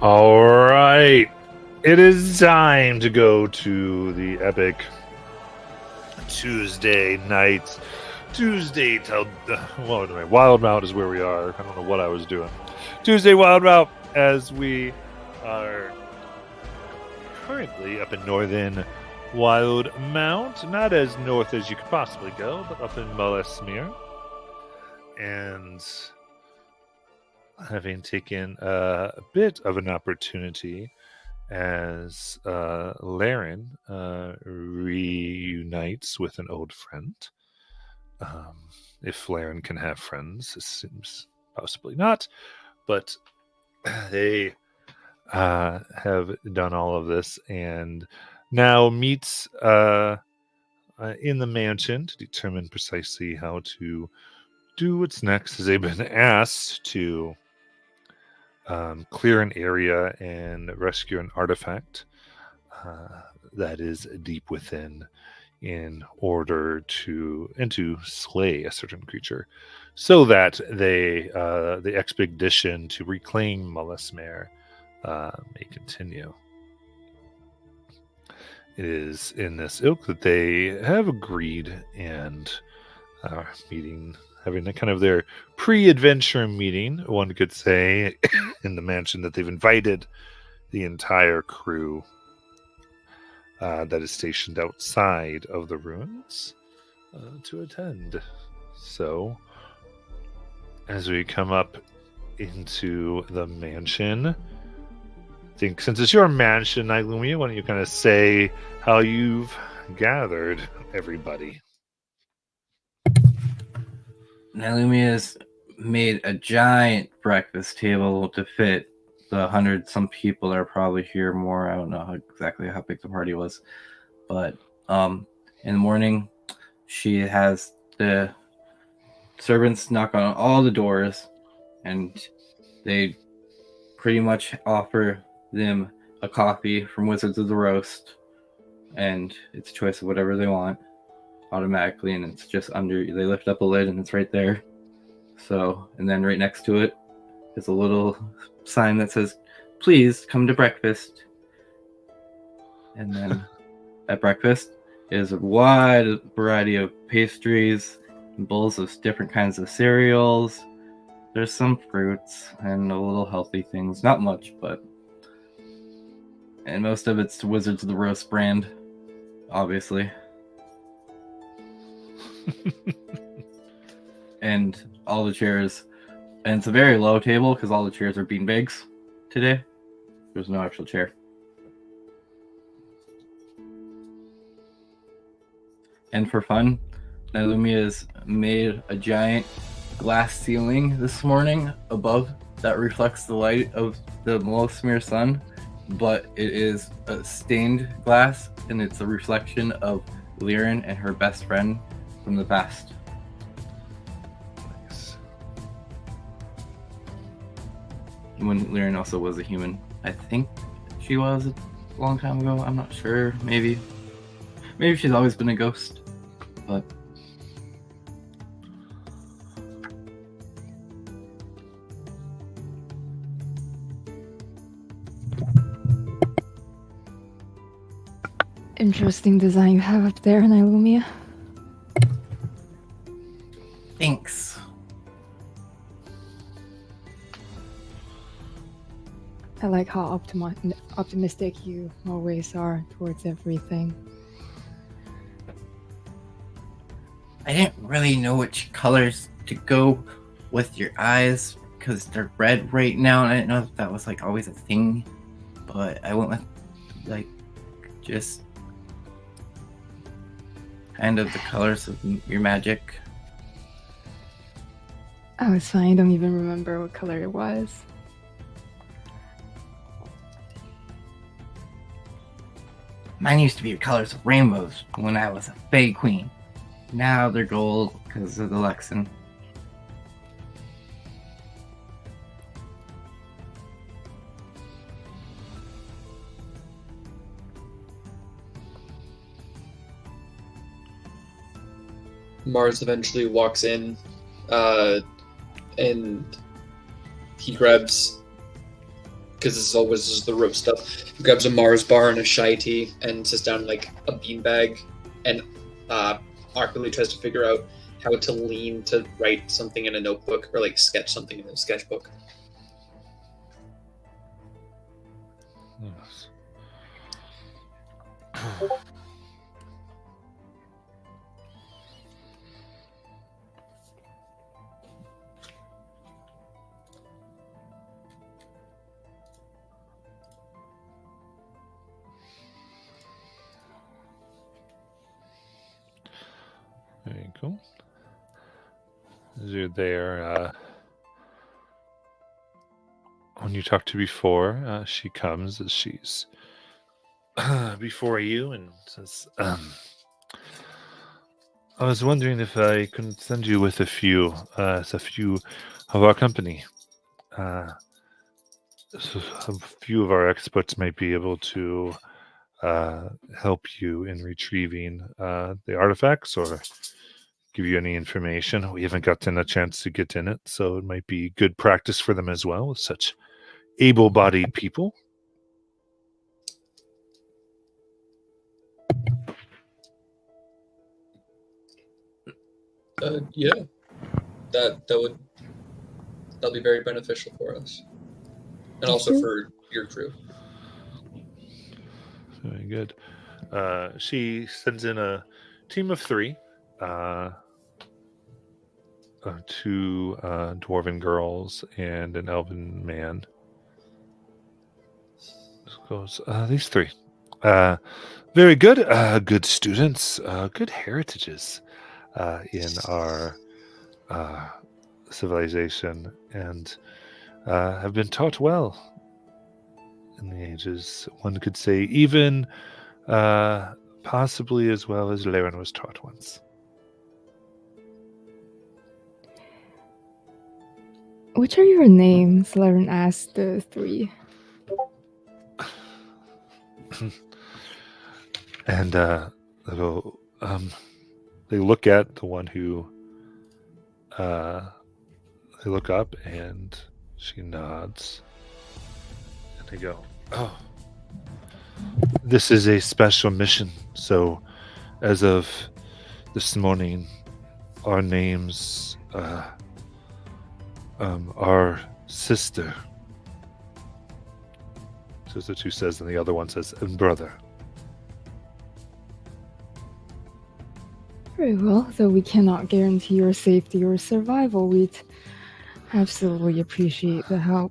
All right. It is time to go to the epic Tuesday night. Tuesday till Wildmount is where we are. I don't know what I was doing. Tuesday Wildmount as we are currently up in northern Wildmount. Not as north as you could possibly go, but up in Mullesmere. And having taken a bit of an opportunity as Laren reunites with an old friend. If Laren can have friends, it seems possibly not, but they have done all of this and now meets in the mansion to determine precisely how to do what's next, as they've been asked to clear an area and rescue an artifact that is deep within in order to slay a certain creature so that the expedition to reclaim Mullesmere may continue. It is in this ilk that they have agreed and are having a kind of their pre-adventure meeting, one could say, in the mansion, that they've invited the entire crew that is stationed outside of the ruins to attend. So, as we come up into the mansion, I think since it's your mansion, Nylumia, why don't you kind of say how you've gathered everybody? Nalumia's made a giant breakfast table to fit the 100-some people that are probably here more. I don't know exactly how big the party was. But in the morning, she has the servants knock on all the doors, and they pretty much offer them a coffee from Wizards of the Roast, and it's a choice of whatever they want automatically, and it's just under, they lift up a lid and it's right there. So, and then right next to it is a little sign that says, "Please come to breakfast." And then at breakfast is a wide variety of pastries, bowls of different kinds of cereals. There's some fruits and a little healthy things, not much, but, and most of it's Wizards of the Roast brand, obviously. And all the chairs, and it's a very low table because all the chairs are beanbags today. There's no actual chair. And for fun, Nylumia has made a giant glass ceiling this morning above that reflects the light of the Mullesmere sun, but it is a stained glass, and it's a reflection of Liren and her best friend from the past. Nice. When Liren also was a human. I think she was a long time ago. I'm not sure. Maybe she's always been a ghost. But interesting design you have up there, Nylumia. thanks. I like how optimistic you always are towards everything. I didn't really know which colors to go with your eyes because they're red right now, and I didn't know if that was like always a thing. But I went with like just kind of the colors of your magic. Oh, it's fine. I don't even remember what color it was. Mine used to be the colors of rainbows when I was a Fae Queen. Now they're gold because of the Lexan. Mars eventually walks in, and he grabs because this is always just the rope stuff. He grabs a Mars bar and a shy tea and sits down in like a beanbag and awkwardly tries to figure out how to lean to write something in a notebook or like sketch something in a sketchbook. Yes. There you go. As you're there, when you talked to before, she comes as she's before you and says, I was wondering if I could send you with a few of our company. So a few of our experts might be able to help you in retrieving the artifacts or give you any information. We haven't gotten a chance to get in it, so it might be good practice for them as well with such able-bodied people. Yeah, that'll be very beneficial for us, and also for your crew. Very good. She sends in a team of 3, 2 dwarven girls and an elven man. Goes these 3. Very good. Good students. Good heritages in our civilization, and have been taught well in the ages. One could say even possibly as well as Laren was taught once. What are your names? Laren asked the 3. And they look at the one who they look up, and she nods, and they go, "Oh, this is a special mission. So, as of this morning, our names our sister." So the 2 says, and the other one says, "and brother." Very well, though we cannot guarantee your safety or survival, we'd absolutely appreciate the help.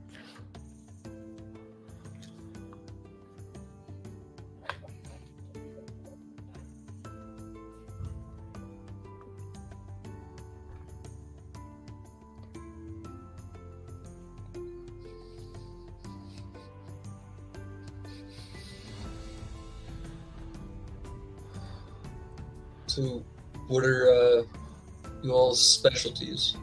So, what are you all's specialties?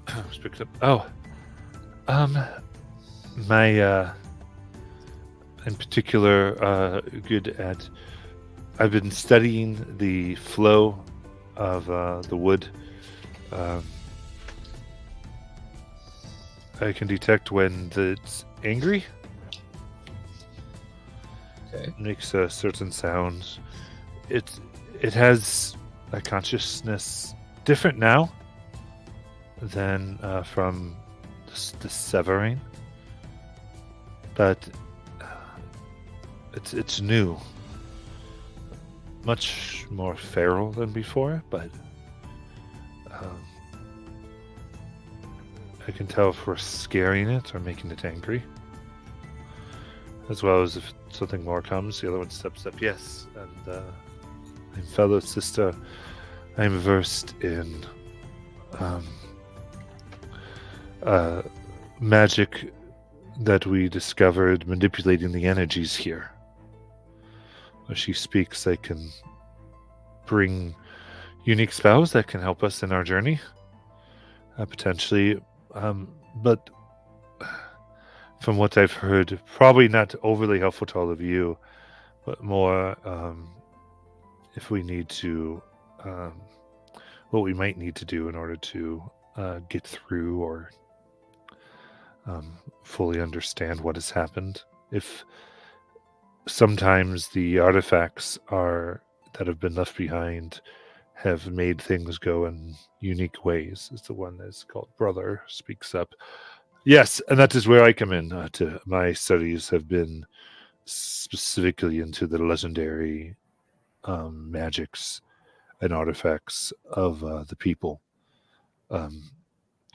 Was picked up. Oh, my in particular good at. I've been studying the flow of the wood. I can detect when it's angry. Okay. It makes certain sounds. It has a consciousness different now than from the severing, but it's new, much more feral than before. But I can tell if we're scaring it or making it angry, as well as if something more comes. The other one steps up. Yes, and my fellow sister, I'm versed in magic that we discovered manipulating the energies here. When she speaks, I can bring unique spells that can help us in our journey, potentially. But from what I've heard, probably not overly helpful to all of you, but more if we need to, what we might need to do in order to get through or fully understand what has happened. If sometimes the artifacts that have been left behind have made things go in unique ways, is the one that's called Brother speaks up. Yes, and that is where I come in. To my studies have been specifically into the legendary magics and artifacts of the people.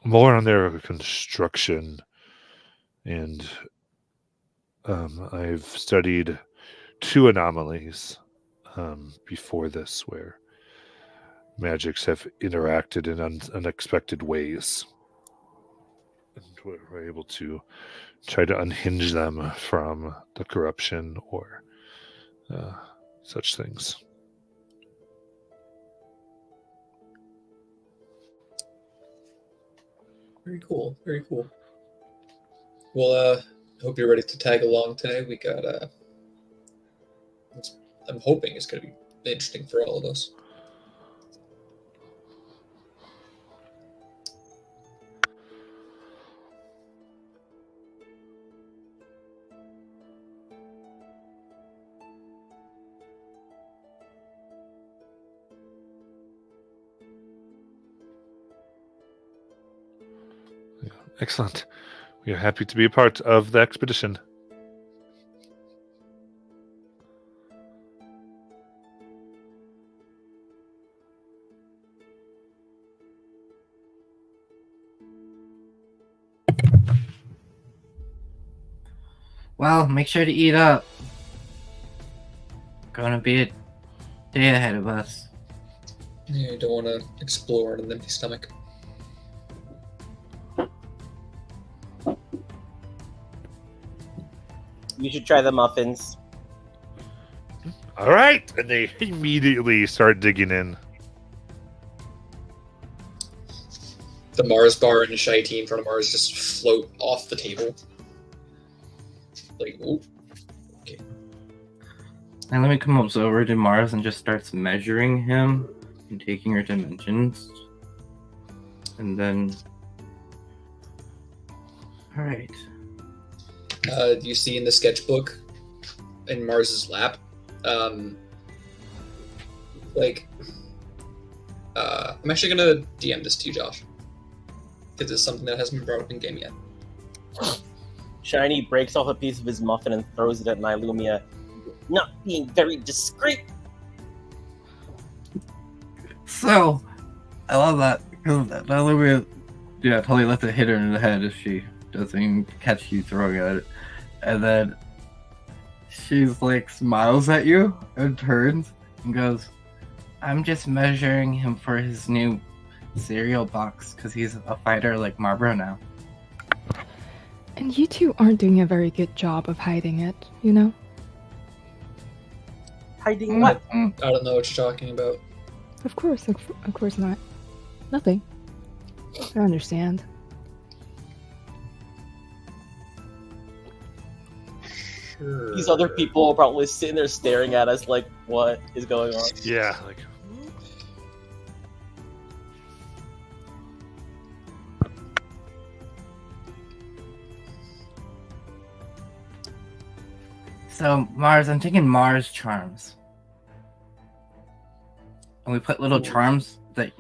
More on their construction, and I've studied 2 anomalies before this where magics have interacted in unexpected ways. And we're able to try to unhinge them from the corruption or such things. Very cool. Very cool. Well, I hope you're ready to tag along today. We got I'm hoping it's going to be interesting for all of us. Excellent. We are happy to be a part of the expedition. Well, make sure to eat up. Gonna be a day ahead of us. Yeah, you don't want to explore on an empty stomach. You should try the muffins. All right, and they immediately start digging in. The Mars bar and the shy tea in front of Mars just float off the table. Like, ooh. Okay. And let me come over to Mars and just starts measuring him and taking her dimensions. And then... Alright. You see in the sketchbook in Mars's lap, I'm actually gonna DM this to you, Josh, because it's something that hasn't been brought up in game yet. Shiny breaks off a piece of his muffin and throws it at Nylumia. Not being very discreet. So, I love that, because Nylumia, totally lets it hit her in the head if she doesn't even catch you throwing at it. And then she's like, smiles at you and turns and goes, I'm just measuring him for his new cereal box, because he's a fighter like Marbro now. And you two aren't doing a very good job of hiding it, you know? Hiding what? I don't know what you're talking about. Of course not. Nothing. I understand. Sure. These other people are probably sitting there staring at us like, what is going on? Yeah, like So, Mars, I'm taking Mars charms. And we put little charms that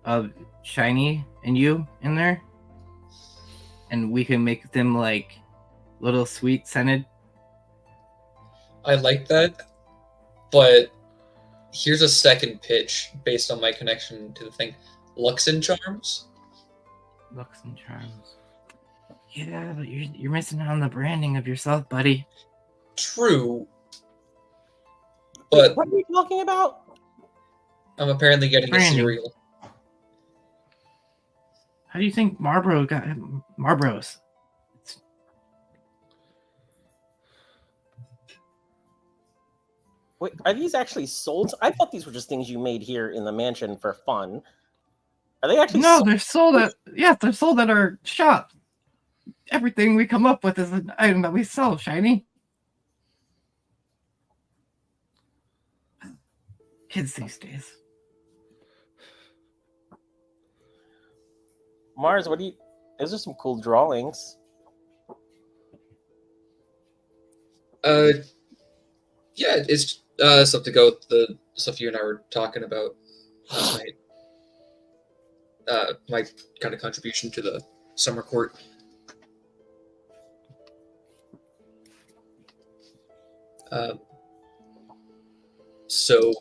of Shiny and you in there. And we can make them like little sweet scented. I like that, but here's a second pitch based on my connection to the thing. Luxon charms? Luxon charms. Yeah, but you're missing out on the branding of yourself, buddy. True, but What are you talking about? I'm apparently getting a Branding. cereal. How do you think Marbro got Marbros? Wait, are these actually sold? I thought these were just things you made here in the mansion for fun. Are they actually No, sold? they're sold at our shop. Everything we come up with is an item that we sell, Shiny. Kids these days. Mars, what do you... Those are some cool drawings. Yeah, it's stuff to go with the stuff you and I were talking about last night. My kind of contribution to the summer court. So,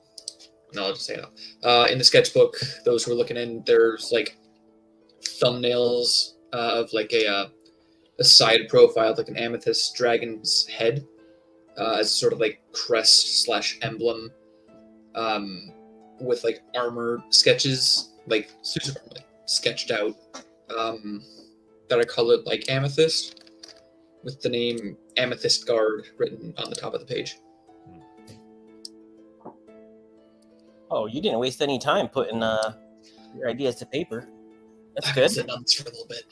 no, I'll just say it now. In the sketchbook, those who are looking in, there's like thumbnails of like a side profile, like an amethyst dragon's head, as sort of like crest / emblem, with like armor sketches, like suits of armor, like, sketched out, that are colored like amethyst, with the name Amethyst Guard written on the top of the page. Oh, you didn't waste any time putting your ideas to paper. That's I good. was sitting on this for a little bit.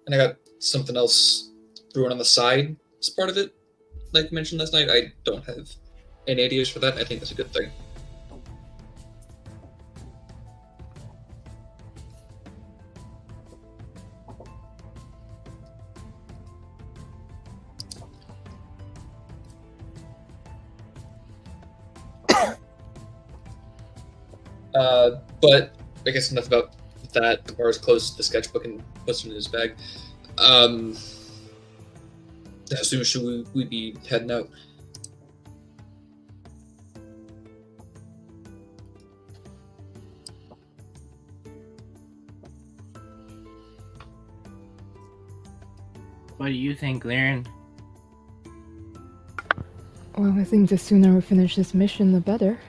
And I got something else brewing on the side as part of it. Like I mentioned last night, I don't have any ideas for that. I think that's a good thing. But I guess enough about that. Mars closes the sketchbook and puts it in his bag. How soon should we be heading out? What do you think, Laren? Well, I think the sooner we finish this mission, the better.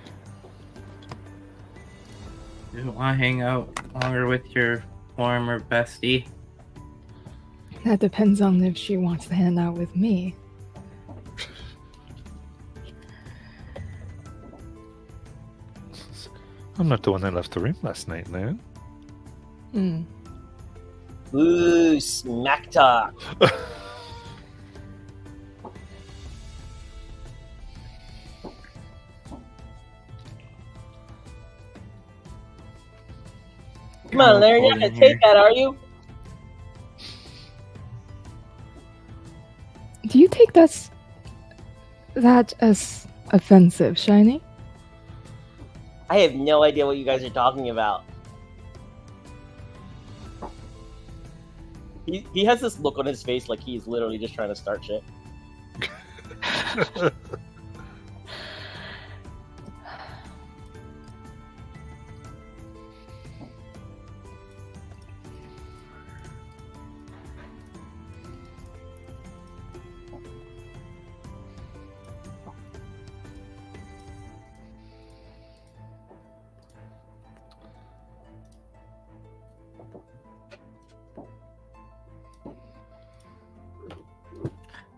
Do you want to hang out longer with your former bestie? That depends on if she wants to hang out with me. I'm not the one that left the room last night, man. Hmm. Ooh, smack talk. Come on, Larry, you're not gonna take that, are you? Do you take that as offensive, Shiny? I have no idea what you guys are talking about. He has this look on his face like he's literally just trying to start shit.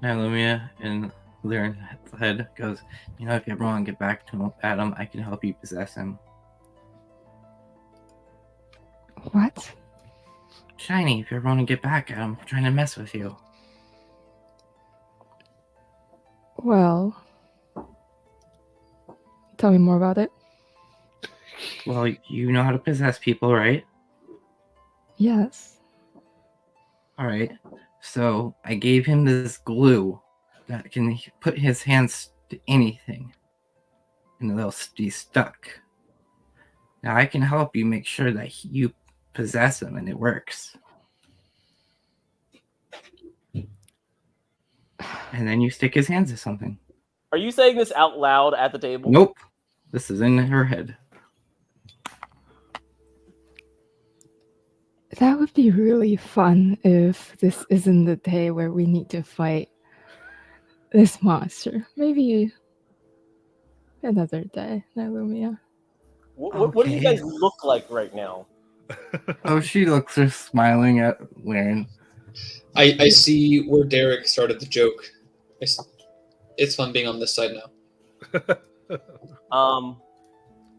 Now, Lumia and Laren head goes, you know, if you ever want to get back to Adam, I can help you possess him. What? Shiny, if you ever want to get back at him, I'm trying to mess with you. Well, tell me more about it. Well, you know how to possess people, right? Yes. Alright. So, I gave him this glue that can put his hands to anything. And they'll be stuck. Now, I can help you make sure that you possess him and it works. And then you stick his hands to something. Are you saying this out loud at the table? Nope. This is in her head. That would be really fun if this isn't the day where we need to fight this monster. Maybe another day, Nylumia. What do you Okay. guys look like right now? Oh, she looks just smiling at Laren. I see where Derek started the joke. It's fun being on this side now.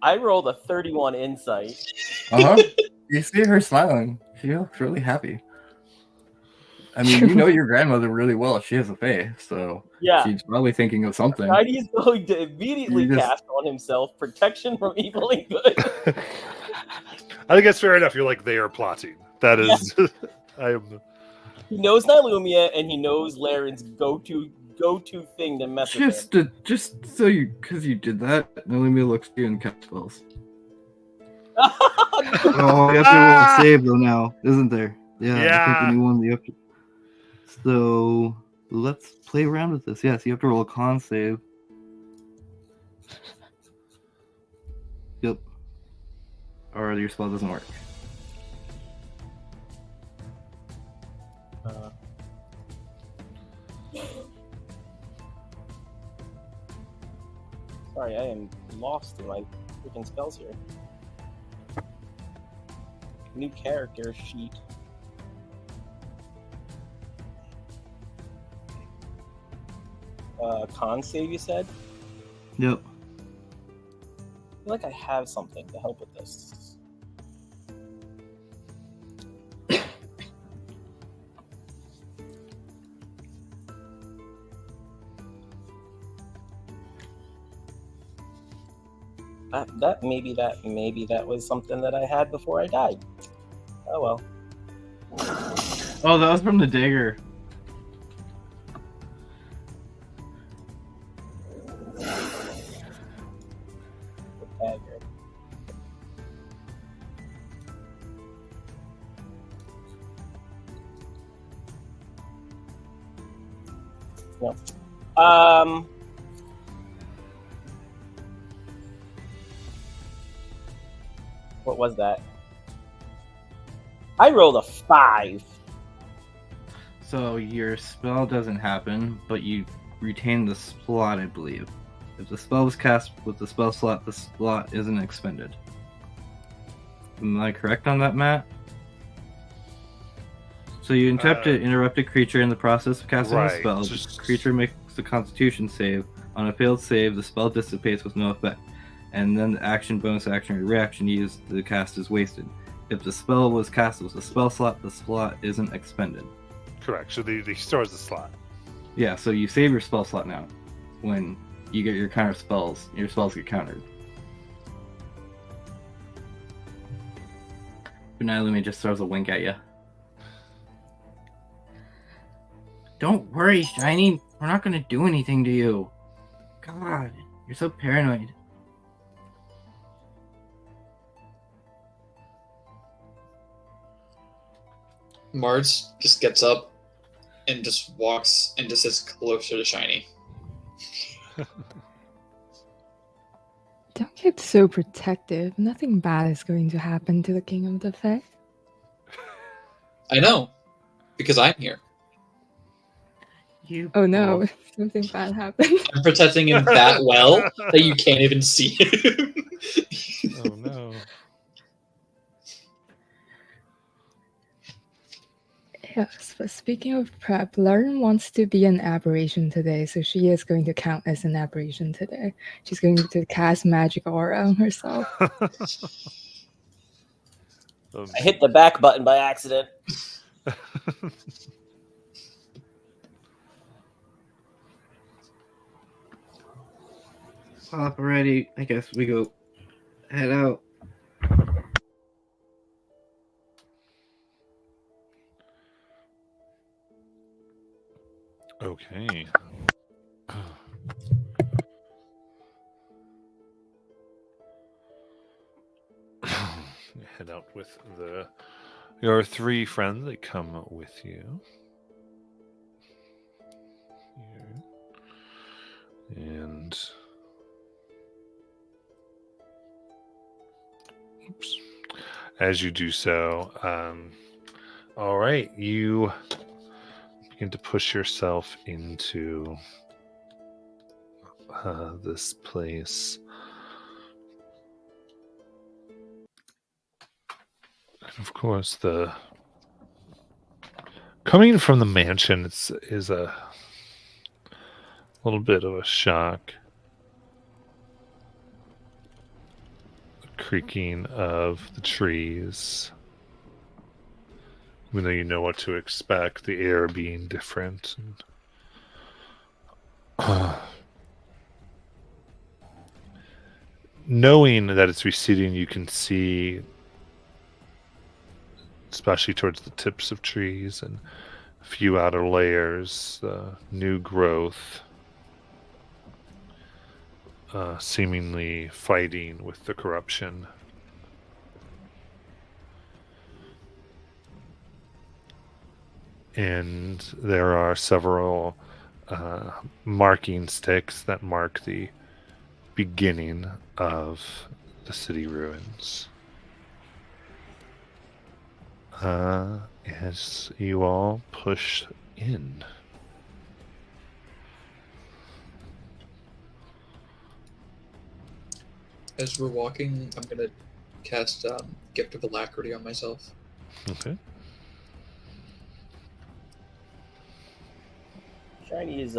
I rolled a 31 insight. Uh-huh. You see her smiling. She looks really happy. I mean, you know your grandmother really well. She has a face, so Yeah. she's probably thinking of something. He's going to immediately You just- cast on himself protection from evil and good. I think that's fair enough. You're like, they are plotting. That is, I am. He knows Nylumia, and he knows Laren's go-to thing to mess with him. Just so because you did that, Nylumia looks at you and cast spells. Oh, you have to roll a save though now, isn't there? Yeah. I think when you won, you have to. So let's play around with this. Yes, you have to roll a con save. Yep. Or your spell doesn't work. Sorry, I am lost in my freaking spells here. New character sheet. Con save, you said? Yep. I feel like I have something to help with this. Maybe that was something that I had before I died. Oh well. Oh, that was from the dagger. Dagger. No. What was that? I rolled a 5. So your spell doesn't happen, but you retain the slot, I believe. If the spell was cast with the spell slot, the slot isn't expended. Am I correct on that, Matt? So you interrupt a creature in the process of casting a spell. The creature makes a Constitution save. On a failed save, the spell dissipates with no effect, and then the action, bonus action, or reaction used to cast is wasted. If the spell was cast with a spell slot, the slot isn't expended. Correct. So he stores the slot. Yeah, so you save your spell slot now. When you get your counter spells, your spells get countered. But now Lumi just throws a wink at you. Don't worry, Shiny. We're not gonna do anything to you. God, you're so paranoid. Mars just gets up and just walks and just sits closer to Shiny. Don't get so protective. Nothing bad is going to happen to the King of the Fae. I know, because I'm here. Oh no, something bad happened. I'm protecting him that well that you can't even see him. Oh no. Yes, but speaking of prep, Lauren wants to be an aberration today, so she is going to count as an aberration today. She's going to cast Magic Aura on herself. I hit the back button by accident. Alrighty, I guess we go head out. Okay. Head out with your 3 friends that come with you. Here. And oops. As you do so, all right, you begin to push yourself into this place. And of course, coming from the mansion is a little bit of a shock. The creaking of the trees. Even though you know what to expect, the air being different. And, knowing that it's receding, you can see, especially towards the tips of trees and a few outer layers, new growth, seemingly fighting with the corruption. And there are several marking sticks that mark the beginning of the city ruins. As you all push in. As we're walking, I'm gonna cast Gift of Alacrity on myself. Okay. Shiny is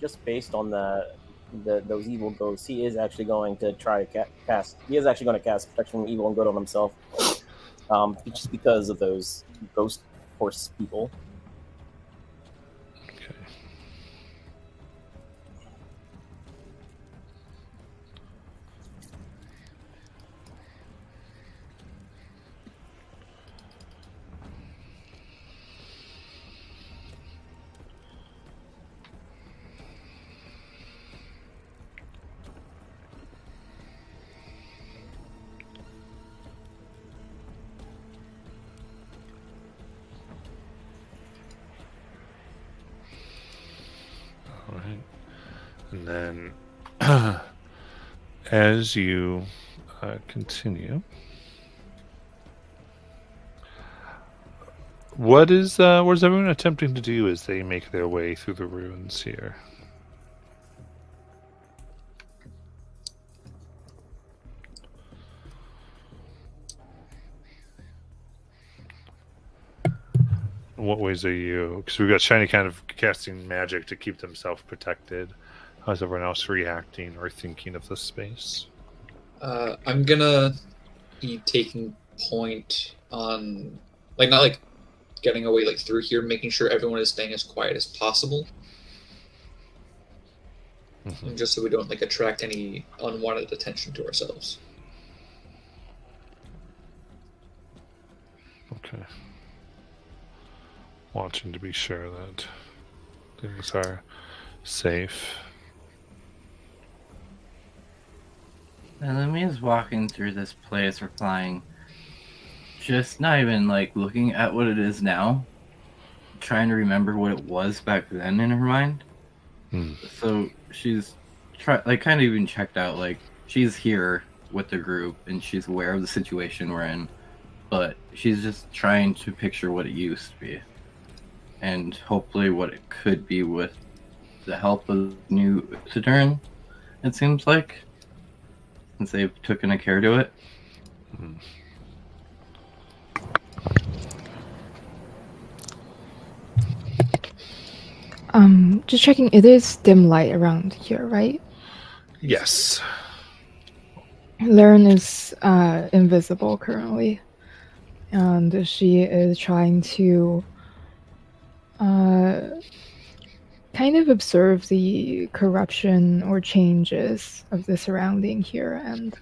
just based on those evil ghosts. He is actually going to try to cast. He is actually going to cast protection from evil and good on himself, just because of those ghost horse people. Okay. All right. And then as you continue, what is everyone attempting to do as they make their way through the ruins here? In what ways are you? Because we've got Shiny kind of casting magic to keep themselves protected. How's everyone else reacting or thinking of the space? I'm gonna be taking point on, like, not like getting away like through here, making sure everyone is staying as quiet as possible, and just so we don't like attract any unwanted attention to ourselves. Okay. Watching to be sure that things are safe. Elumi is walking through this place, replying, just not even like looking at what it is now, trying to remember what it was back then in her mind. So she's kind of even checked out, like she's here with the group and she's aware of the situation we're in, but she's just trying to picture what it used to be and hopefully what it could be with the help of new Uthadurn, it seems like, since they've taken a care to it. Just checking, it is dim light around here, right? Yes. Laren is invisible currently, and she is trying to kind of observe the corruption or changes of the surrounding here, and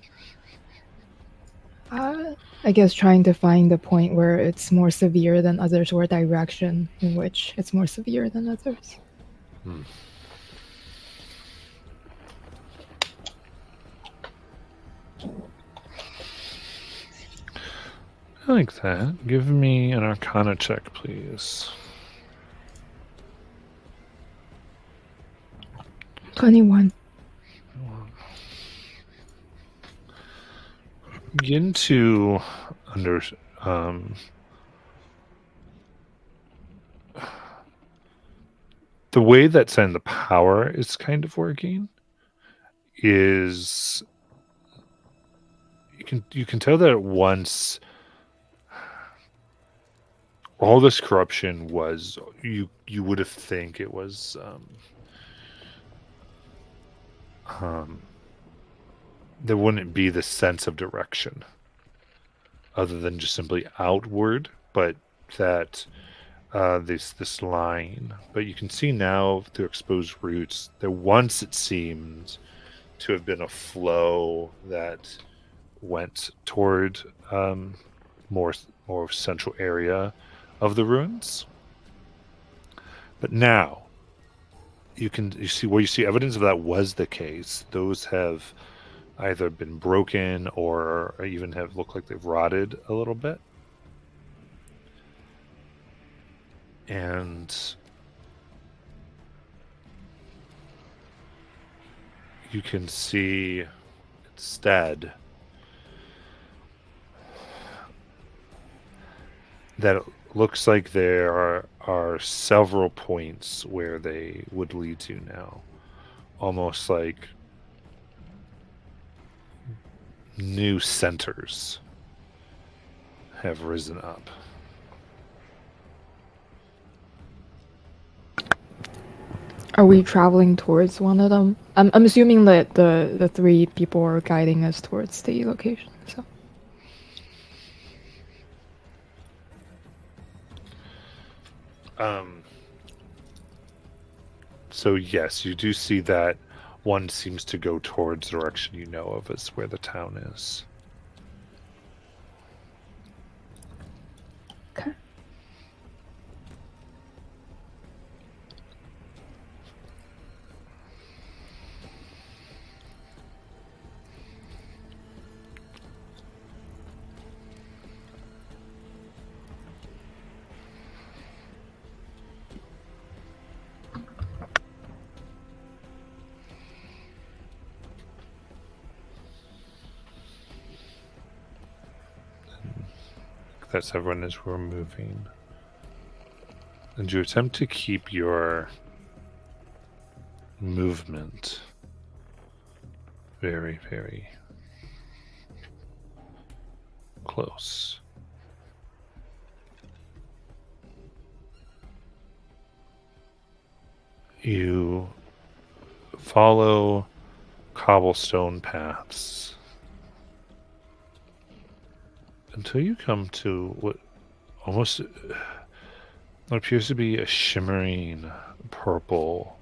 I guess trying to find a point where it's more severe than others, or a direction in which it's more severe than others. I like that. Give me an Arcana check, please. 21. Begin to the way that Send the Power is kind of working is you can tell that at once all this corruption was you would have think it was there wouldn't be the sense of direction other than just simply outward, but that this line. But you can see now through exposed roots that once it seemed to have been a flow that went toward more central area of the ruins. But now you see evidence of that was the case. Those have either been broken or even have looked like they've rotted a little bit. And you can see instead that it looks like there are several points where they would lead to now. Almost like new centers have risen up. Are we traveling towards one of them? I'm assuming that the three people are guiding us towards the location. So yes, you do see that one seems to go towards the direction you know of as where the town is. Okay. That's everyone as we're moving. And you attempt to keep your movement very, very close. You follow cobblestone paths until you come to what almost what appears to be a shimmering purple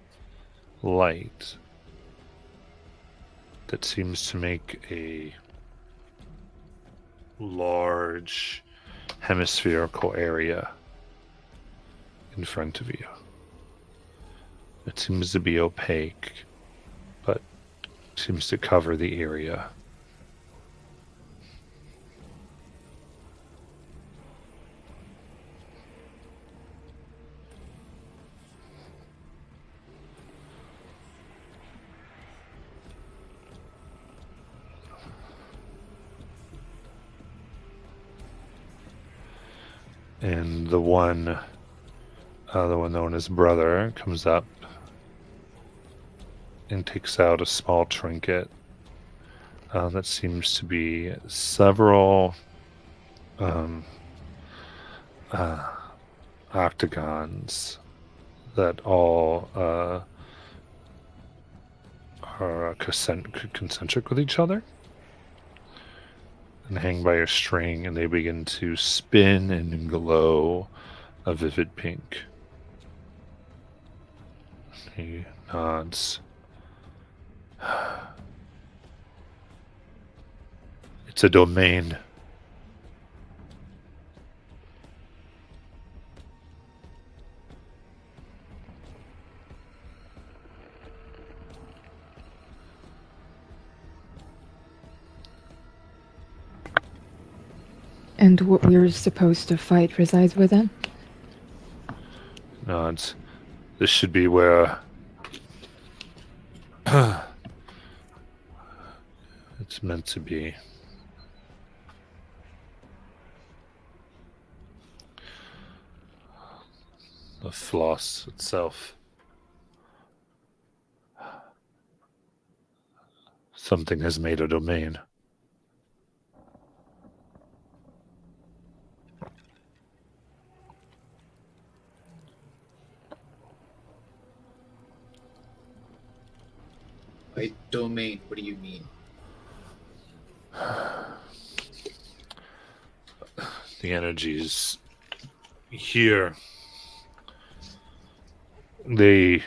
light that seems to make a large hemispherical area in front of you. It seems to be opaque, but seems to cover the area. And the one known as Brother comes up and takes out a small trinket that seems to be several octagons that all are concentric with each other and hang by a string, and they begin to spin and glow a vivid pink. He nods. It's a domain. And what we're supposed to fight resides within? Nods. This should be where it's meant to be. The floss itself. Something has made a domain. By domain, what do you mean? The energies here, when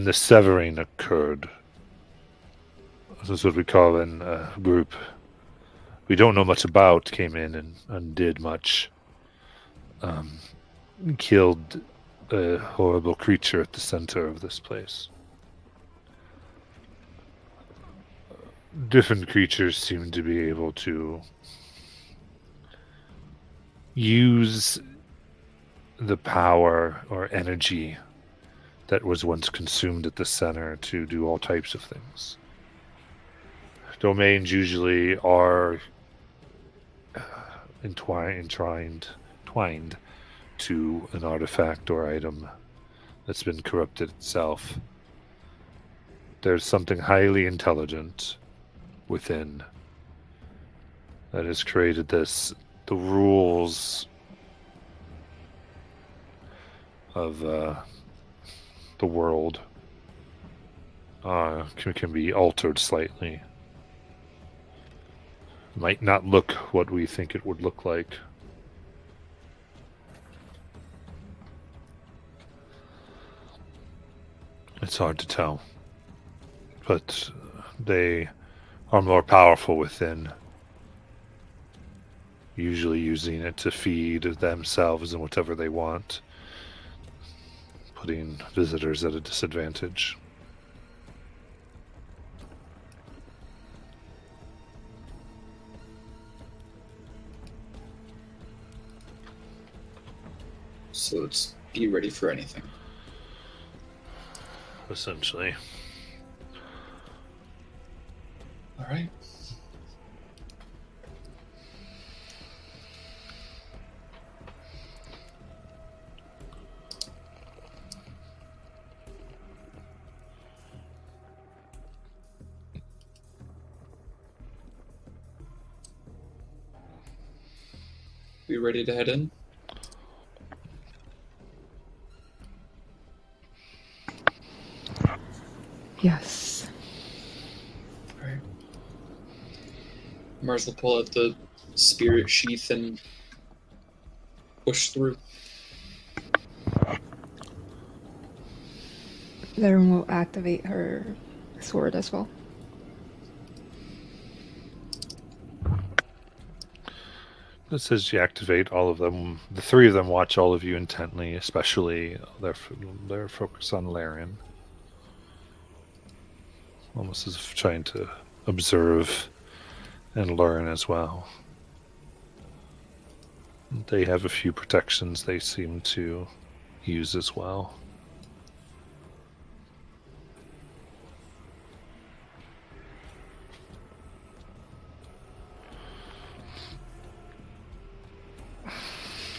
the severing occurred, this is what we call in a group we don't know much about came in and undid much. Killed a horrible creature at the center of this place. Different creatures seem to be able to use the power or energy that was once consumed at the center to do all types of things. Domains usually are twined to an artifact or item that's been corrupted itself. There's something highly intelligent within that has created this. The rules of the world can be altered slightly. Might not look what we think it would look like. It's hard to tell. But they are more powerful within, usually using it to feed themselves and whatever they want, putting visitors at a disadvantage. So it's be ready for anything. Essentially. All right. We ready to head in? Yes. All right. Mars will pull out the spirit sheath and push through. Lauren will activate her sword as well. This says you activate all of them. The three of them watch all of you intently, especially their focus on Larian. Almost as if trying to observe and learn as well. They have a few protections they seem to use as well.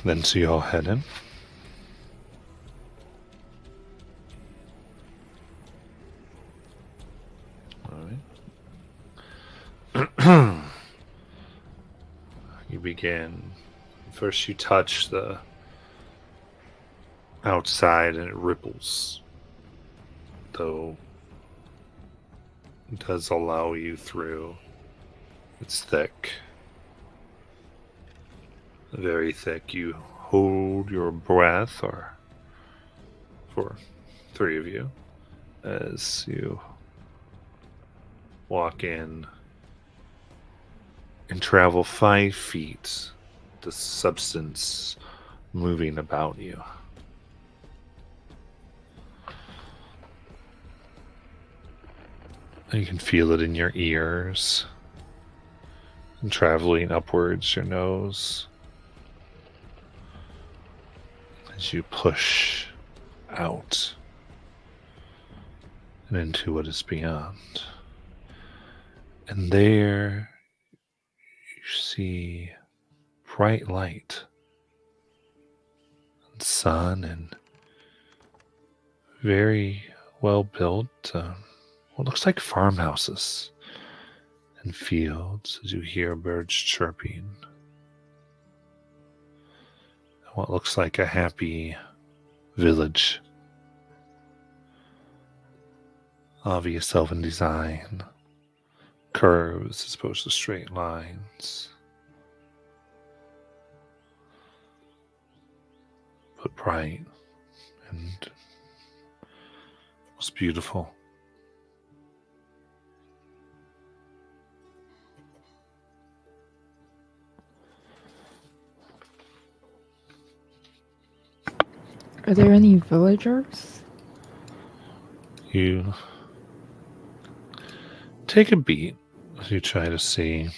Then so you all head in. Alright. You begin. First you touch the outside and it ripples. Though it does allow you through. It's thick. Very thick. You hold your breath, or for three of you, as you walk in and travel 5 feet, the substance moving about you. And you can feel it in your ears and traveling upwards your nose as you push out and into what is beyond. And there you see bright light and sun and very well built, what looks like farmhouses and fields as you hear birds chirping. And what looks like a happy village. Obvious elven design. Curves as opposed to straight lines. But bright and most beautiful. Are there any villagers? You take a beat as you try to see.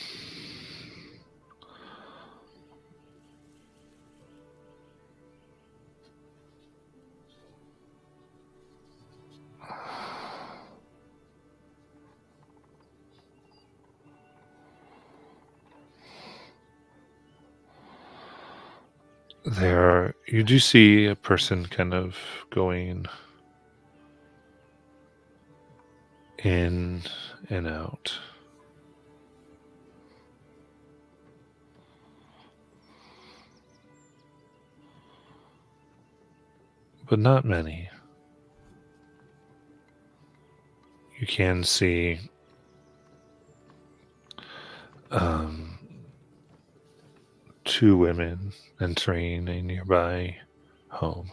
You do see a person kind of going in and out. But not many. You can see two women entering a nearby home.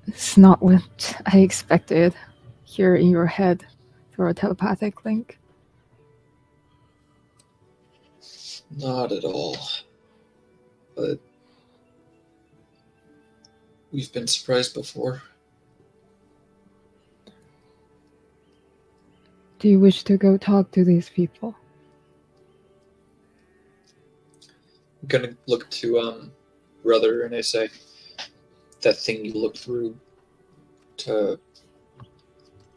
It's not what I expected here in your head through a telepathic link. Not at all. But we've been surprised before. Do you wish to go talk to these people? I'm gonna look to brother and I say, that thing you looked through to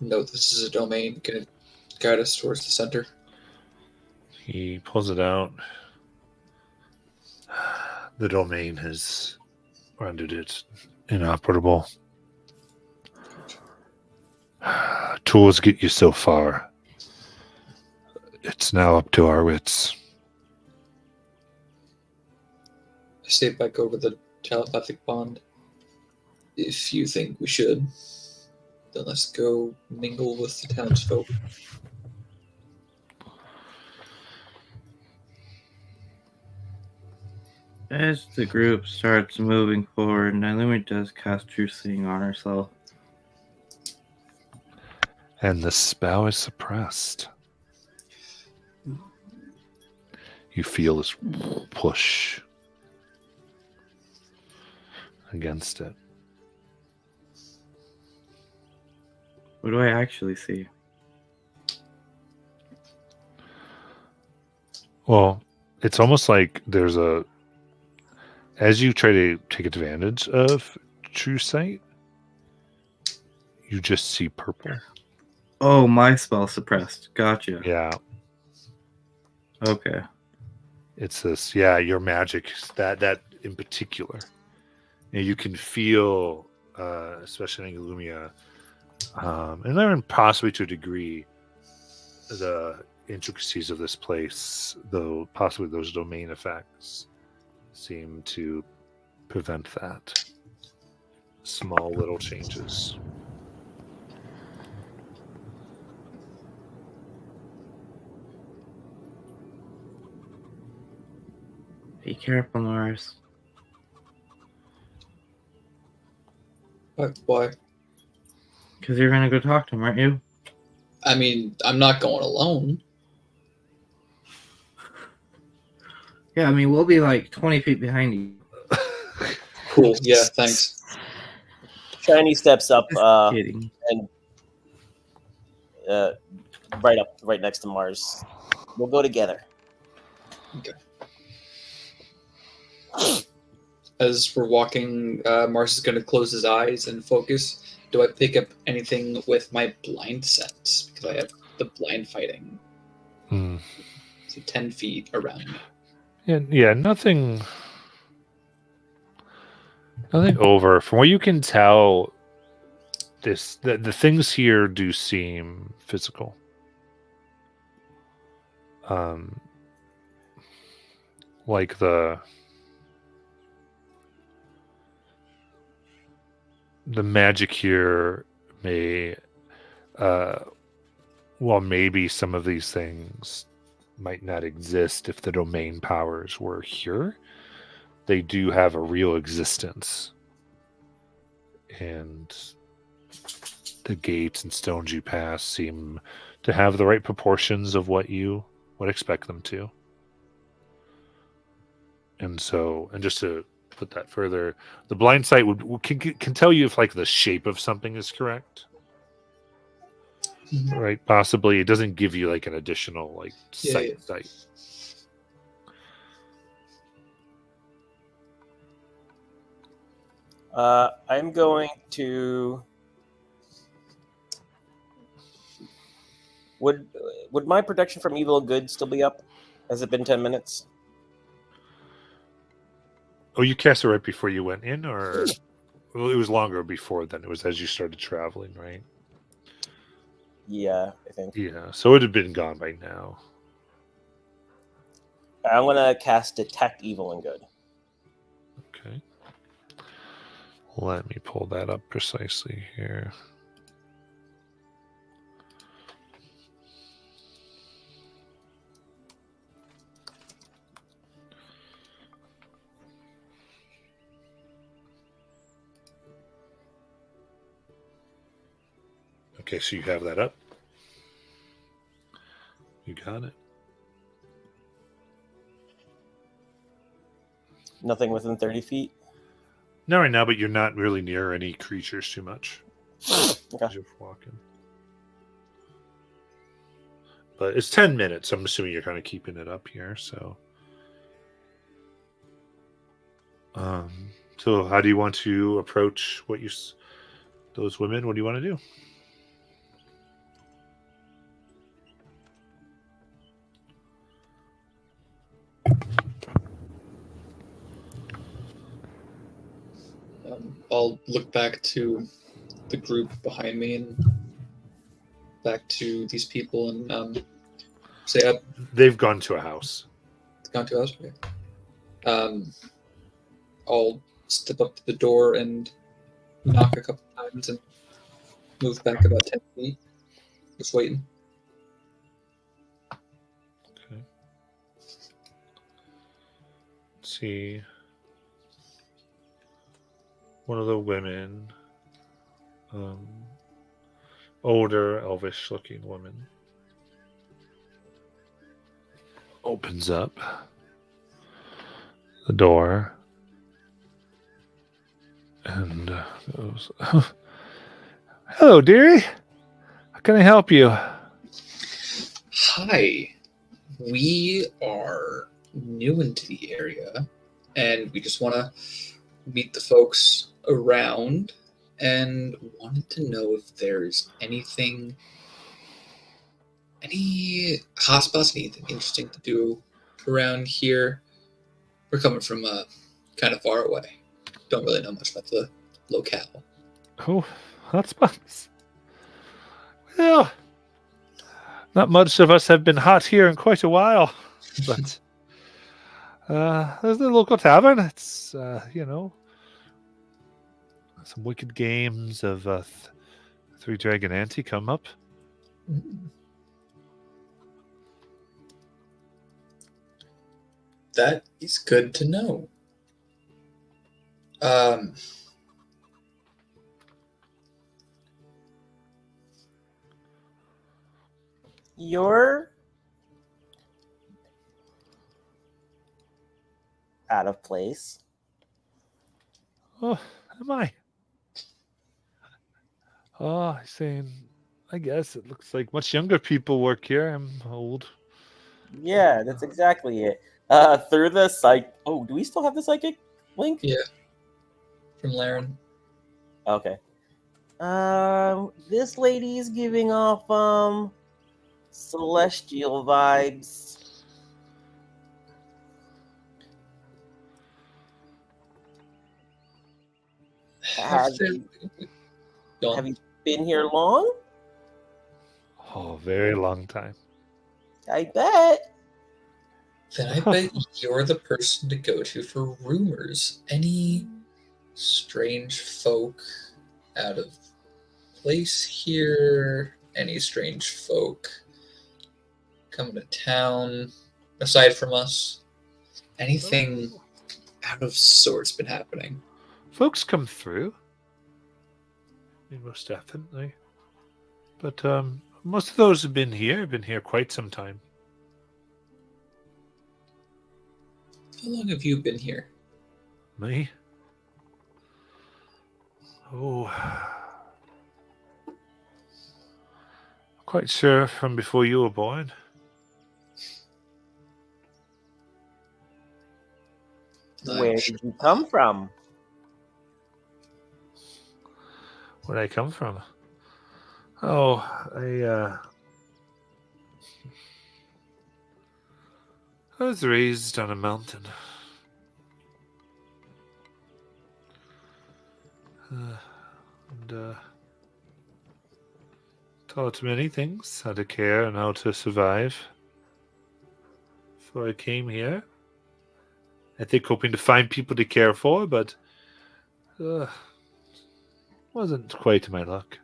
know this is a domain, can it guide us towards the center? He pulls it out. The domain has rendered it inoperable. Tools get you so far. It's now up to our wits. I step back over the telepathic bond. If you think we should, then let's go mingle with the townsfolk. As the group starts moving forward, Nailumi does cast True Seeing on herself. And the spell is suppressed. You feel this push against it. What do I actually see? Well, it's almost like there's a... As you try to take advantage of True Sight, you just see purple. Oh, my spell suppressed. Gotcha. Yeah. Okay. It's this, your magic, that in particular. And you can feel, especially in Illumia, and then possibly to a degree, the intricacies of this place, though possibly those domain effects seem to prevent that. Small little changes. Be careful, Norris. Why? Because you're gonna go talk to him, aren't you? I mean, I'm not going alone. Yeah, I mean, we'll be like 20 feet behind you. Cool, yeah, thanks. Shiny steps up Just kidding. and right next to Mars. We'll go together. As we're walking, Mars is going to close his eyes and focus. Do I pick up anything with my blind sense? Because I have the blind fighting. So 10 feet around me. Nothing over. From what you can tell, the things here do seem physical. Like the magic here may, maybe some of these things might not exist if the domain powers were here, they do have a real existence. And the gates and stones you pass seem to have the right proportions of what you would expect them to. And so, and just to put that further, the blind sight can tell you if like the shape of something is correct. Mhm. Right? Possibly it doesn't give you like an additional like sight. I'm going to. Would my protection from evil and good still be up? Has it been 10 minutes? Oh, you cast it right before you went in, or well, it was longer before then. It was as you started traveling, right? Yeah, I think. Yeah, so it would have been gone by now. I'm gonna cast Detect Evil and Good. Okay. Let me pull that up precisely here. Okay, so you have that up. You got it. Nothing within 30 feet. Not right now, but you're not really near any creatures too much Okay. as you're walking. But it's 10 minutes. So I'm assuming you're kind of keeping it up here. So, so how do you want to approach those women? What do you want to do? I'll look back to the group behind me and back to these people and say, "I've They've gone to a house. gone to us." Okay. I'll step up to the door and knock a couple times and move back about 10 feet. Just waiting. Okay. Let's see. One of the women, older, elvish-looking woman, opens up the door and goes, "Hello, dearie. How can I help you?" Hi. We are new into the area and we just want to meet the folks around and wanted to know if there's any hotspots, anything interesting to do around here. We're coming from kind of far away. Don't really know much about the locale. Oh, hotspots. Well, not much of us have been hot here in quite a while, but there's the local tavern. It's some wicked games of Three Dragon Ante come up. That is good to know. You're out of place. Oh, am I? Oh, saying, I guess it looks like much younger people work here. I'm old. Yeah, that's exactly it. Through the psych. Oh, do we still have the psychic link? Yeah. From Laren. Okay. This lady's giving off celestial vibes. Have you been here long? Oh, very long time. I bet. Then I bet you're the person to go to for rumors. Any strange folk out of place here? Any strange folk coming to town aside from us? Anything out of sorts been happening? Folks come through. I mean, most definitely. But most of those have been here quite some time. How long have you been here? Me? Oh, quite sure from before you were born. Where did you come from? Where'd I come from? Oh, I was raised on a mountain. And taught many things, how to care and how to survive. Before I came here, I think hoping to find people to care for, but wasn't quite my luck.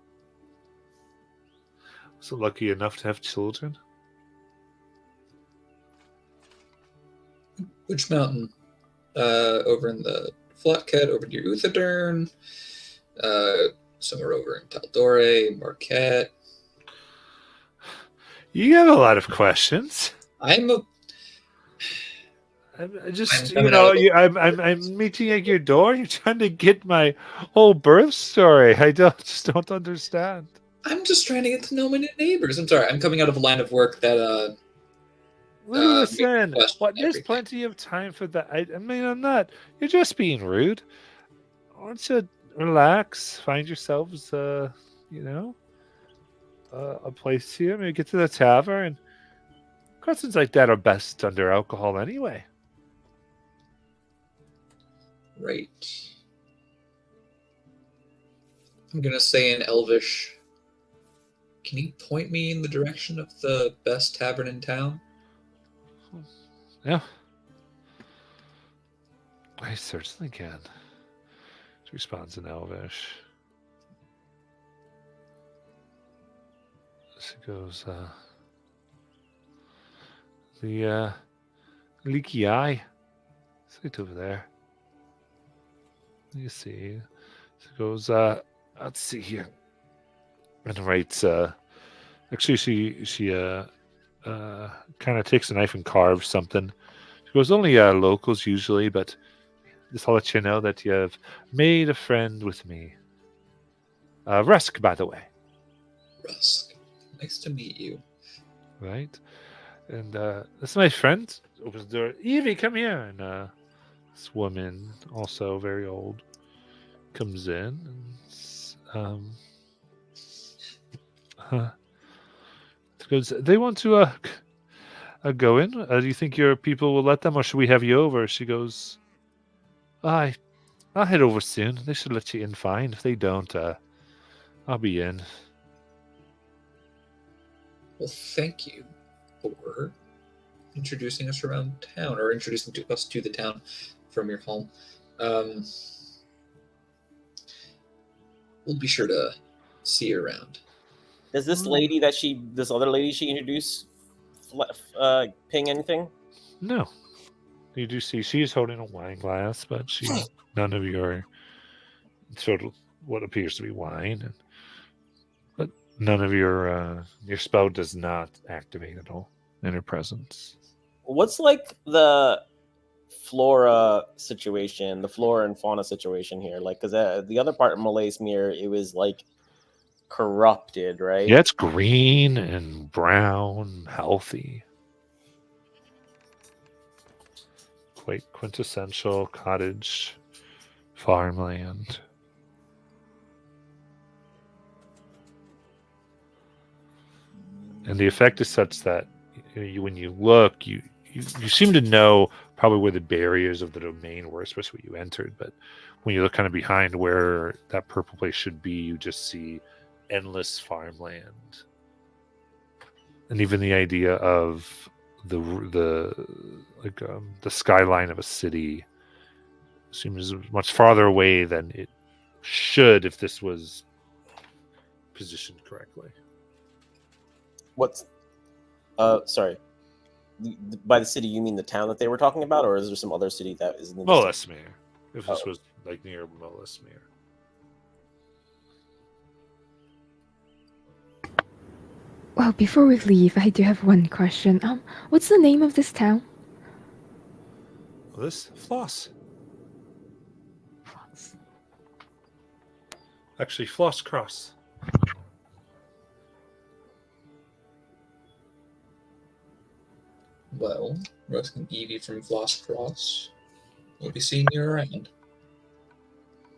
Was lucky enough to have children. Which mountain? Over in the Flatcat, over near Uthadern, somewhere over in Taldore, Marquette. You have a lot of questions. I'm just, coming out of I'm meeting at your door. You're trying to get my whole birth story. I just don't understand. I'm just trying to get to know my new neighbors. I'm sorry. I'm coming out of a line of work that Listen, question there's everything. plenty of time for that. I mean, I'm not. You're just being rude. Why don't you relax? Find yourselves, a place here. Maybe get to the tavern. Questions like that are best under alcohol anyway. Right. I'm gonna say in Elvish. Can you point me in the direction of the best tavern in town? Yeah. I certainly can. She responds in Elvish. She goes, the leaky eye. It's right over there. You see. She goes, let's see here. And writes, actually she kind of takes a knife and carves something. She goes, only locals usually, but just I'll let you know that you have made a friend with me. Rusk, by the way. Rusk. Nice to meet you. Right? And this is my friend. Opens the door. Evie, come here. And this woman, also very old, comes in. And, goes, they want to go in. Do you think your people will let them, or should we have you over? She goes, I'll head over soon. They should let you in fine. If they don't, I'll be in. Well, thank you for introducing us around town, or introducing us to the town from your home. We'll be sure to see you around. Does this other lady she introduced, ping anything? No. You do see she's holding a wine glass, but none of your sort of what appears to be wine, but none of your spell does not activate at all in her presence. What's like the flora situation, the flora and fauna situation here? Like, because the other part of Malaysmere, it was like corrupted, right? Yeah, it's green and brown, healthy. Quite quintessential cottage farmland. And the effect is such that when you look, you seem to know probably where the barriers of the domain were, especially when you entered. But when you look kind of behind where that purple place should be, you just see endless farmland. And even the idea of the skyline of a city seems much farther away than it should if this was positioned correctly. What's Sorry. By the city, you mean the town that they were talking about, or is there some other city that is in the distance? Molesmere. If this Oh. was like near Molesmere. Well, before we leave, I do have one question. What's the name of this town? Well, this Floss. Actually, Floss Cross. Well, Rusk and Evie from Floss Cross will be seeing you around.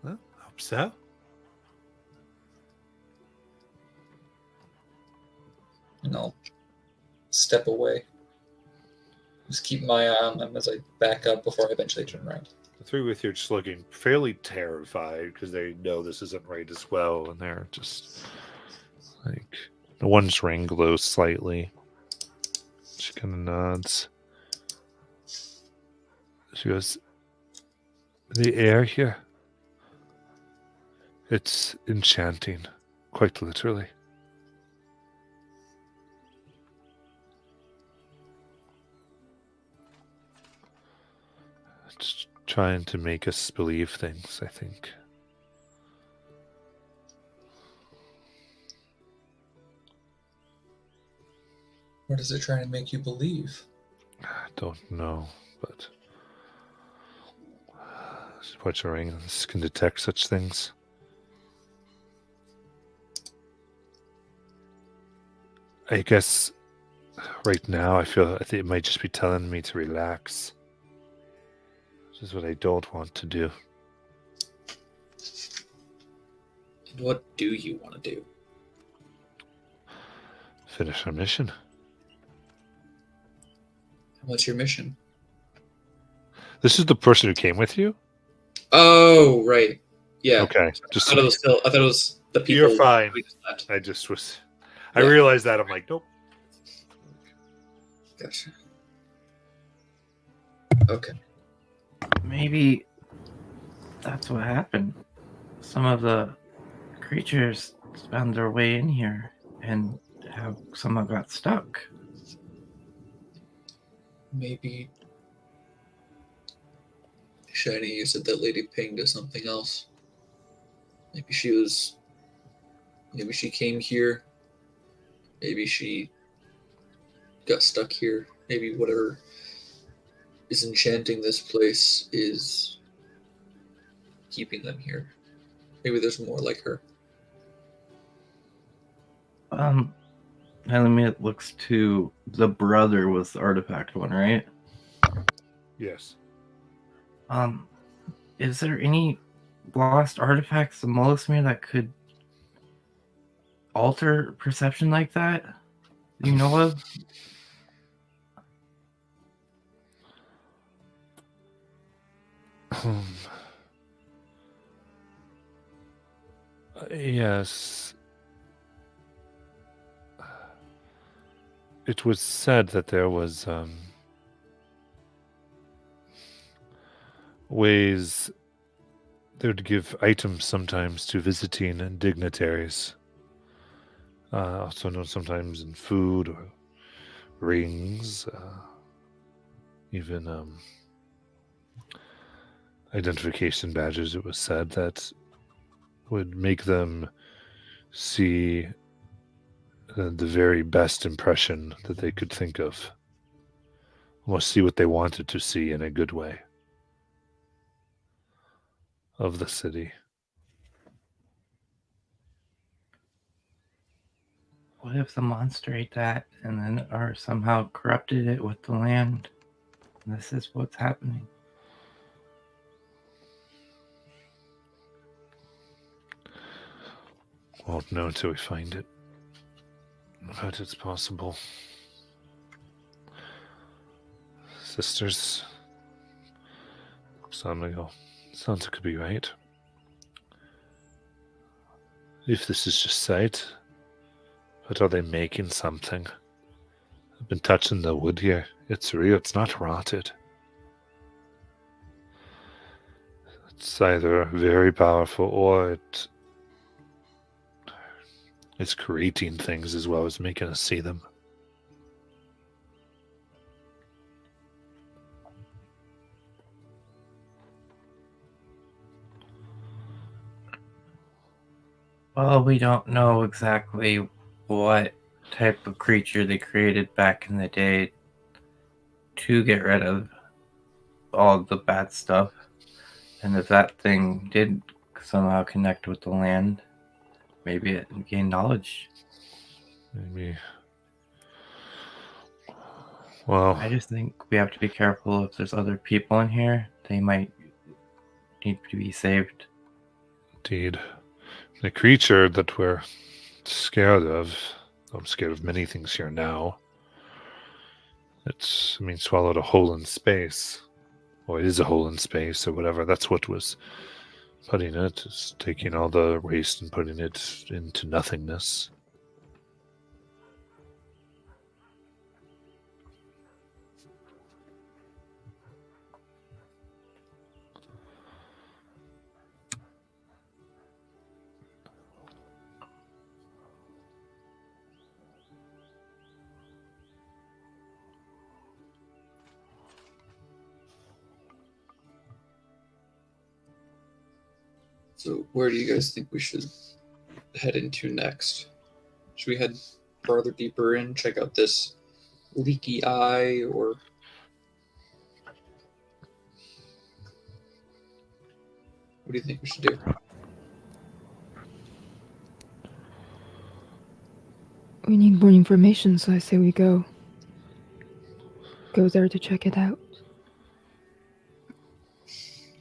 Well, hope so. And I'll step away. Just keep my eye on them as I back up before I eventually turn around. The three with you are just looking fairly terrified because they know this isn't right as well, and they're just like the one's ring glows slightly. She kind of nods. She goes, "The air here, it's enchanting, quite literally." It's trying to make us believe things, I think. What is it trying to make you believe? I don't know, but watch your ring. This can detect such things. I guess right now I think it might just be telling me to relax. Which is what I don't want to do. And what do you want to do? Finish our mission. What's your mission? This is the person who came with you? Oh, right. Yeah. Okay. I thought it was the people. You're fine. we just left. I just was. I Yeah. realized that. I'm like, nope. Gotcha. Okay. Maybe that's what happened. Some of the creatures found their way in here and how someone got stuck. Maybe Shiny, you said that Lady pinged to something else. Maybe she came here. Maybe she got stuck here. Maybe whatever is enchanting this place is keeping them here. Maybe there's more like her. Elamia looks to the brother was the artifact one, right? Yes. Is there any lost artifacts of Molesmere that could alter perception like that? You know of? Yes. It was said that there was ways they would give items sometimes to visiting dignitaries. Also known sometimes in food or rings, even identification badges, it was said, that would make them see the very best impression that they could think of. Almost see what they wanted to see in a good way of the city. What if the monster ate that and then or somehow corrupted it with the land? This is what's happening. Won't know until we find it. But it's possible. Sisters. Sounds like it could be right. If this is just sight, but are they making something? I've been touching the wood here. It's real, it's not rotted. It's either very powerful or it's creating things as well as making us see them. Well, we don't know exactly what type of creature they created back in the day to get rid of all the bad stuff. And if that thing did somehow connect with the land, maybe it gained knowledge. Maybe. Well, I just think we have to be careful if there's other people in here. They might need to be saved. indeed. The creature that we're scared of, I'm scared of many things here now. Swallowed a hole in space. Or it is a hole in space, or whatever. That's what was putting it, is taking all the waste and putting it into nothingness. So, where do you guys think we should head into next? Should we head farther deeper in, check out this leaky eye, or what do you think we should do? We need more information, so I say we go there to check it out.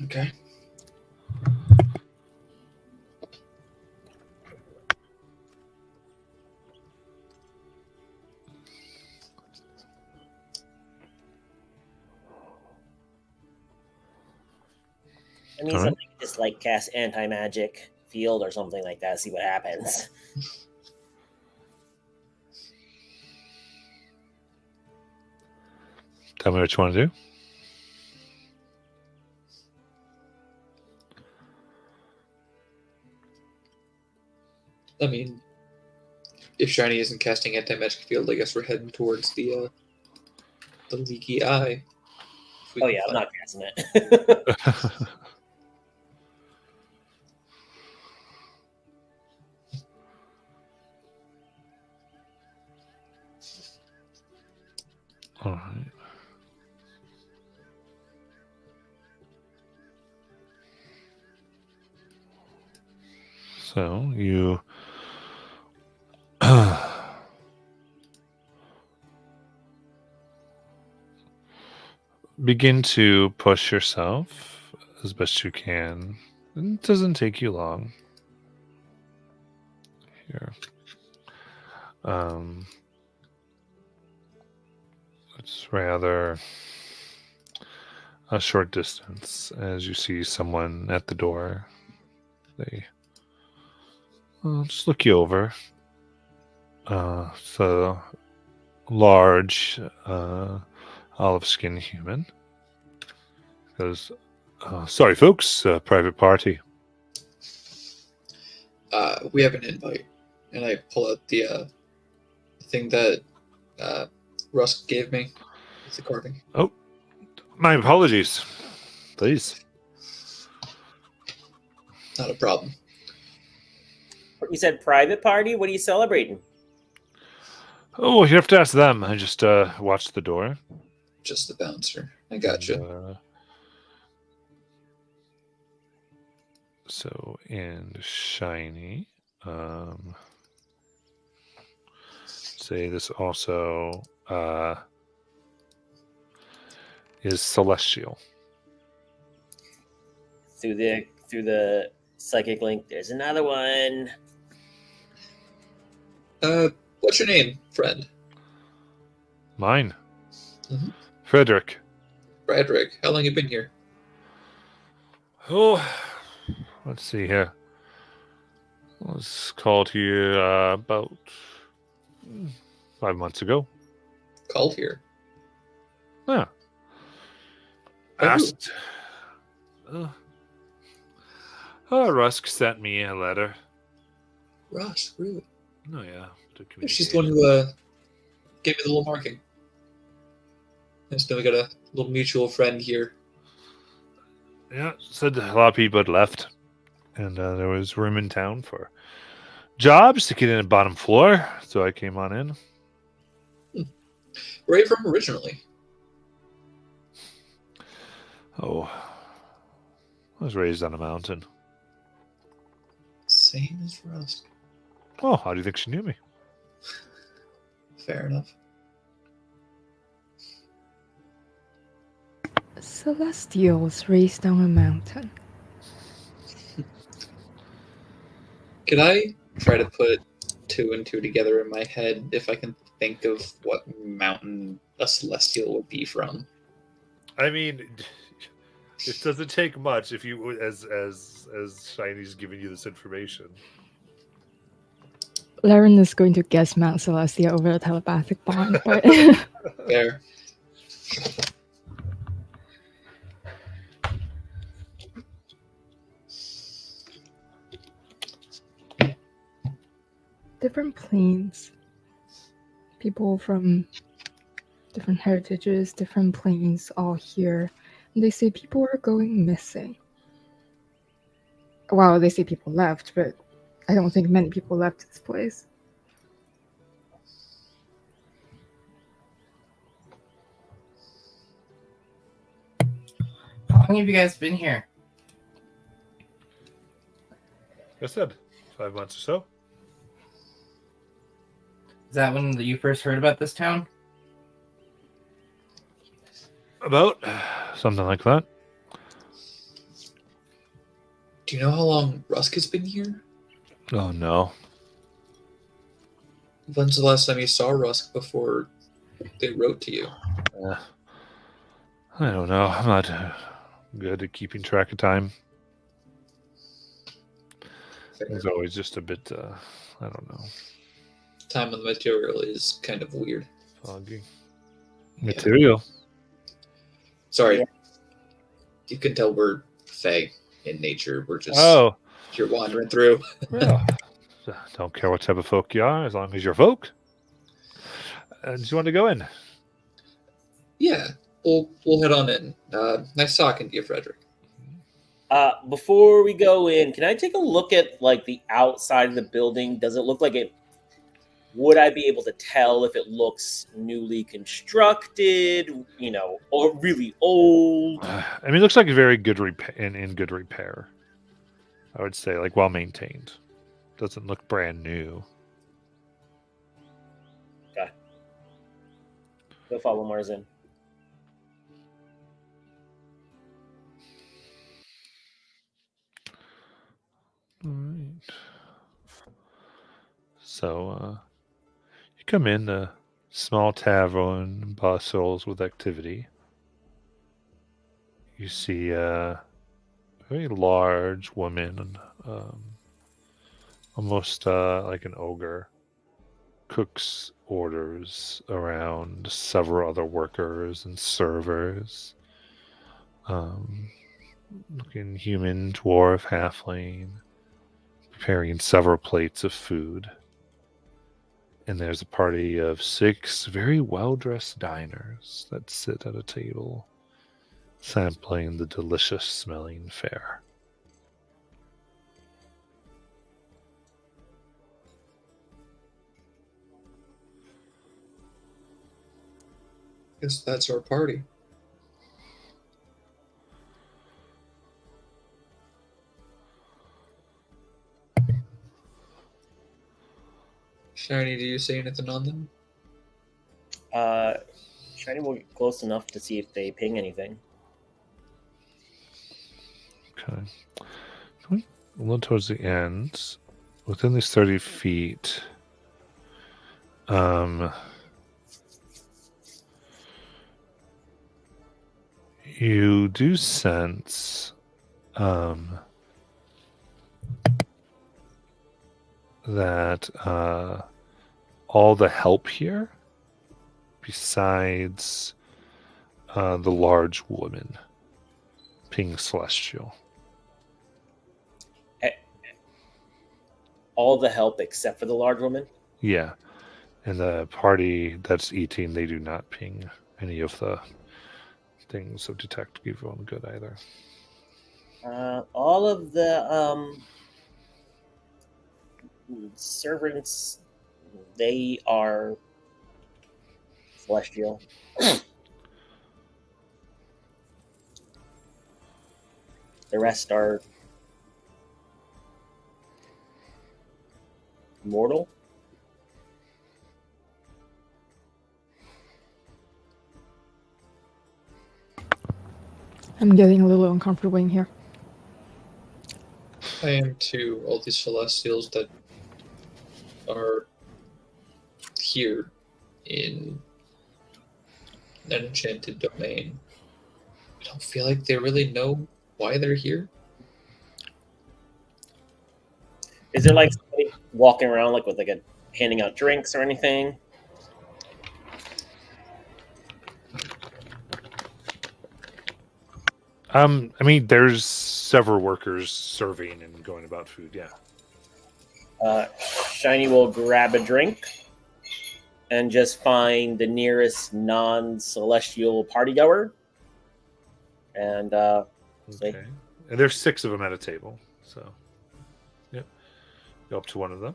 Okay. I mean, All right. something just like cast anti-magic field or something like that, see what happens. Tell me what you want to do. I mean, if Shiny isn't casting anti-magic field, I guess we're heading towards the leaky eye. If we Oh can yeah, I'm find- not casting it. All right. So you begin to push yourself as best you can. It doesn't take you long. Here. It's rather a short distance as you see someone at the door. They just look you over. So large olive skinned human goes, sorry folks, private party. We have an invite, and I pull out the thing that Rusk gave me. It's the carving. My apologies. Please. Not a problem. You said private party? What are you celebrating? Oh, you have to ask them. I just watched the door. Just the bouncer. I gotcha. And Shiny. Say this also is celestial. Through the psychic link, there's another one. What's your name, friend? Mine. Mhm. Frederick. Frederick. How long you been here? Oh, let's see here. I was called here about 5 months ago. Called here. Yeah. By who? Asked. Rusk sent me a letter. Rusk, really? Oh, yeah. to She's the one communicate. who gave me the little marking. And so we got a little mutual friend here. Yeah, said a lot of people had left. And there was room in town for job just to get in the bottom floor, so I came on in. Where are you from originally? Oh, I was raised on a mountain. Same as Rust. Oh, how do you think she knew me? Fair enough. Celestial was raised on a mountain. Can I try to put 2 and 2 together in my head if I can think of what mountain a celestial would be from? I mean, it doesn't take much if you, as Shiny's giving you this information. Laren is going to guess Mount Celestia over the telepathic bond, but Fair. different planes. People from different heritages, different planes, all here. And they say people are going missing. Well, they say people left, but I don't think many people left this place. How long have you guys been here? I said 5 months or so. Is that when you first heard about this town? About something like that. Do you know how long Rusk has been here? Oh no. When's the last time you saw Rusk before they wrote to you? I don't know. I'm not good at keeping track of time. It's always just a bit, I don't know, Time on the material is kind of weird. foggy. Material. Sorry. Yeah. You can tell we're Fae in nature. We're just Oh, you're wandering through. well, don't care what type of folk you are, as long as you're folk. Do you want to go in? Yeah, we'll head on in. Nice talking to you, Frederick. Before we go in, can I take a look at like the outside of the building? Does it look like it? Would I be able to tell if it looks newly constructed, or really old? I mean, it looks like a very good in good repair. I would say, like well maintained. Doesn't look brand new. Go follow Mars in. All right. So, you come in, the small tavern bustles with activity. You see a very large woman, almost like an ogre, cooks orders around several other workers and servers. Looking human, dwarf, halfling, preparing several plates of food. And there's a party of 6 very well-dressed diners that sit at a table, sampling the delicious-smelling fare. Guess that's our party. Shiny, do you say anything on them? Shiny will get close enough to see if they ping anything. Okay. Going a little towards the end, within these 30 feet, you do sense that all the help here, besides the large woman, ping Celestial. All the help except for the large woman? Yeah. And the party that's eating, they do not ping any of the things of detect evil and good either. All of the servants, they are celestial. The rest are mortal. I'm getting a little uncomfortable in here. I am too. All these celestials that are here in an enchanted domain. I don't feel like they really know why they're here. Is there like somebody walking around like with like a handing out drinks or anything? I mean, there's several workers serving and going about food. Yeah. Shiny will grab a drink and just find the nearest non-celestial party goer. And Okay. And there's 6 of them at a table. So, yep. Go up to one of them.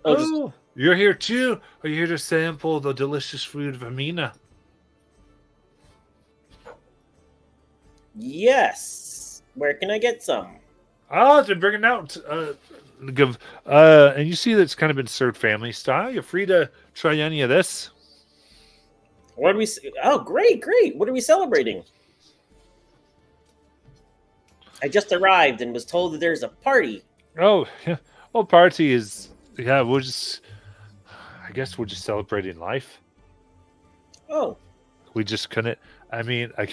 just, You're here too. Are you here to sample the delicious food of Amina? yes. Where can I get some? Oh, they're bringing out. And you see that it's kind of been served family style. You're free to try any of this. What are we? Oh, great! What are we celebrating? I just arrived and was told that there's a party. Oh, yeah. Well, party is. Yeah, we'll just. I guess we're just celebrating life. Oh, We just couldn't. I mean, I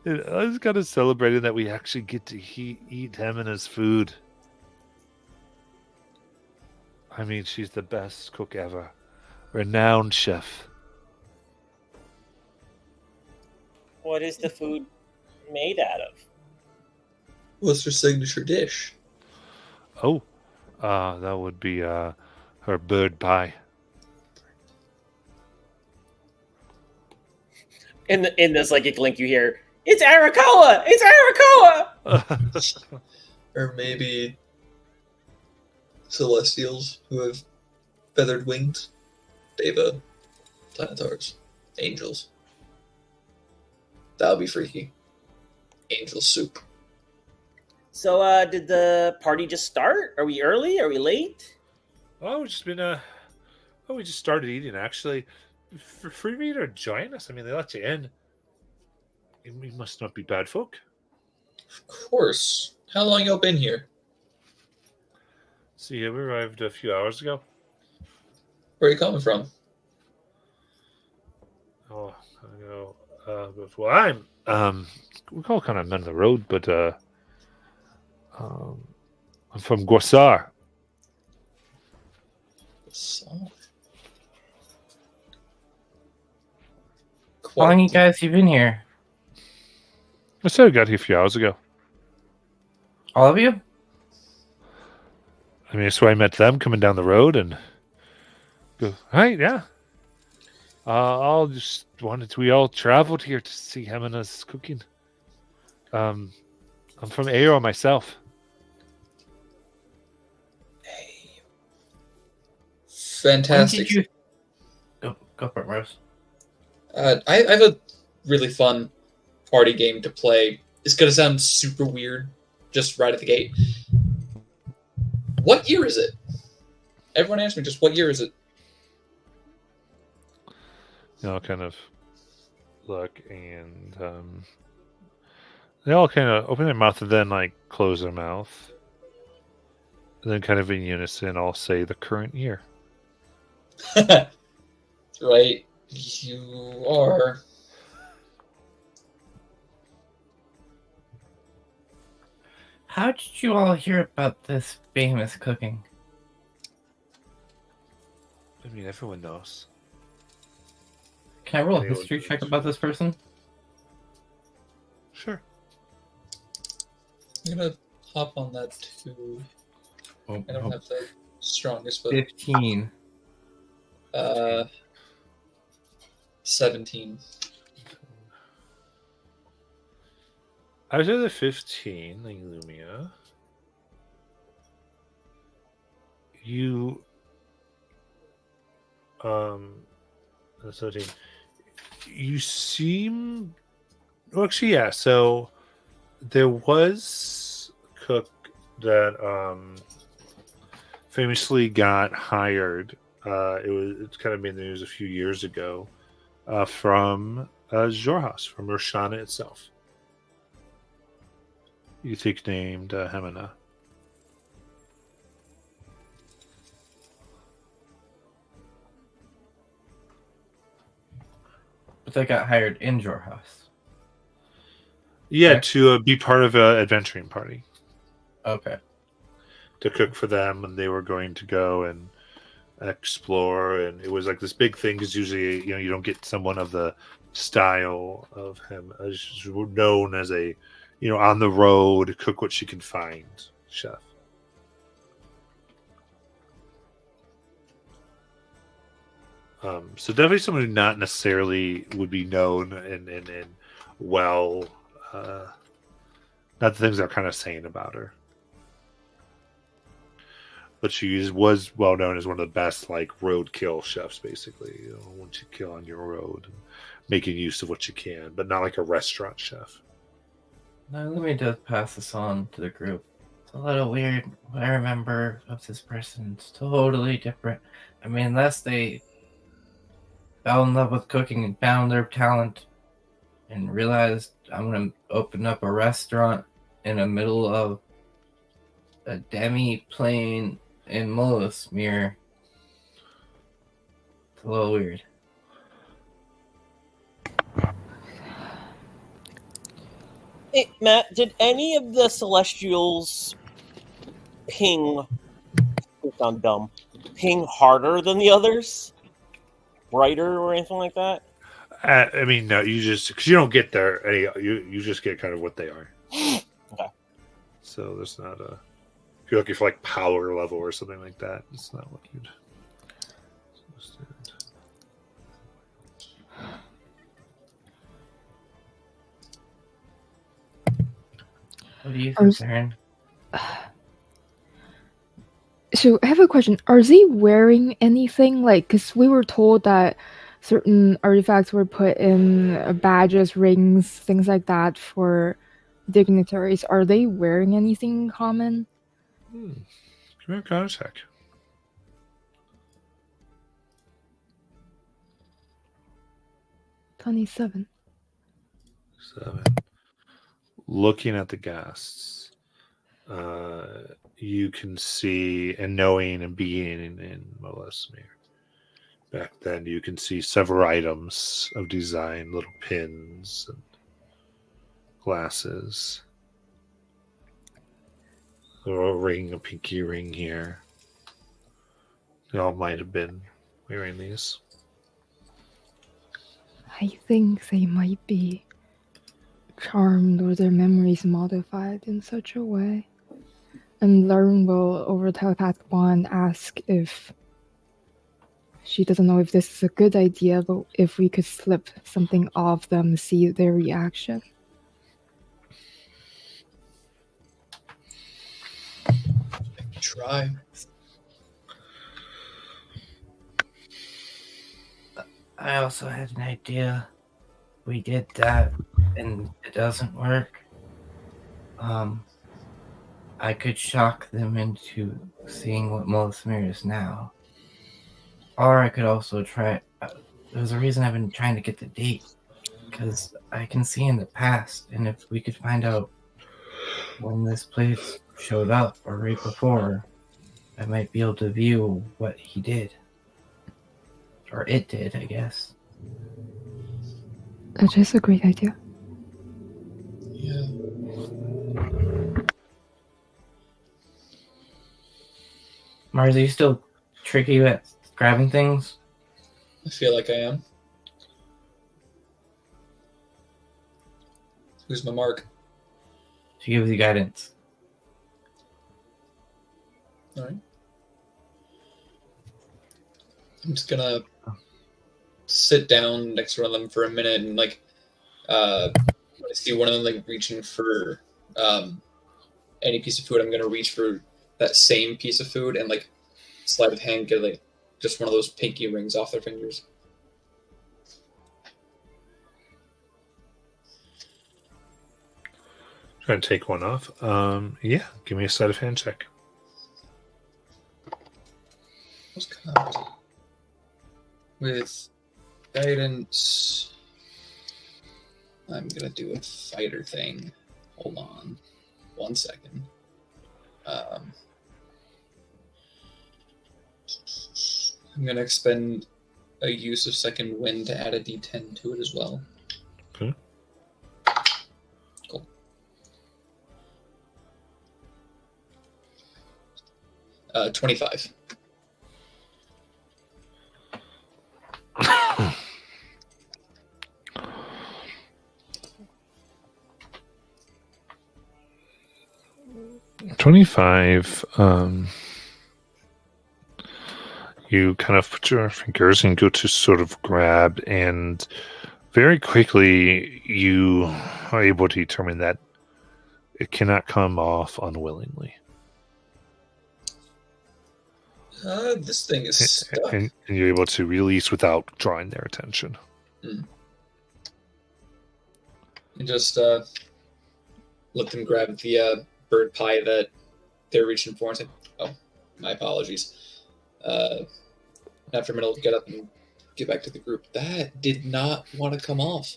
was kind of celebrating that we actually get to eat him and his food. I mean, she's the best cook ever. Renowned chef. what is the food made out of? What's her signature dish? Oh, that would be her bird pie. In the psychic link, you hear, "It's Arakoa! It's Arakoa!" Or maybe celestials who have feathered wings? Deva, Planetars, angels. That would be freaky. Angel soup. So, did the party just start? Are we early? Are we late? Oh, it's just been we just started eating actually. Free me to join us. I mean, they let you in. We must not be bad folk. Of course. How long y'all been here? See, we arrived a few hours ago. Where are you coming from? Oh, I know. Well, we're all kind of men of the road, but I'm from Gorsar. How long you guys been here? I said I got here a few hours ago. All of you? I mean, that's why I met them coming down the road and go, right, yeah. We all traveled here to see Hemina's cooking. I'm from Aero myself. Hey. When Fantastic. did you... Go for it, Rose. I have a really fun party game to play. It's going to sound super weird just right at the gate. What year is it? Everyone asked me just what year is it? Kind of look and they all kind of open their mouth and then like close their mouth. And then kind of in unison all say the current year. Right. You are. How did you all hear about this famous cooking? I mean, everyone knows. Can I roll a They all history do. check about this person? Sure. I'm going to hop on that too. Oh, I don't have the strongest, but 15. 17. I was at the 15, like Lumia. you so you seem well, actually, yeah. So there was a cook that famously got hired. It's kind of made the news a few years ago from Xhorhas, from Roshana itself. You think named Hemina. But they got hired in Xhorhas. Yeah, Okay. to be part of an adventuring party Okay. to cook for them, and they were going to go and explore. And it was like this big thing because usually, you don't get someone of the style of him as known as a, on the road, cook what she can find chef. So definitely someone who not necessarily would be known and well, not the things they're kind of saying about her, but she was well known as one of the best roadkill chefs. Basically, once you kill on your road, and making use of what you can, but not like a restaurant chef. Now let me just pass this on to the group. It's a little weird. What I remember of this person is totally different. I mean, unless they fell in love with cooking and found their talent and realized I'm going to open up a restaurant in the middle of a demi-plane in Molesmere. It's a little weird. Hey, Matt, did any of the Celestials ping? I'm dumb. Ping harder than the others? Brighter or anything like that? I mean, no, you just because you don't get there. You just get kind of what they are. Okay. So there's not a. If you're looking for power level or something like that, it's not what you'd. What do you think, Aaron? So I have a question. Are they wearing anything? Because we were told that certain artifacts were put in badges, rings, things like that for dignitaries. Are they wearing anything common? Give me a contact. 27. 7. Looking at the guests, you can see, and knowing and being in Molesmere back then, you can see several items of design, little pins and glasses. A ring, a pinky ring here. They all might have been wearing these. I think they might be charmed or their memories modified in such a way. And Lauren will, over telepathic bond, ask if she doesn't know if this is a good idea, but if we could slip something off them, see their reaction. Try. I also had an idea. We did that and it doesn't work. I could shock them into seeing what Molesmere is now. Or I could also try. There's a reason I've been trying to get the date. Because I can see in the past, and if we could find out when this place showed up or right before, I might be able to view what he did. Or it did, I guess. That is a great idea. Yeah. Mars, are you still tricky at grabbing things? I feel like I am. Who's my mark? She gives you guidance. All right. I'm just gonna sit down next to one of them for a minute and when I see one of them reaching for any piece of food, I'm gonna reach for that same piece of food and sleight of hand get like just one of those pinky rings off their fingers. Try to take one off. Yeah, give me a sleight of hand check. What's covered? With guidance, I'm gonna do a fighter thing. Hold on, 1 second. I'm gonna expend a use of second wind to add a D10 to it as well. Okay. Cool. 25. $25. You kind of put your fingers and go to sort of grab, and very quickly you are able to determine that it cannot come off unwillingly. This thing is stuck. And you're able to release without drawing their attention. You just let them grab the bird pie that they're reaching for and say, "Oh, my apologies." After a minute, get up and get back to the group. That did not want to come off.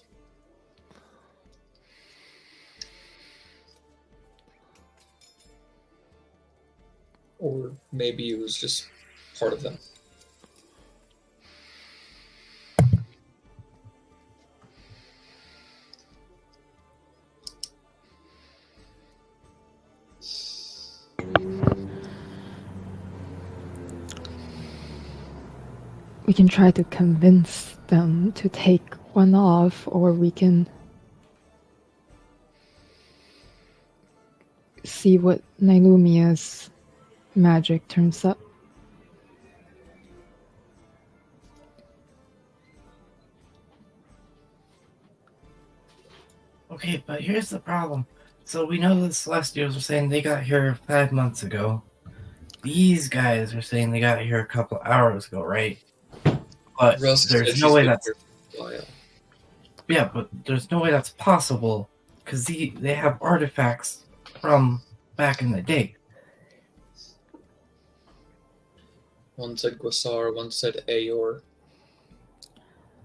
Or maybe it was just part of them. We can try to convince them to take one off, or we can see what Nylumia's magic turns up. Okay, but here's the problem. So we know the Celestials are saying they got here 5 months ago. These guys are saying they got here a couple hours ago, right? But Russ said there's she's no way been that's here for a while. yeah, but there's no way that's possible because they have artifacts from back in the day. One said Guasar, one said Ayor.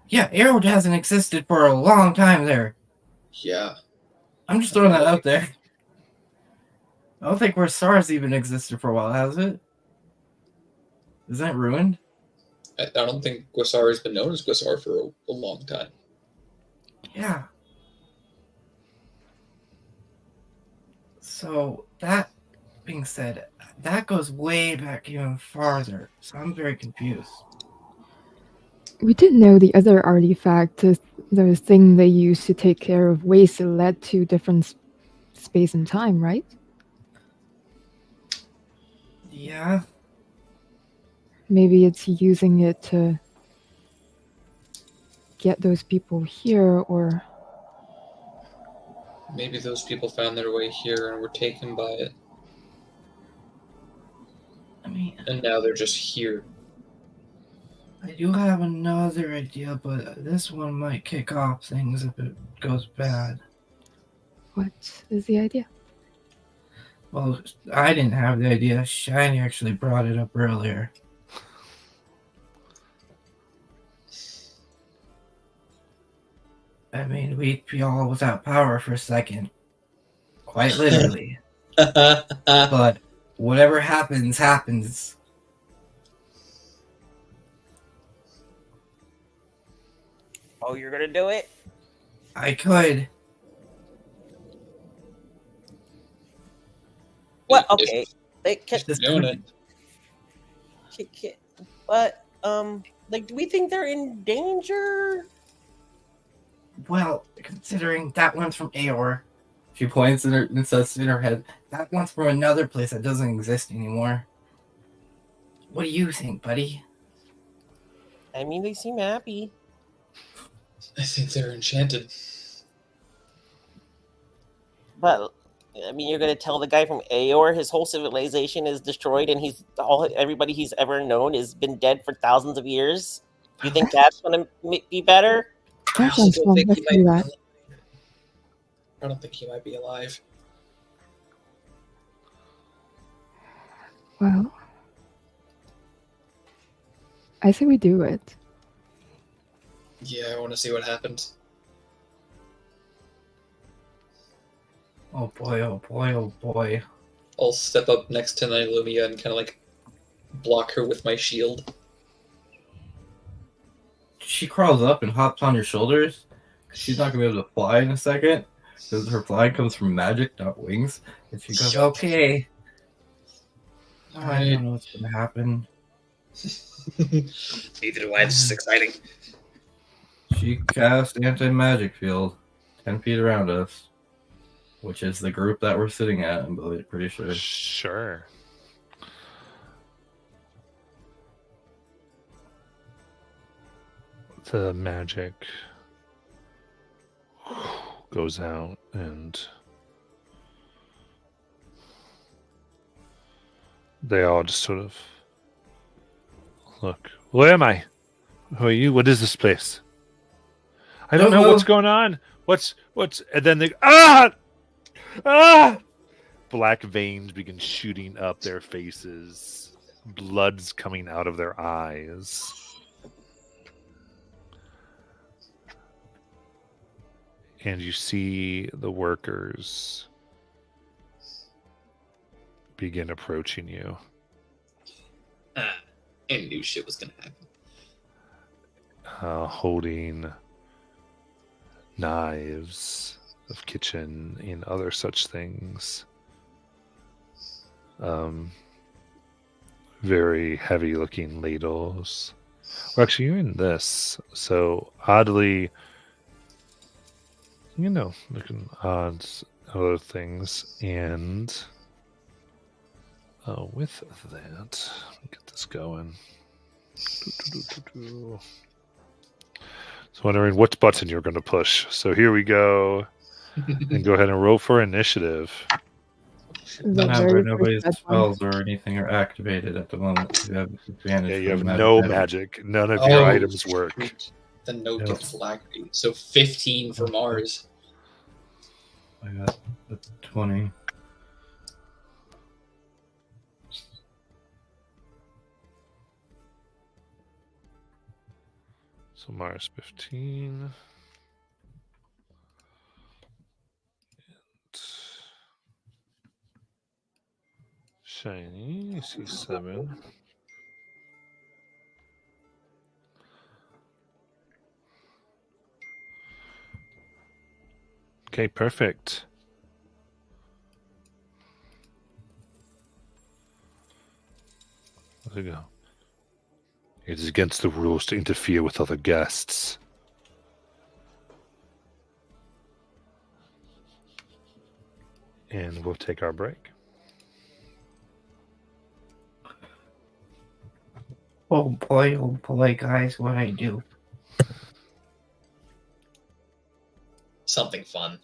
Yeah, Aero hasn't existed for a long time there. Yeah. I'm just throwing that out there. I don't think SARS even existed for a while, has it? Is that ruined? I don't think Guasar has been known as Guasar for a long time. Yeah. So, that being said, that goes way back even farther. So I'm very confused. We did know the other artifact, the thing they used to take care of waste, led to different space and time, right? Yeah. Maybe it's using it to get those people here, or Maybe those people found their way here and were taken by it, I mean, and now they're just here. I do have another idea, but this one might kick off things if it goes bad. what is the idea? Well, I didn't have the idea. Shiny actually brought it up earlier. I mean, we'd be all without power for a second. Quite literally. But whatever happens, happens. Oh, you're gonna do it? I could. What? Okay. They can, This Doing could- it. but like, do we think they're in danger? Well, considering that one's from Aor, she points in her and says in her head, that one's from another place that doesn't exist anymore. What do you think, buddy? I mean, they seem happy. I think they're enchanted. But I mean, you're gonna tell the guy from Aor his whole civilization is destroyed, and everybody he's ever known has been dead for thousands of years. You think that's gonna be better? I That also sounds don't fun. think Let's he do might. that. I don't think he might be alive. Well, I say we do it. Yeah, I want to see what happens. Oh boy, oh boy, oh boy. I'll step up next to Nylumia and kind of like block her with my shield. She crawls up and hops on your shoulders. She's not gonna be able to fly in a second because her flying comes from magic, not wings. And she goes, Yup. "Okay, I Alright. don't know what's gonna happen." Neither do I. This is exciting. She cast anti-magic field 10 feet around us, which is the group that we're sitting at, I'm pretty sure. Sure. The magic goes out and they all just sort of look. Where am I? Who are you? What is this place? I don't know what's going on. What's and then they black veins begin shooting up their faces. Blood's coming out of their eyes. And you see the workers begin approaching you. I knew shit was gonna happen. Holding knives of kitchen and other such things. Very heavy looking ladles. Well, actually, you're in this. So oddly, looking odd other things. And with that, let me get this going. So wondering what button you're going to push. So here we go. And go ahead and roll for initiative. The Remember, very nobody's first button. spells or anything are activated at the moment. You have advantage. Yeah, you have from no item. magic. None of your Oh, items work. shoot. Then no Yep. gift alacrity. So 15 for Mars. I got a 20. So Mars 15. Shiny, you see 7. Okay, perfect. There we go. It is against the rules to interfere with other guests. And we'll take our break. Oh boy, guys, what I do? Something fun.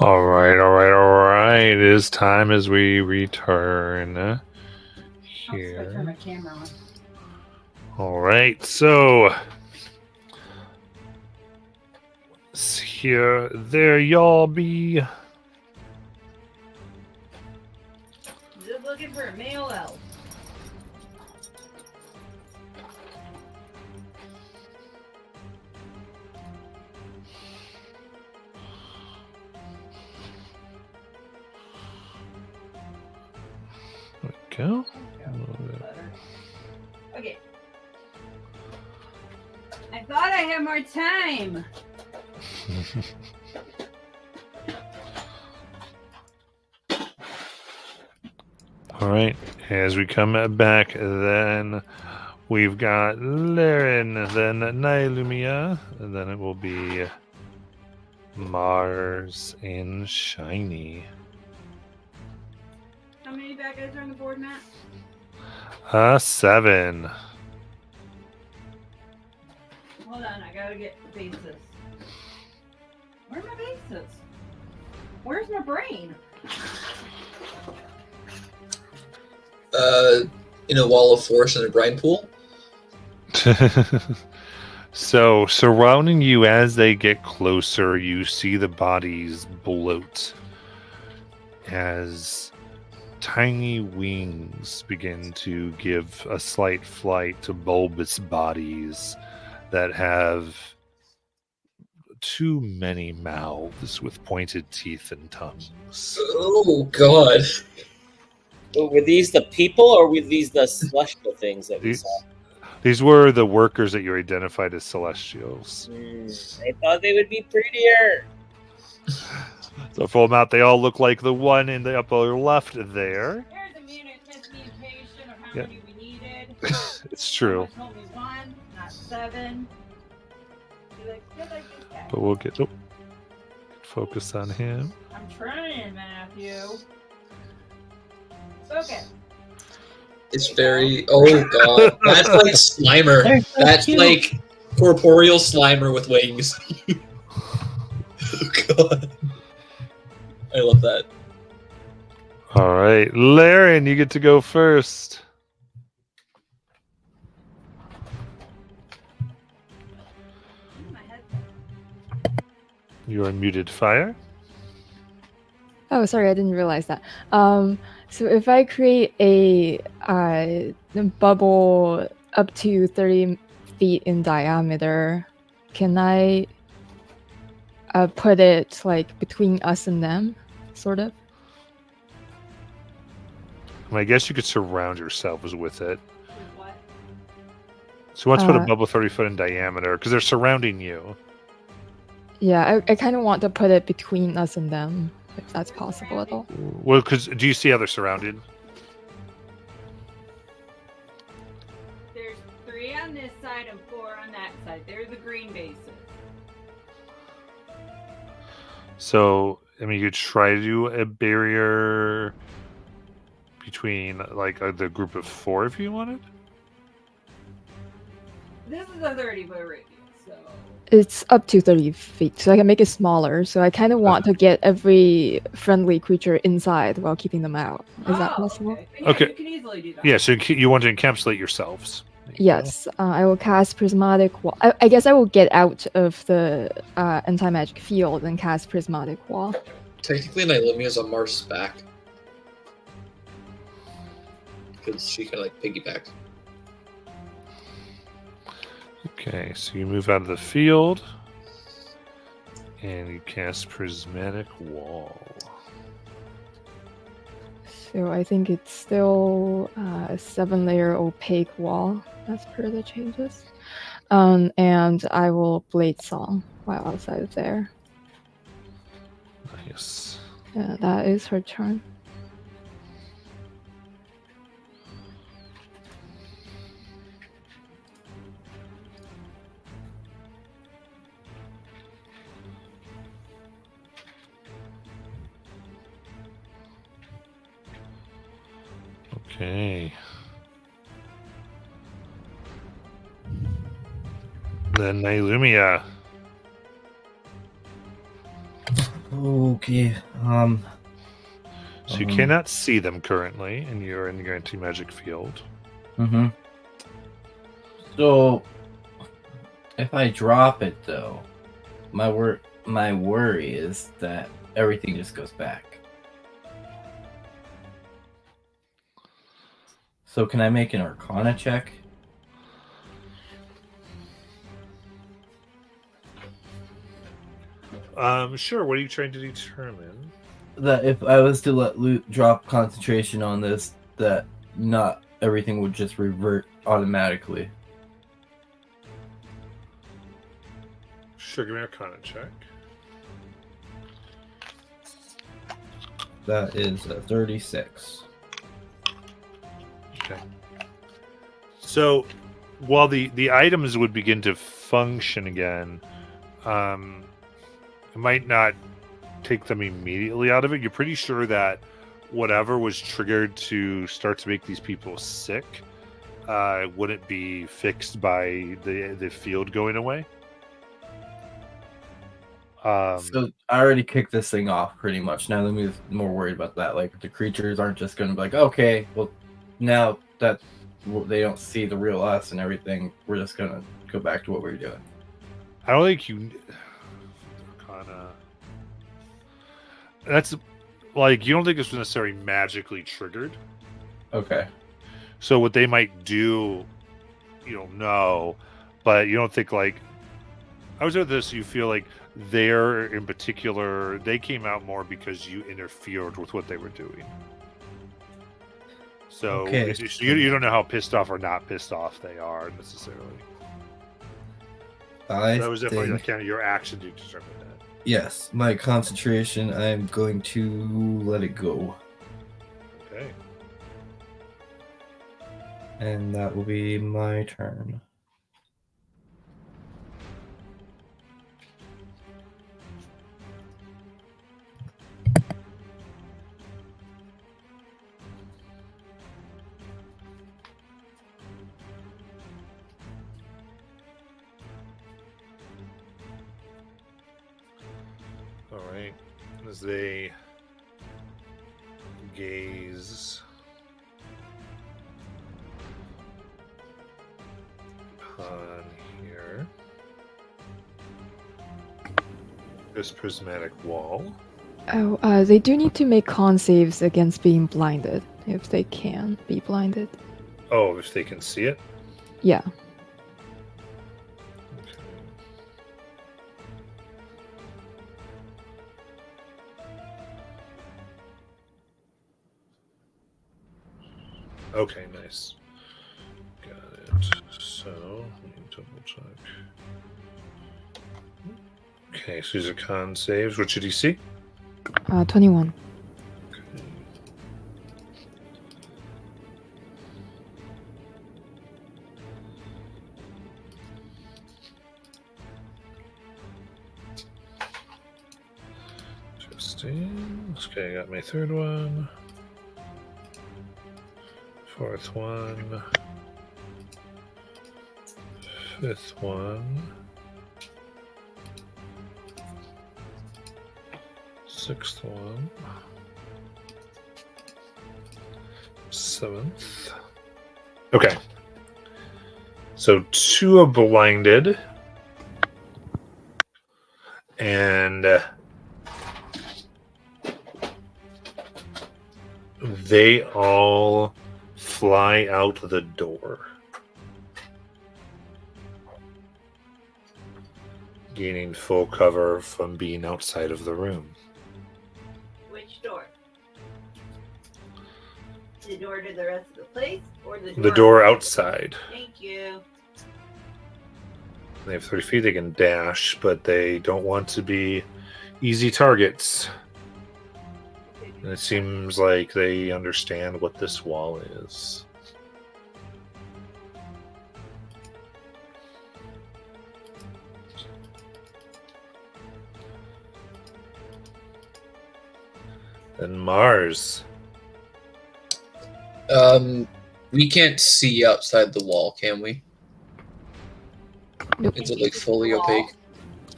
All right, all right, all right. It is time as we return I'll just go turn here. my camera on. All right, so here, there, y'all be. Just looking for a male elf. There we go. Okay. I thought I had more time. All right, as we come back, then we've got Laren, then Nailumia, and then it will be Mars and Shiny. How many bad guys are on the board, Matt? 7. Hold on, I gotta get the bases. Where are my bases? Where's my brain? In a wall of force and a brine pool. So, surrounding you as they get closer, you see the bodies bloat as tiny wings begin to give a slight flight to bulbous bodies that have too many mouths with pointed teeth and tongues. Oh God! Were these the people, or were these the celestial things that we These, saw? these were the workers that you identified as celestials. I thought they would be prettier. So full mount, they all look like the one in the upper left there. There's a miscommunication of how Yeah. many we needed. It's true. Someone told me 1, not 7. You're like, good like this guy. But we'll get focus on him. I'm trying, Matthew. Okay. It's very. Oh God! That's like Slimer. They're so That's cute. like corporeal Slimer with wings. Oh God! I love that. All right, Laren, you get to go first. My head. You are muted, fire. Oh, sorry, I didn't realize that. So if I create a bubble up to 30 feet in diameter, can I put it like between us and them, sort of? I guess you could surround yourselves with it. What? So let's put a Uh, bubble 30 foot in diameter because they're surrounding you. Yeah, I kind of want to put it between us and them, if that's possible at all. Well, because do you see how they're surrounded? There's 3 on this side and 4 on that side. They're the green bases. So, I mean, you could try to do a barrier between like the group of 4 if you wanted. This is a 30-foot radius, so. It's up to 30 feet, so I can make it smaller. So I kind of want to get every friendly creature inside while keeping them out. Is that possible? Okay. Yeah, Okay. you can easily do that. Yeah, so you want to encapsulate yourselves. There you go. Yes, I will cast Prismatic Wall. I guess I will get out of the anti-magic field and cast Prismatic Wall. Technically, Nailumia's on Mars' back because she can like piggyback. Okay, so you move out of the field and you cast Prismatic Wall. So I think it's still a 7-layer opaque wall as per the changes. And I will Blade Song while outside of there. Nice. Yeah, that is her turn. Okay. Then Nailumia. Okay. So you cannot see them currently, and you're in your anti-magic field. Mm-hmm. So, if I drop it, though, my worry is that everything just goes back. So, can I make an Arcana check? Sure. What are you trying to determine? That if I was to let Loot drop concentration on this, that not everything would just revert automatically. Sure, give me a Arcana check. That is a 36. Okay. So, while the items would begin to function again, it might not take them immediately out of it. You're pretty sure that whatever was triggered to start to make these people sick wouldn't be fixed by the field going away. So I already kicked this thing off pretty much. Now I'm more worried about that. Like the creatures aren't just going to be like, okay, well, now that they don't see the real us and everything, we're just going to go back to what we were doing. I don't think you. Arcana. That's like you don't think this was necessarily magically triggered. Okay. So what they might do, you don't know, but you don't think like. I was with this. You feel like they're in particular. They came out more because you interfered with what they were doing. So Okay. You don't know how pissed off or not pissed off they are necessarily. That was definitely like kind of your action to determine that. Yes, my concentration, I'm going to let it go. Okay. And that will be my turn. All right. As they gaze upon here, this prismatic wall. Oh, they do need to make con saves against being blinded, if they can be blinded. Oh, if they can see it. Yeah. Okay, nice. Got it. So, let me double check. Okay, so these are con saves. What should he see? 21. Interesting. Okay, I got my third one. Fourth one. Fifth one. Sixth one. Seventh. Okay. So 2 are blinded. And they all fly out the door, gaining full cover from being outside of the room. Which door? The door to the rest of the place, or the door? The door outside. Thank you. They have 3 feet. They can dash, but they don't want to be easy targets. And it seems like they understand what this wall is. And Mars. We can't see outside the wall, can we? Nope. Is it like fully opaque?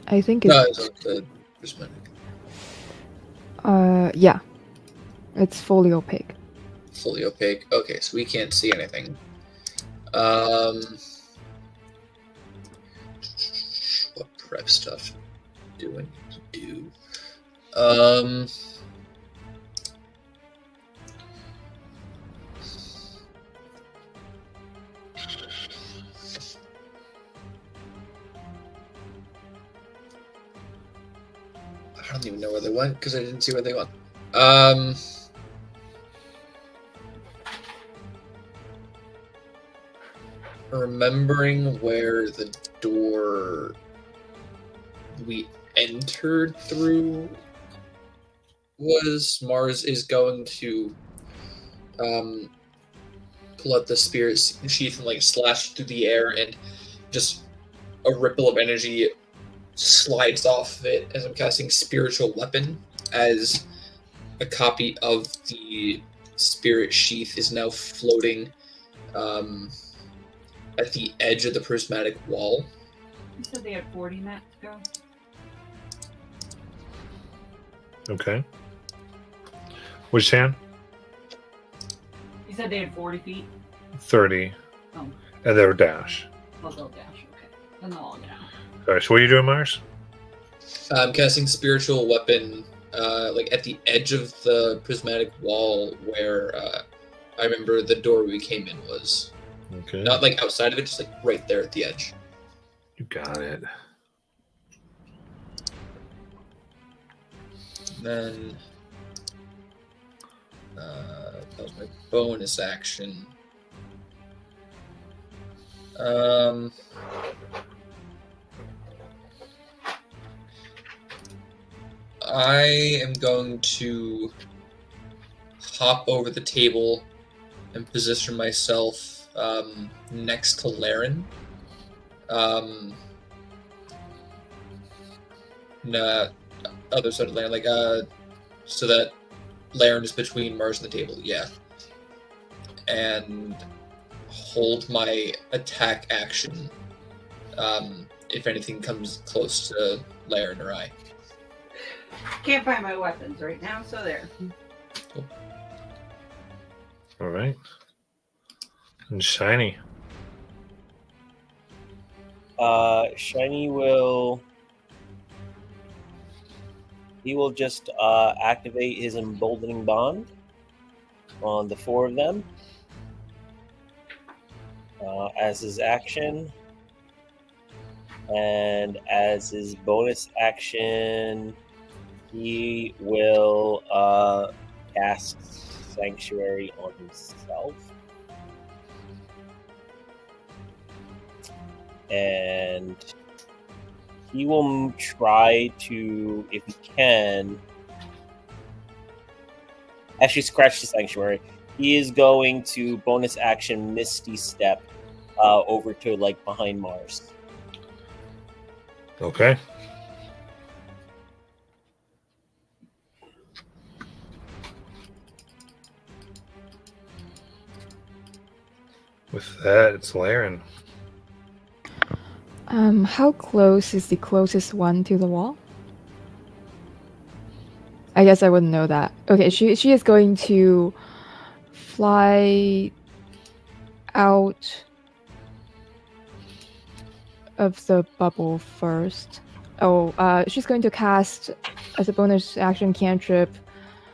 I think No, it's it's the prismatic. Yeah. It's fully opaque. Fully opaque. Okay, so we can't see anything. What prep stuff do I need to do? I don't even know where they went because I didn't see where they went. Remembering where the door we entered through was, Mars is going to pull out the spirit sheath and like slash through the air, and just a ripple of energy slides off of it as I'm casting spiritual weapon, as a copy of the spirit sheath is now floating at the edge of the prismatic wall. You said they had 40 mats to go. Okay. Which hand? You said they had 40 feet. 30. Oh, And they were dash. they'll go dash. Okay, then they'll all get out. Alright, so what are you doing, Mars? I'm casting spiritual weapon, like at the edge of the prismatic wall where I remember the door we came in was. Okay. Not like outside of it, just like right there at the edge. You got it. Then that was my bonus action. I am going to hop over the table and position myself next to Laren. Other side of Laren, like so that Laren is between Mars and the table, yeah. And hold my attack action if anything comes close to Laren or I. Can't find my weapons right now, so there. Alright. And Shiny. Shiny will. He will just activate his emboldening bond on the 4 of them as his action. And as his bonus action, he will cast Sanctuary on himself. And he will try to, if he can, actually scratch the Sanctuary. He is going to bonus action Misty Step over to like behind Mars. Okay. With that, it's Laren. How close is the closest one to the wall? I guess I wouldn't know that. Okay, she is going to fly out of the bubble first. She's going to cast as a bonus action cantrip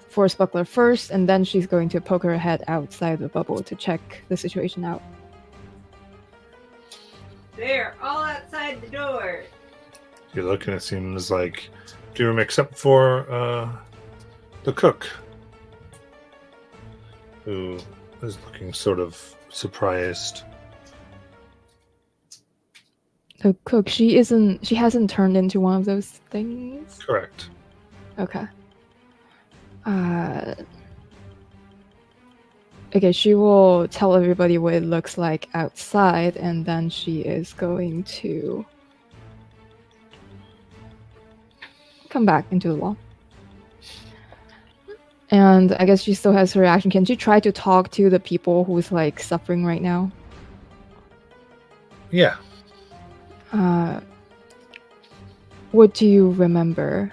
Force Buckler first, and then she's going to poke her head outside the bubble to check the situation out. They're all outside the door. You're looking, it seems like doom except for the cook, who is looking sort of surprised. The cook, she hasn't turned into one of those things? Correct. Okay. Okay, she will tell everybody what it looks like outside, and then she is going to come back into the wall. And I guess she still has her action. Can she try to talk to the people who's like suffering right now? Yeah. What do you remember?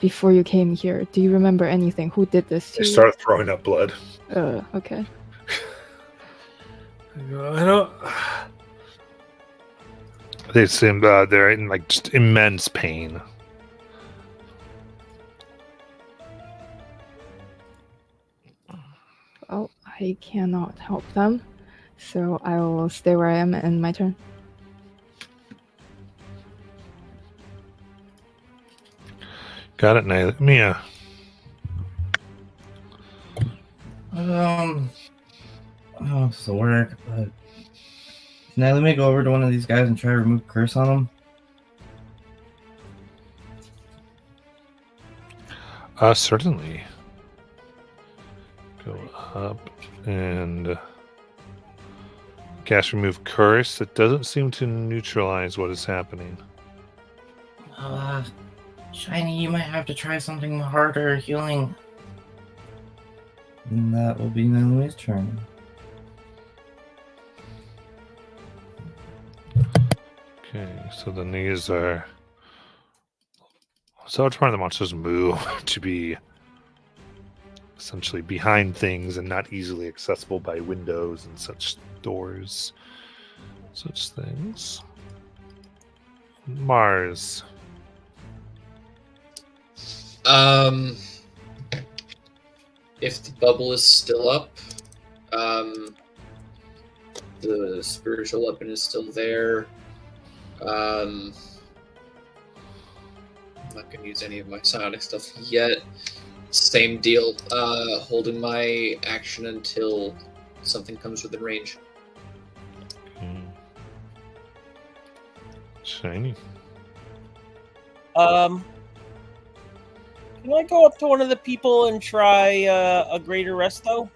before you came here, do you remember anything? Who did this to They you? start throwing up blood. Okay. I don't. They seem they're in like just immense pain. Well, I cannot help them, so I will stay where I am and my turn. Got it, Mia. This will work, but can I let me go over to one of these guys and try to remove curse on them? Certainly. Go up and cast remove curse. It doesn't seem to neutralize what is happening. Shiny, you might have to try something harder healing. And that will be Naomi's turn. Okay, so the knees are. So which one of the monsters move to be essentially behind things and not easily accessible by windows and such doors, such things. Mars. If the bubble is still up, the spiritual weapon is still there. I'm not gonna use any of my psionic stuff yet. Same deal. Holding my action until something comes within range. Okay. Shiny. Can I go up to one of the people and try a greater resto?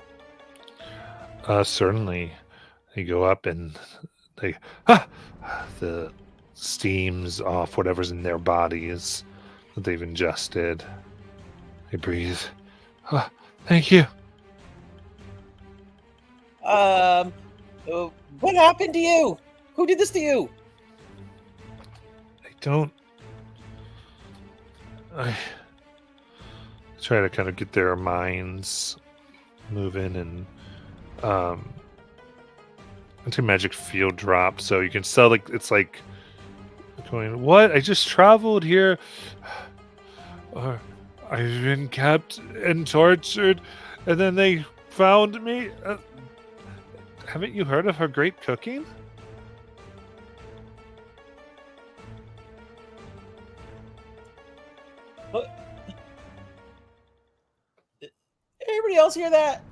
Certainly. They go up and they the steams off whatever's in their bodies that they've ingested. They breathe. Thank you. What happened to you? Who did this to you? I try to kind of get their minds moving and into magic field drop, so you can sell like it's like going, what? I just traveled here, or I've been kept and tortured, and then they found me. Haven't you heard of her great cooking? What? Did everybody else hear that?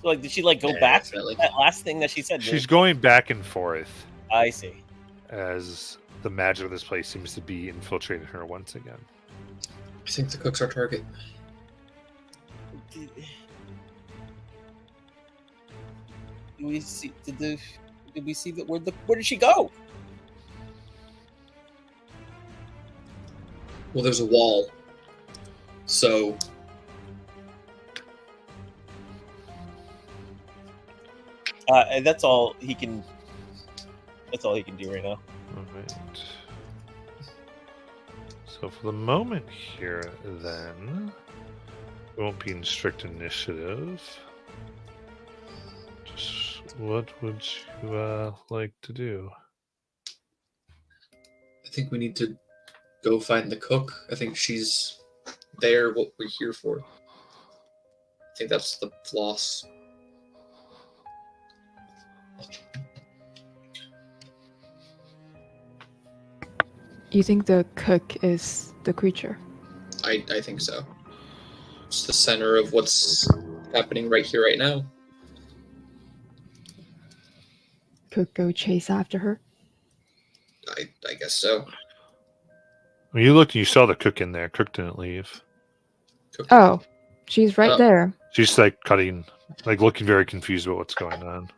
So, like, did she like go Yeah, back? definitely. That last thing that she said. She's going back and forth I see. as the magic of this place seems to be infiltrating her once again. I think the cook's our target. Did we see? Did we see that? Where did she go? Well, there's a wall. So And that's all he can. That's all he can do right now. All right. So for the moment here, then, we won't be in strict initiative. Just what would you like to do? I think we need to go find the cook. I think she's there, what we're here for. I think that's the floss. You think the cook is the creature? I think so. It's the center of what's happening right here, right now. Cook go chase after her? I guess so. When you looked, you saw the cook in there. Cook didn't leave. Cook. Oh, she's right Oh. there. She's like cutting, like looking very confused about what's going on.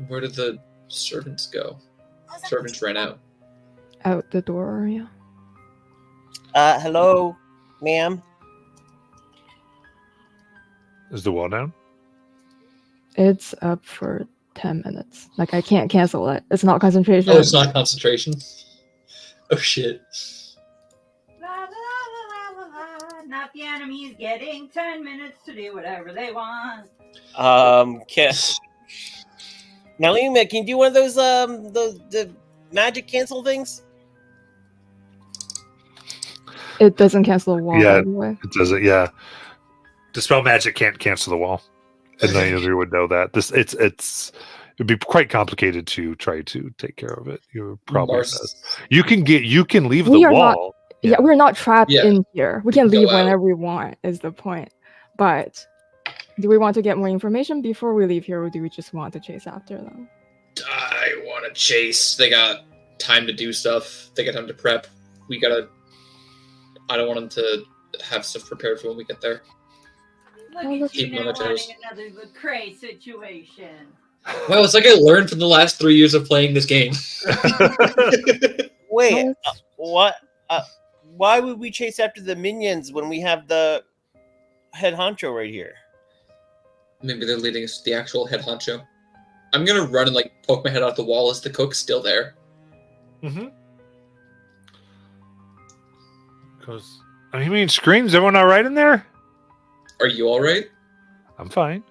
Where did the servants go? Servants ran out. Out the door, yeah. Hello, ma'am. Is the wall down? It's up for 10 minutes. Like, I can't cancel it. It's not concentration. Oh, it's not concentration. Oh shit. the enemies getting 10 minutes to do whatever they want. Nalima, can you do one of those the magic cancel things? It doesn't cancel the wall, Yeah. by the way. It doesn't. Yeah. Dispel magic can't cancel the wall, and none of you would know that. It'd be quite complicated to try to take care of it. You probably you can leave We the are not- wall. Yeah, we're not trapped Yeah. in here. We can Go leave out. whenever we want, is the point. But do we want to get more information before we leave here, or do we just want to chase after them? I want to chase. They got time to do stuff. They got time to prep. I don't want them to have stuff prepared for when we get there. Look Oh, at look. you Keep now on the toes. wanting another Lecrae situation. Well, it's like I learned from the last 3 years of playing this game. Wait, Well, what? Why would we chase after the minions when we have the head honcho right here? Maybe they're leading us to the actual head honcho. I'm gonna run and like poke my head out the wall. Is the cook still there? Mm-hmm. Because I mean, screams. Everyone all right in there? Are you all right? I'm fine.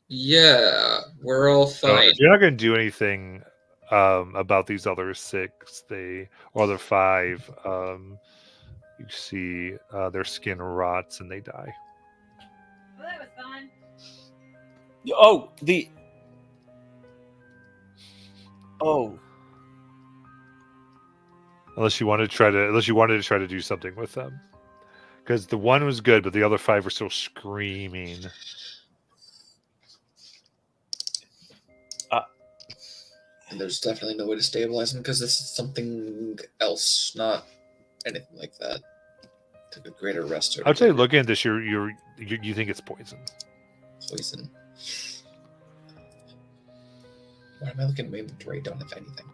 Yeah, we're all So fine. if you're not going to do anything about these other 6, or other 5, you see their skin rots and they die. Well, that was fun. Oh, Unless you wanted to try to do something with them, because the one was good, but the other 5 were still screaming. And there's definitely no way to stabilize them because this is something else, not anything like that. Took a greater rest. Or I'd say looking at this, you think it's poison. poison. Why am I looking at my inventory? Don't have anything.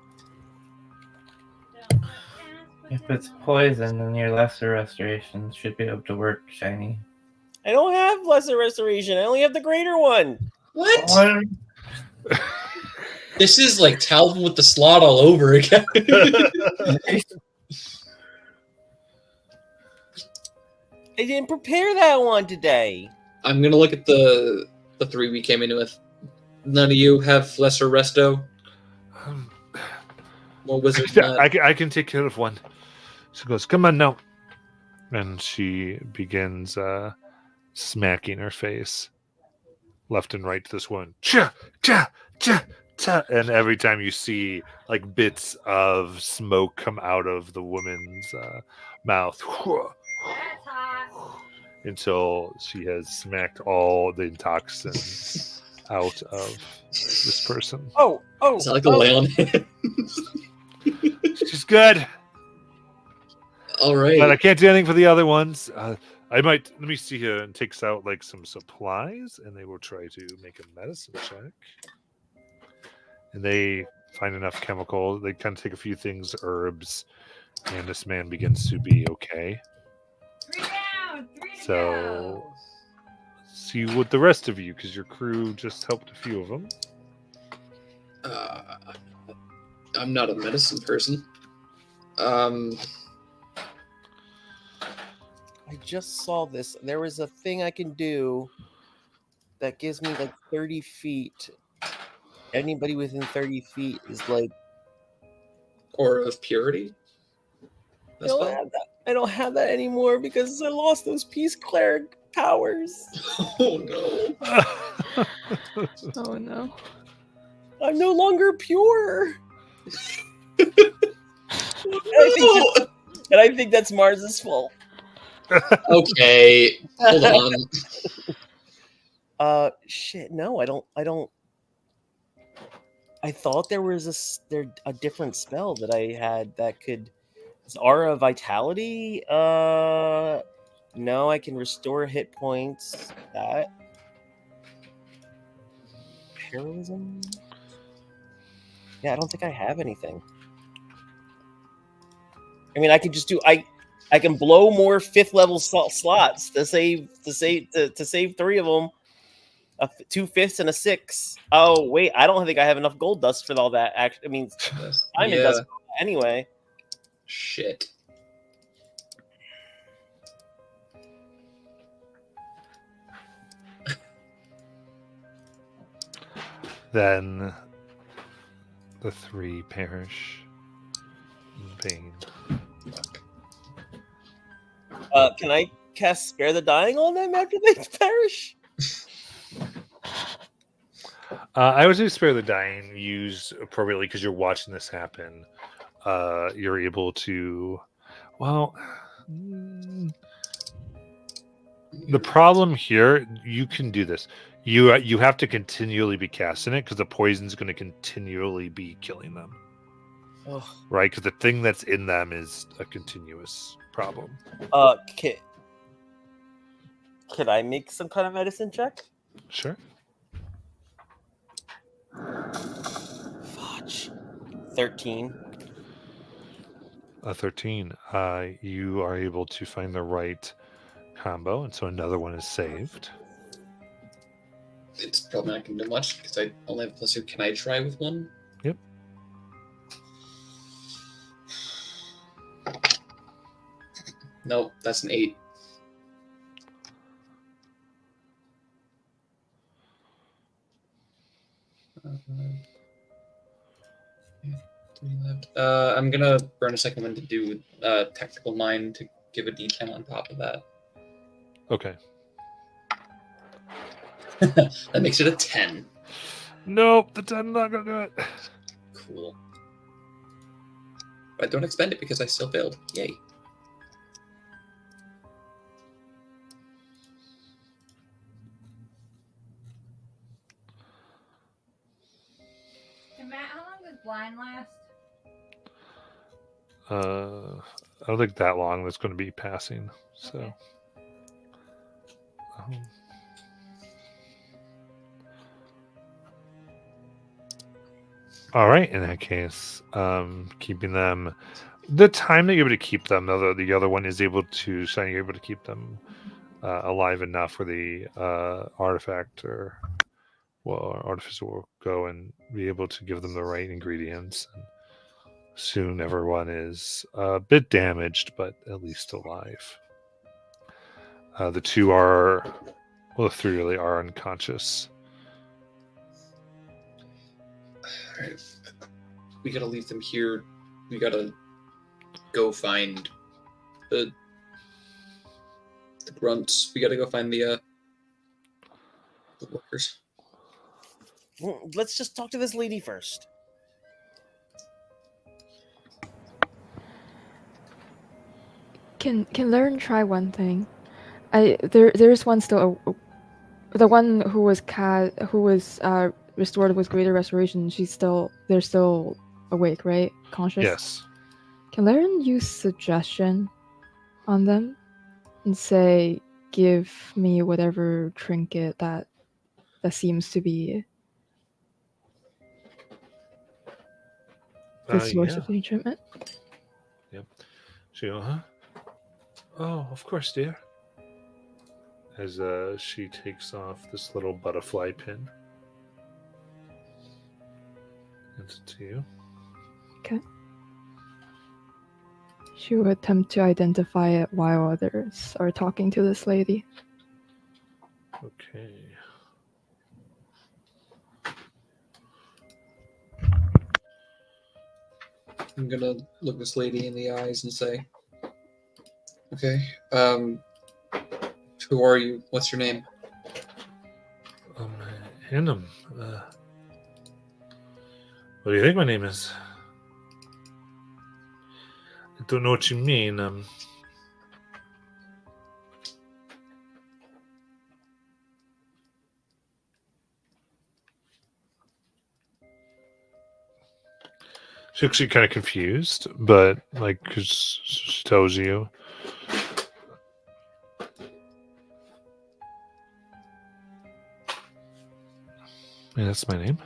Don't ask what If you it's want. poison, then your lesser restoration should be able to work, Shiny. I don't have lesser restoration. I only have the greater one. What? This is like Talvin with the slot all over again. I didn't prepare that one today. I'm gonna look at the 3 we came in with. None of you have lesser resto. More wizards. than that? I can take care of one. She goes, "Come on now," and she begins smacking her face left and right to this one. Cha cha cha cha, and every time you see like bits of smoke come out of the woman's mouth. That's hot. Until she has smacked all the toxins out of this person. Oh, Is that like a lay on hand? She's good, All right. but I can't do anything for the other ones. Let me see here, and takes out like some supplies, and they will try to make a medicine check. And they find enough chemical. They kind of take a few things, herbs, and this man begins to be okay. 3 down, 3 to So, go. see what the rest of you, because your crew just helped a few of them. I'm not a medicine person. I just saw this. There was a thing I can do that gives me like 30 feet. Anybody within 30 feet is like, Or of purity. I That's don't fine. have that. I don't have that anymore because I lost those peace cleric powers. Oh no. Oh no. I'm no longer pure. and I think that's Mars's fault. Okay. Hold on. Shit. No, I don't. I thought there was a different spell that I had that could. It's Aura Vitality. No, I can restore hit points. That heroism. Yeah, I don't think I have anything. I mean, I can just do I can blow more 5th level slots to save 3 of them. 2 5ths and a 6. Oh wait, I don't think I have enough gold dust for all that. Actually, I mean, diamond dust anyway. Shit. Then the 3 perish in pain. Fuck. Can I cast Spare the Dying on them after they perish? I would say spare the dying, use appropriately because you're watching this happen. You're able to, well, the problem here, you can do this. You have to continually be casting it because the poison's going to continually be killing them, Oh. right? Because the thing that's in them is a continuous problem. Can I make some kind of medicine check? Sure. Fudge. 13. 13. You are able to find the right combo, and so another one is saved. It's probably not going to do much because I only have +2. Can I try with one? Yep. Nope, that's an 8. Three left. I'm gonna burn a second one to do Tactical Mind to give a D10 on top of that. Okay. That makes it a 10. Nope, the 10 not gonna do it. Cool. But I don't expend it because I still failed. Yay. Hey, Matt, how long does blind last? I don't think that long that's going to be passing. So, Okay. All right. In that case, keeping them, the time that you're able to keep them, the other one is able to, so you're able to keep them alive enough for the artifact or artificer will go and be able to give them the right ingredients. And soon everyone is a bit damaged, but at least alive. The 2 are, well, the 3 really are unconscious. Alright. We gotta leave them here. We gotta go find the grunts. We gotta go find the workers. Let's just talk to this lady first. Can Lauren try one thing? There's one still. The one who was restored with greater restoration. They're still awake, right? Conscious. Yes. Can Lauren use suggestion on them and say, "Give me whatever trinket that seems to be the source Yeah. of the treatment?" She, oh, of course, dear. As she takes off this little butterfly pin. Hands it to you. Okay. She will attempt to identify it while others are talking to this lady. Okay. I'm gonna look this lady in the eyes and say, "Okay, who are you? What's your name?" Hannum. What do you think my name is? I don't know what you mean. She's actually kind of confused, but like, because she tells you. And that's my name.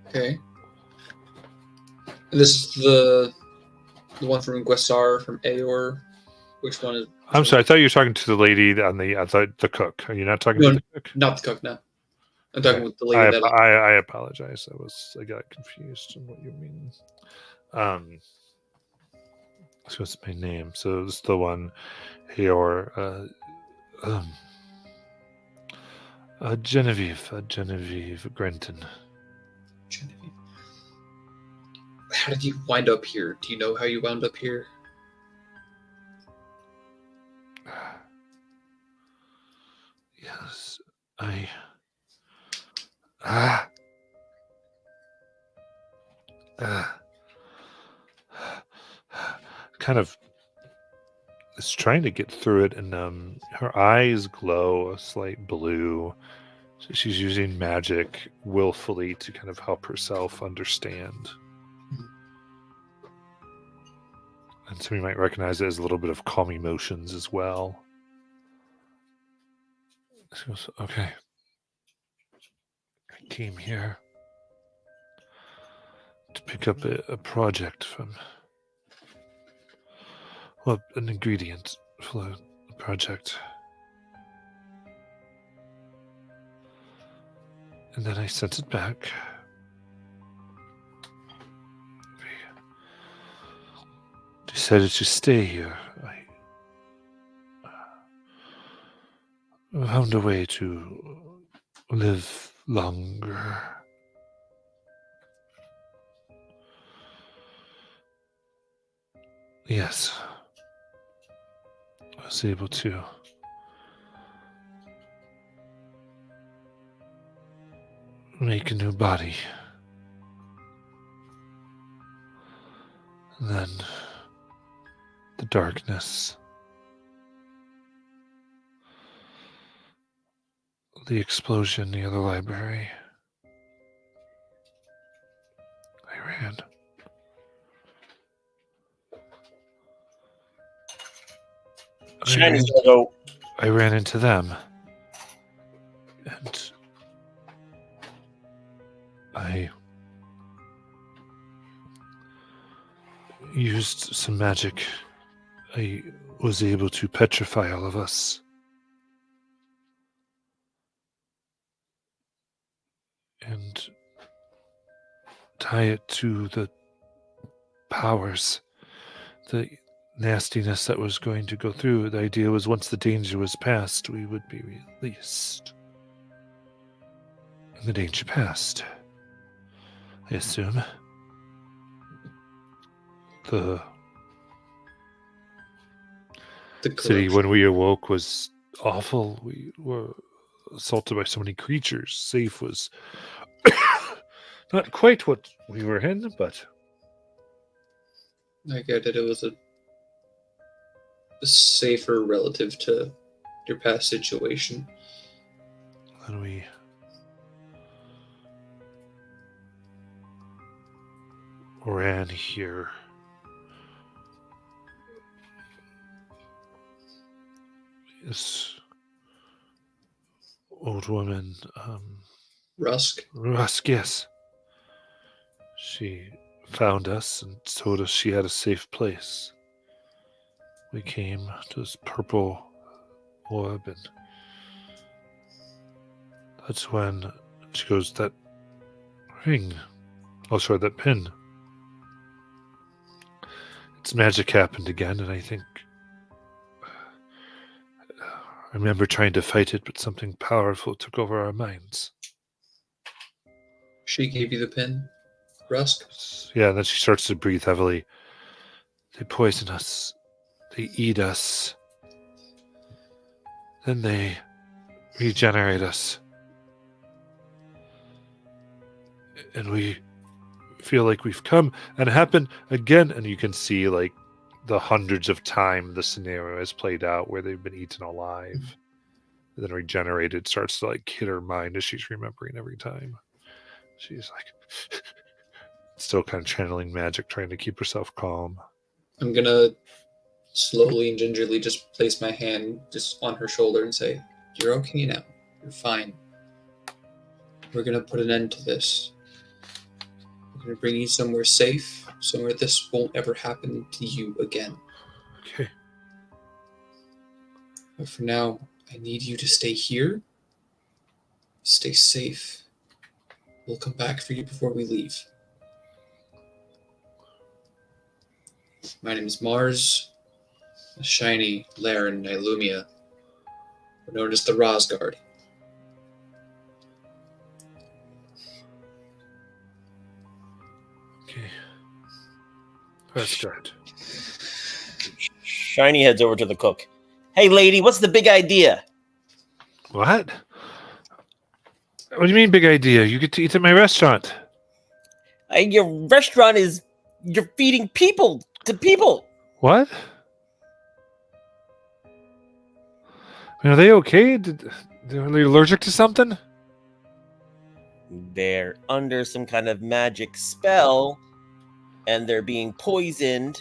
Okay. This is the one from Gwessar, from Aor. Which one is? I'm sorry. I thought you were talking to the lady on the. I thought the cook. Are you not talking No, to the cook? Not the cook. No, I'm talking Okay. with the lady that. I apologize. I got confused on what you mean. So what's my name? So it's the one here, Genevieve Grenton. Genevieve. How did you wind up here? Do you know how you wound up here? Yes, kind of is trying to get through it, and her eyes glow a slight blue. So she's using magic willfully to kind of help herself understand. And so we might recognize it as a little bit of calm emotions as well. She goes, okay. I came here to pick up a project from, well, an ingredient for a project. And then I sent it back. We decided to stay here. I found a way to live longer. Yes. I was able to make a new body. And then the darkness, the explosion near the library. I ran. Shiny's gonna go. I ran into them. And I used some magic. I was able to petrify all of us. And tie it to the powers, the nastiness that was going to go through. The idea was once the danger was past, we would be released. And the danger passed, I assume. The city, when we awoke, was awful. We were assaulted by so many creatures. Safe was not quite what we were in, but I get it. It was a safer relative to your past situation. then we ran here. This old woman, Rusk? Rusk, yes. She found us and told us she had a safe place. We came to this purple orb, and that's when she goes, that ring. Oh, sorry, that pin. Its magic happened again, and I think I remember trying to fight it, but something powerful took over our minds. She gave you the pin, Rusk? Yeah, and then she starts to breathe heavily. They poison us. They eat us. Then they regenerate us. And we feel like we've come, and it happened again, and you can see like the hundreds of times the scenario has played out where they've been eaten alive, and then regenerated starts to like hit her mind as she's remembering every time. She's like still kind of channeling magic, trying to keep herself calm. I'm gonna slowly and gingerly just place my hand just on her shoulder and say, "You're okay now. You're fine. We're gonna put an end to this. We're gonna bring you somewhere safe, somewhere this won't ever happen to you again. Okay. But for now, I need you to stay here. Stay safe. We'll come back for you before we leave." My name is Mars, Shiny, Laren, Nylumia. We're known as the Rosguard. Okay. That's good. Shiny heads over to the cook. Hey, lady, what's the big idea? What? What do you mean, big idea? You get to eat at my restaurant. Your restaurant is... You're feeding people to people. What? I mean, are they okay? Are they allergic to something? They're under some kind of magic spell, and they're being poisoned.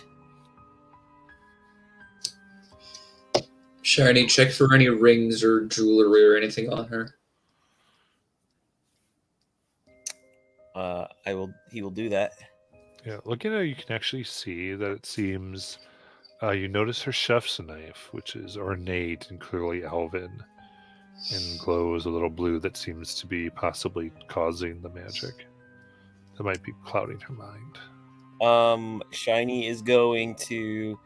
Shiny, check for any rings or jewelry or anything on her. He will do that. Yeah, looking at it, you can actually see that it seems. You notice her chef's knife, which is ornate and clearly elven, and glows a little blue that seems to be possibly causing the magic. That might be clouding her mind. Shiny is going to,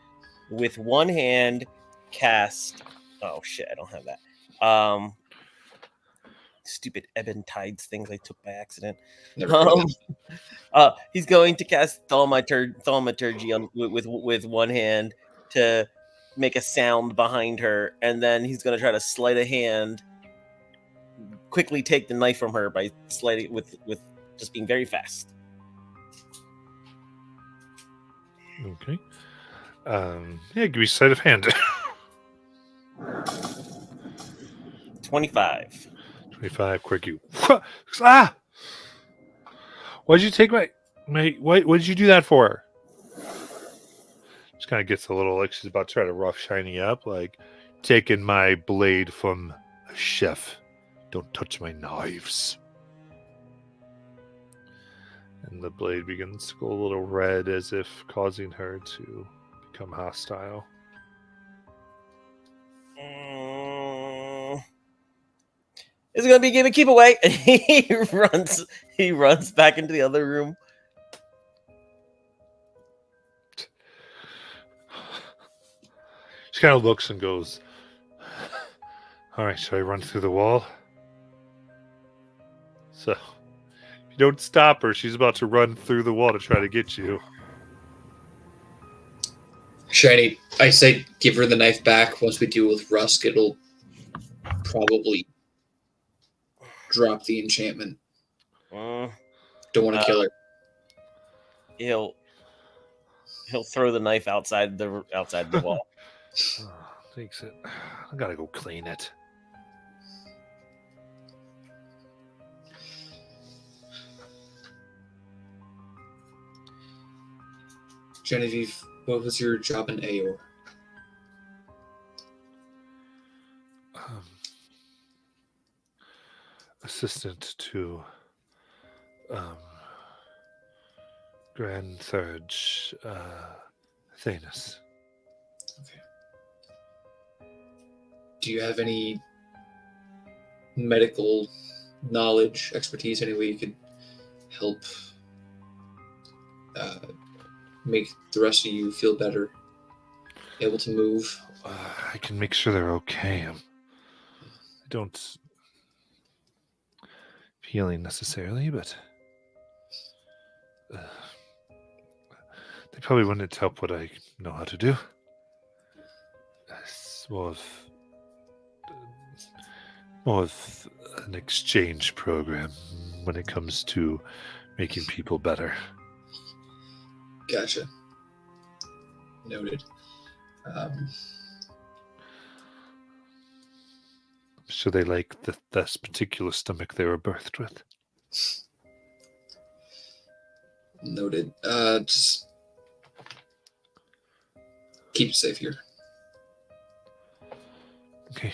with one hand, cast. Oh shit! I don't have that. Stupid Ebon Tides things I took by accident. He's going to cast thaumaturgy on with one hand to make a sound behind her, and then he's going to try to sleight of hand, quickly take the knife from her by sliding with just being very fast. Okay. Yeah, give me sleight of hand. 25. 25, quick you. Ah! Why'd you take my what did you do that for? She kind of gets a little like she's about to try to rough Shiny up, like taking my blade from a chef. Don't touch my knives. And the blade begins to go a little red as if causing her to become hostile. It's gonna be a game of keep away. He runs back into the other room. She kind of looks and goes, all right, should I run through the wall? So, if you don't stop her, she's about to run through the wall to try to get you. Shiny, I say give her the knife back. Once we deal with Rusk, it'll probably drop the enchantment. Don't want to kill her. He'll throw the knife outside the wall. Oh, takes it. I gotta go clean it. Genevieve, what was your job in Aor? Assistant to Grand Thurge Thanos. Okay. Do you have any medical knowledge, expertise, any way you could help make the rest of you feel better, able to move? I can make sure they're okay. I don't healing necessarily, but they probably wouldn't help what I know how to do. It's more of an exchange program when it comes to making people better. Gotcha. Noted. So they like this particular stomach they were birthed with. Noted. Just keep it safe here. Okay.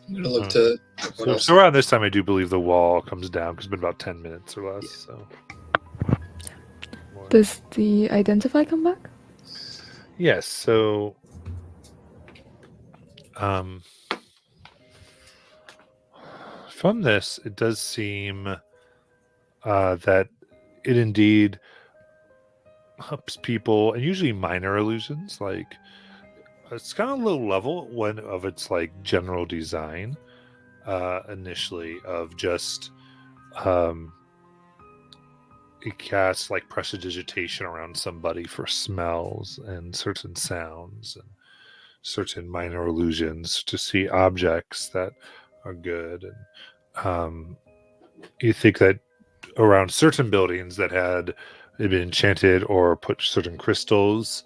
I'm gonna look to. So around this time, I do believe the wall comes down because it's been about 10 minutes or less. So. Does the identify come back? Yes. So. From this, it does seem that it indeed helps people, and usually minor illusions, like it's kind of low level when of its like general design initially of just it casts like prestidigitation around somebody for smells and certain sounds and certain minor illusions to see objects that are good. And you think that around certain buildings that had been enchanted or put certain crystals,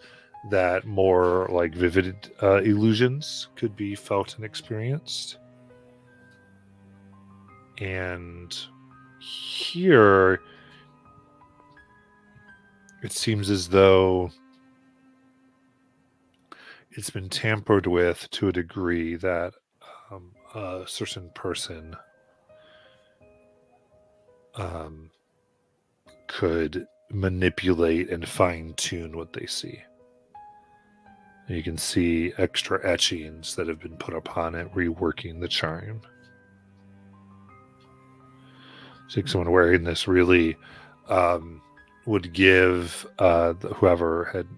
that more like vivid illusions could be felt and experienced. And here it seems as though it's been tampered with to a degree that a certain person could manipulate and fine-tune what they see. And you can see extra etchings that have been put upon it, reworking the charm. So someone wearing this really would give whoever had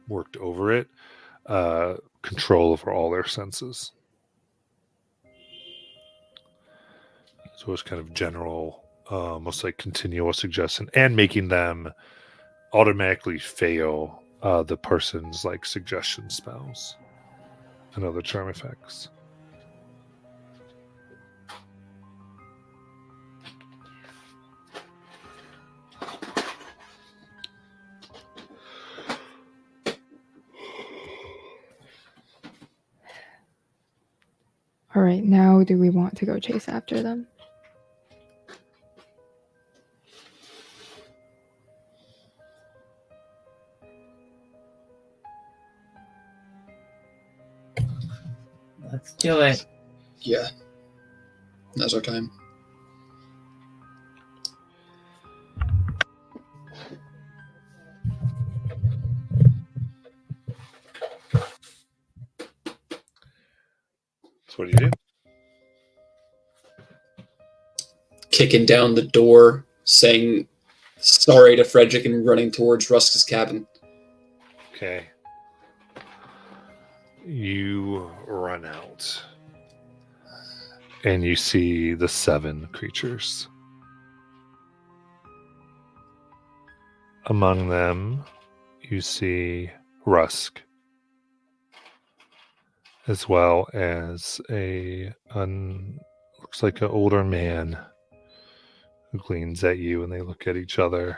worked over it control over all their senses. So it's kind of general, almost like continuous suggestion, and making them automatically fail the person's like suggestion spells and other charm effects. All right, now do we want to go chase after them? Let's do it. Yeah. Now's our time. So what do you do? Kicking down the door, saying sorry to Frederick and running towards Rusk's cabin. Okay. You run out and you see the 7 creatures. Among them, you see Rusk, as well as looks like an older man who gleans at you, and they look at each other.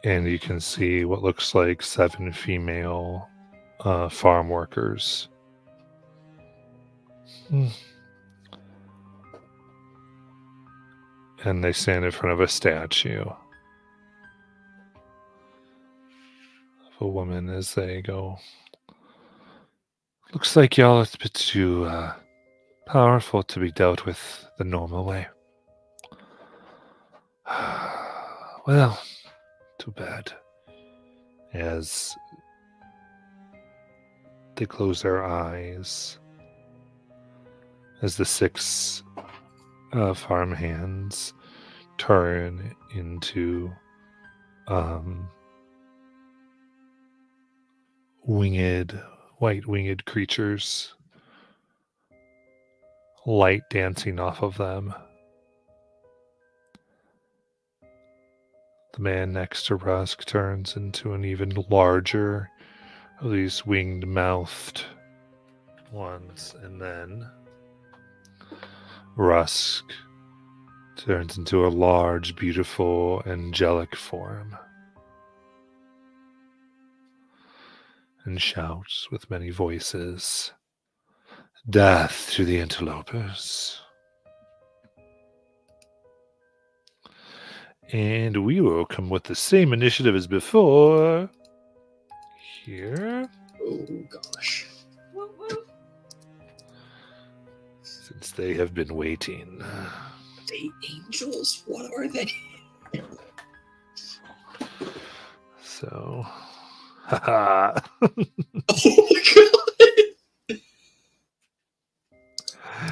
And you can see what looks like 7 female farm workers. And they stand in front of a statue of a woman as they go, looks like y'all are a bit too powerful to be dealt with the normal way. Well, too bad. As they close their eyes, as the 6 farm hands turn into white winged creatures, light dancing off of them. The man next to Rusk turns into an even larger of these winged mouthed ones, and then Rusk turns into a large, beautiful, angelic form and shouts with many voices, "Death to the interlopers." And we will come with the same initiative as before. Here. Oh, gosh. Whoop, whoop. Since they have been waiting. The angels? What are they? So. Haha. Oh my god!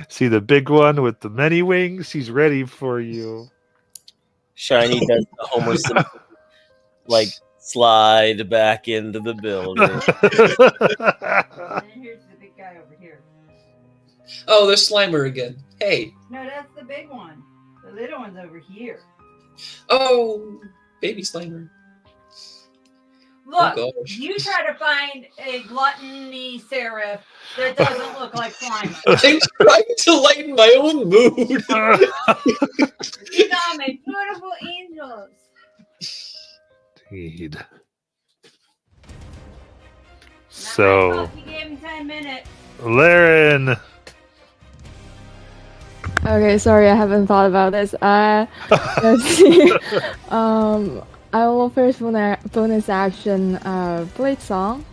See the big one with the many wings? He's ready for you. Shiny does the Homer Simpson, like, slide back into the building. And then here's the big guy over here. Oh, there's Slimer again. Hey. No, that's the big one. The little one's over here. Oh, baby Slimer. Look, Oh, gosh. you try to find a gluttony serif that doesn't look like Slimer. I'm trying to lighten my own mood. These are my beautiful angels. Indeed. Not my So, fault, he gave me 10 minutes. Laren. Okay, sorry, I haven't thought about this. Let's see. I will first bonus action Blade Song,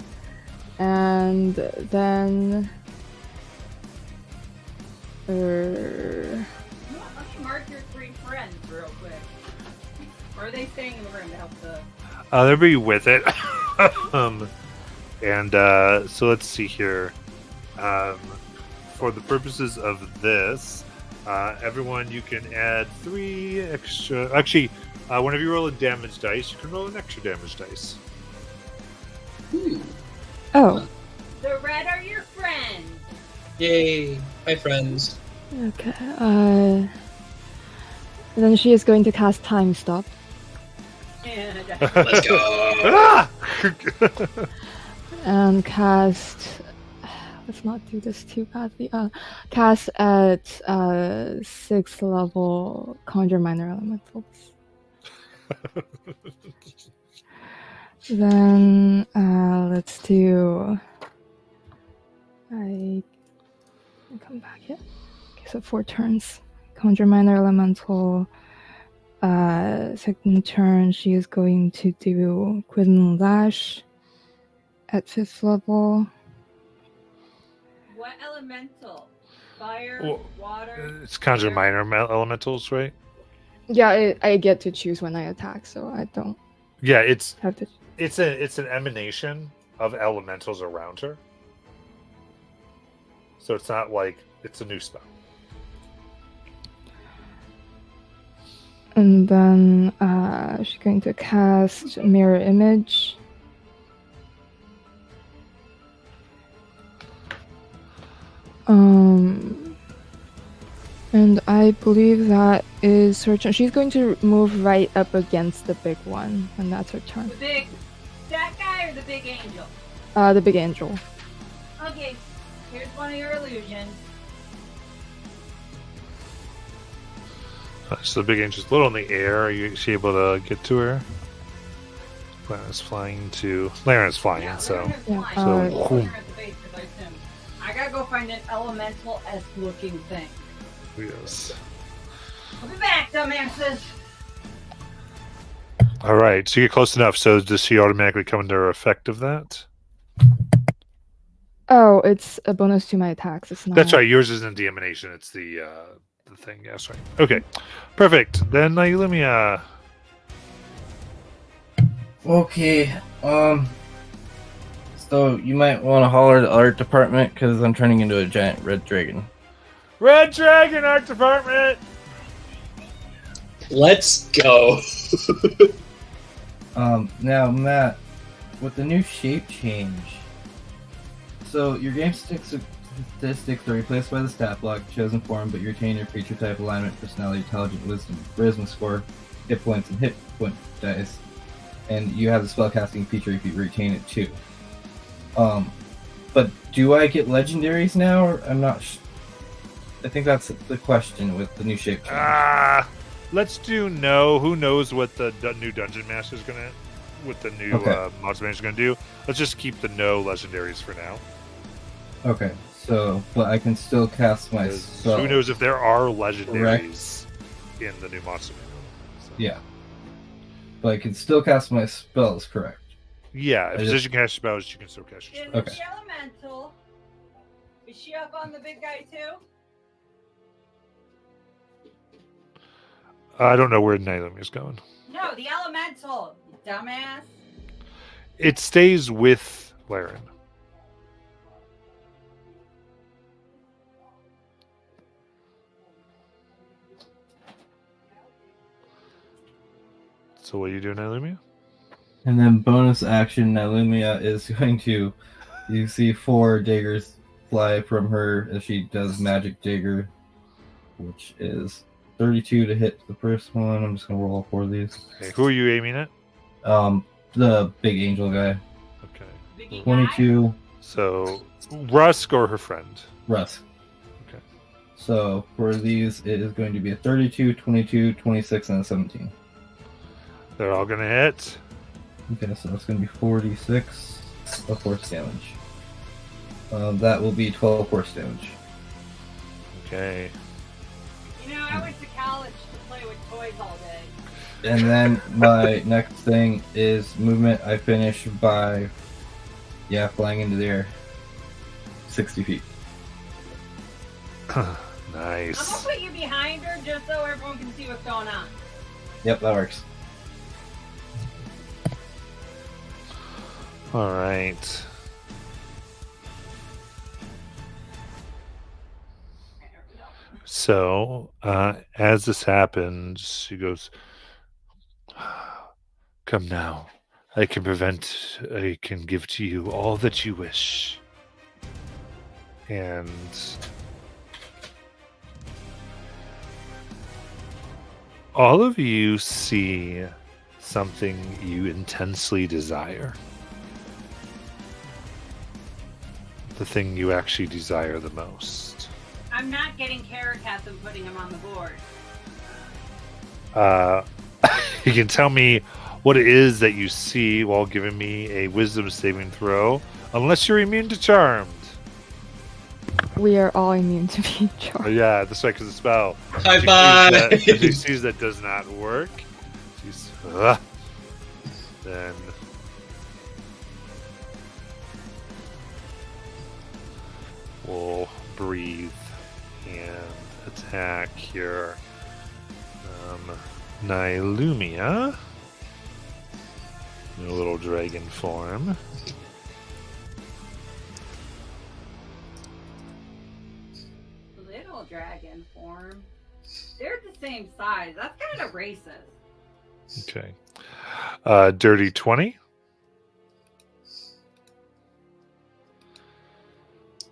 and then Let me mark your 3 friends real quick. Or are they staying in the room to help the... They'll be with it. So let's see here. For the purposes of this, everyone, you can add 3 extra. Actually, whenever you roll a damage dice, you can roll an extra damage dice. Ooh, oh, The red are your friends. yay. Hi, friends. okay. Then she is going to cast Time Stop. And Let's go. Ah! And cast. Let's not do this too badly. Cast at 6th level Conjure Minor Elementals. Then let's do. I come back here. Okay, so 4 turns. Conjure Minor Elemental. Second turn, she is going to do Quizen Lash at 5th level. what elemental? Fire, Well, water? It's Conjure Minor Elementals, right? Yeah, I get to choose when I attack, so I don't Yeah, it's have to. an emanation of elementals around her. So it's not like it's a new spell. And then she's going to cast Mirror Image. And I believe that is her turn. She's going to move right up against the big one, and that's her turn. That guy or the big angel? The big angel. Okay, here's one of your illusions. So the big angel's a little in the air. Are you actually able to get to her? Laren's flying to. Laren's flying, Yeah, so. Laren is Yeah, flying. so- I'm putting her at the base 'cause I assume. I gotta go find an elemental-esque looking thing. Yes. I'll be back, dumbasses. Alright, so you get close enough. So does she automatically come under effect of that? Oh, it's a bonus to my attacks. It's not. That's right. Yours isn't the emanation. It's the thing. Yeah, that's right. Okay, perfect. Then let me. Okay. So you might want to holler at the art department because I'm turning into a giant red dragon. Red Dragon Art Department. Let's go. Now Matt, with the new shape change, so your game statistics are replaced by the stat block, chosen form, but you retain your creature type, alignment, personality, intelligence, wisdom, charisma score, hit points, and hit point dice. And you have the spellcasting feature if you retain it too. But do I get legendaries now? Or I'm not. I think that's the question with the new shape change. Let's do no. Who knows what the new Dungeon Master is gonna, what the new Okay. Monster Manager is gonna do? Let's just keep the no legendaries for now. Okay, so but I can still cast my 'Cause spell. who knows if there are legendaries in the new Monster Manual? So. Yeah, but I can still cast my spells. Correct. Yeah, if I it just- says you can cast spells, you can still cast your Is spells. Okay. the elemental? Is she up on the big guy too? I don't know where Naomi is going. No, the elemental, you dumbass. It stays with Laren. So what are you doing, Illumia? And then bonus action, Nalumia is going to. You see 4 daggers fly from her as she does magic dagger, which is 32 to hit the first one. I'm just gonna roll all 4 of these. Okay, who are you aiming at? The big angel guy. Okay. Biggie guy? 22, So Rusk or her friend? Russ. Okay. So for these, it is going to be a 32, 22, 26, and a 17. They're all gonna hit. Okay, so it's going to be 46 of force damage. That will be 12 force damage. Okay. You know, I went to college to play with toys all day. And then my next thing is movement. I finish by, flying into the air. 60 feet. I'm gonna Nice. put you behind her just so everyone can see what's going on. Yep, that works. All right. There we go. So as this happens, she goes, "Come now. I can give to you all that you wish." And all of you see something you intensely desire. The thing you actually desire the most. I'm not getting Caracats and putting him on the board. You can tell me what it is that you see while giving me a wisdom saving throw, unless you're immune to charmed. We are all immune to being Oh, charmed. yeah, that's right, because the spell. High If she five! sees that does not work, she's then we'll breathe and attack your Nylumia in a little dragon form. Little dragon form. They're the same size. That's kind of racist. Okay. Dirty 20.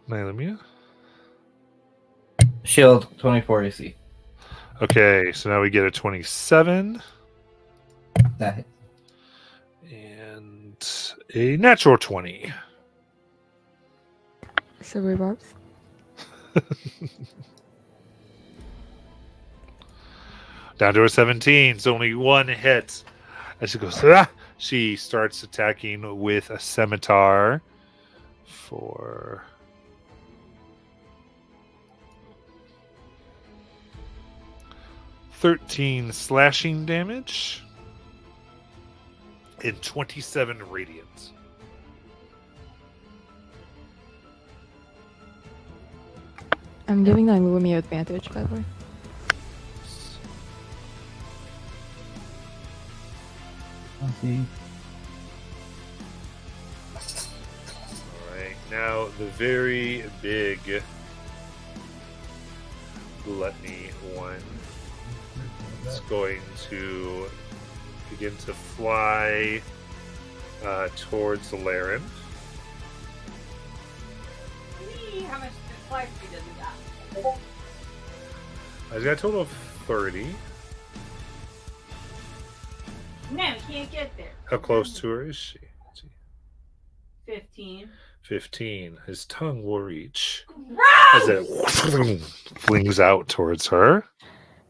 Nylumia. Shield 24 AC. Okay, so now we get a 27 That hits. and a natural 20. So rebarbs. Down to a 17, so only one hit. As she goes, "Ah!" She starts attacking with a scimitar for 13 slashing damage and 27 radiant. I'm giving that Lumia advantage, by the way. See. Alright, now the very big gluttony one is going to begin to fly towards Laren. See how much life he doesn't got. I've got a total of 30. No, he can't get there. How close to her is she? 15. 15. His tongue will reach Gross! as it flings out towards her.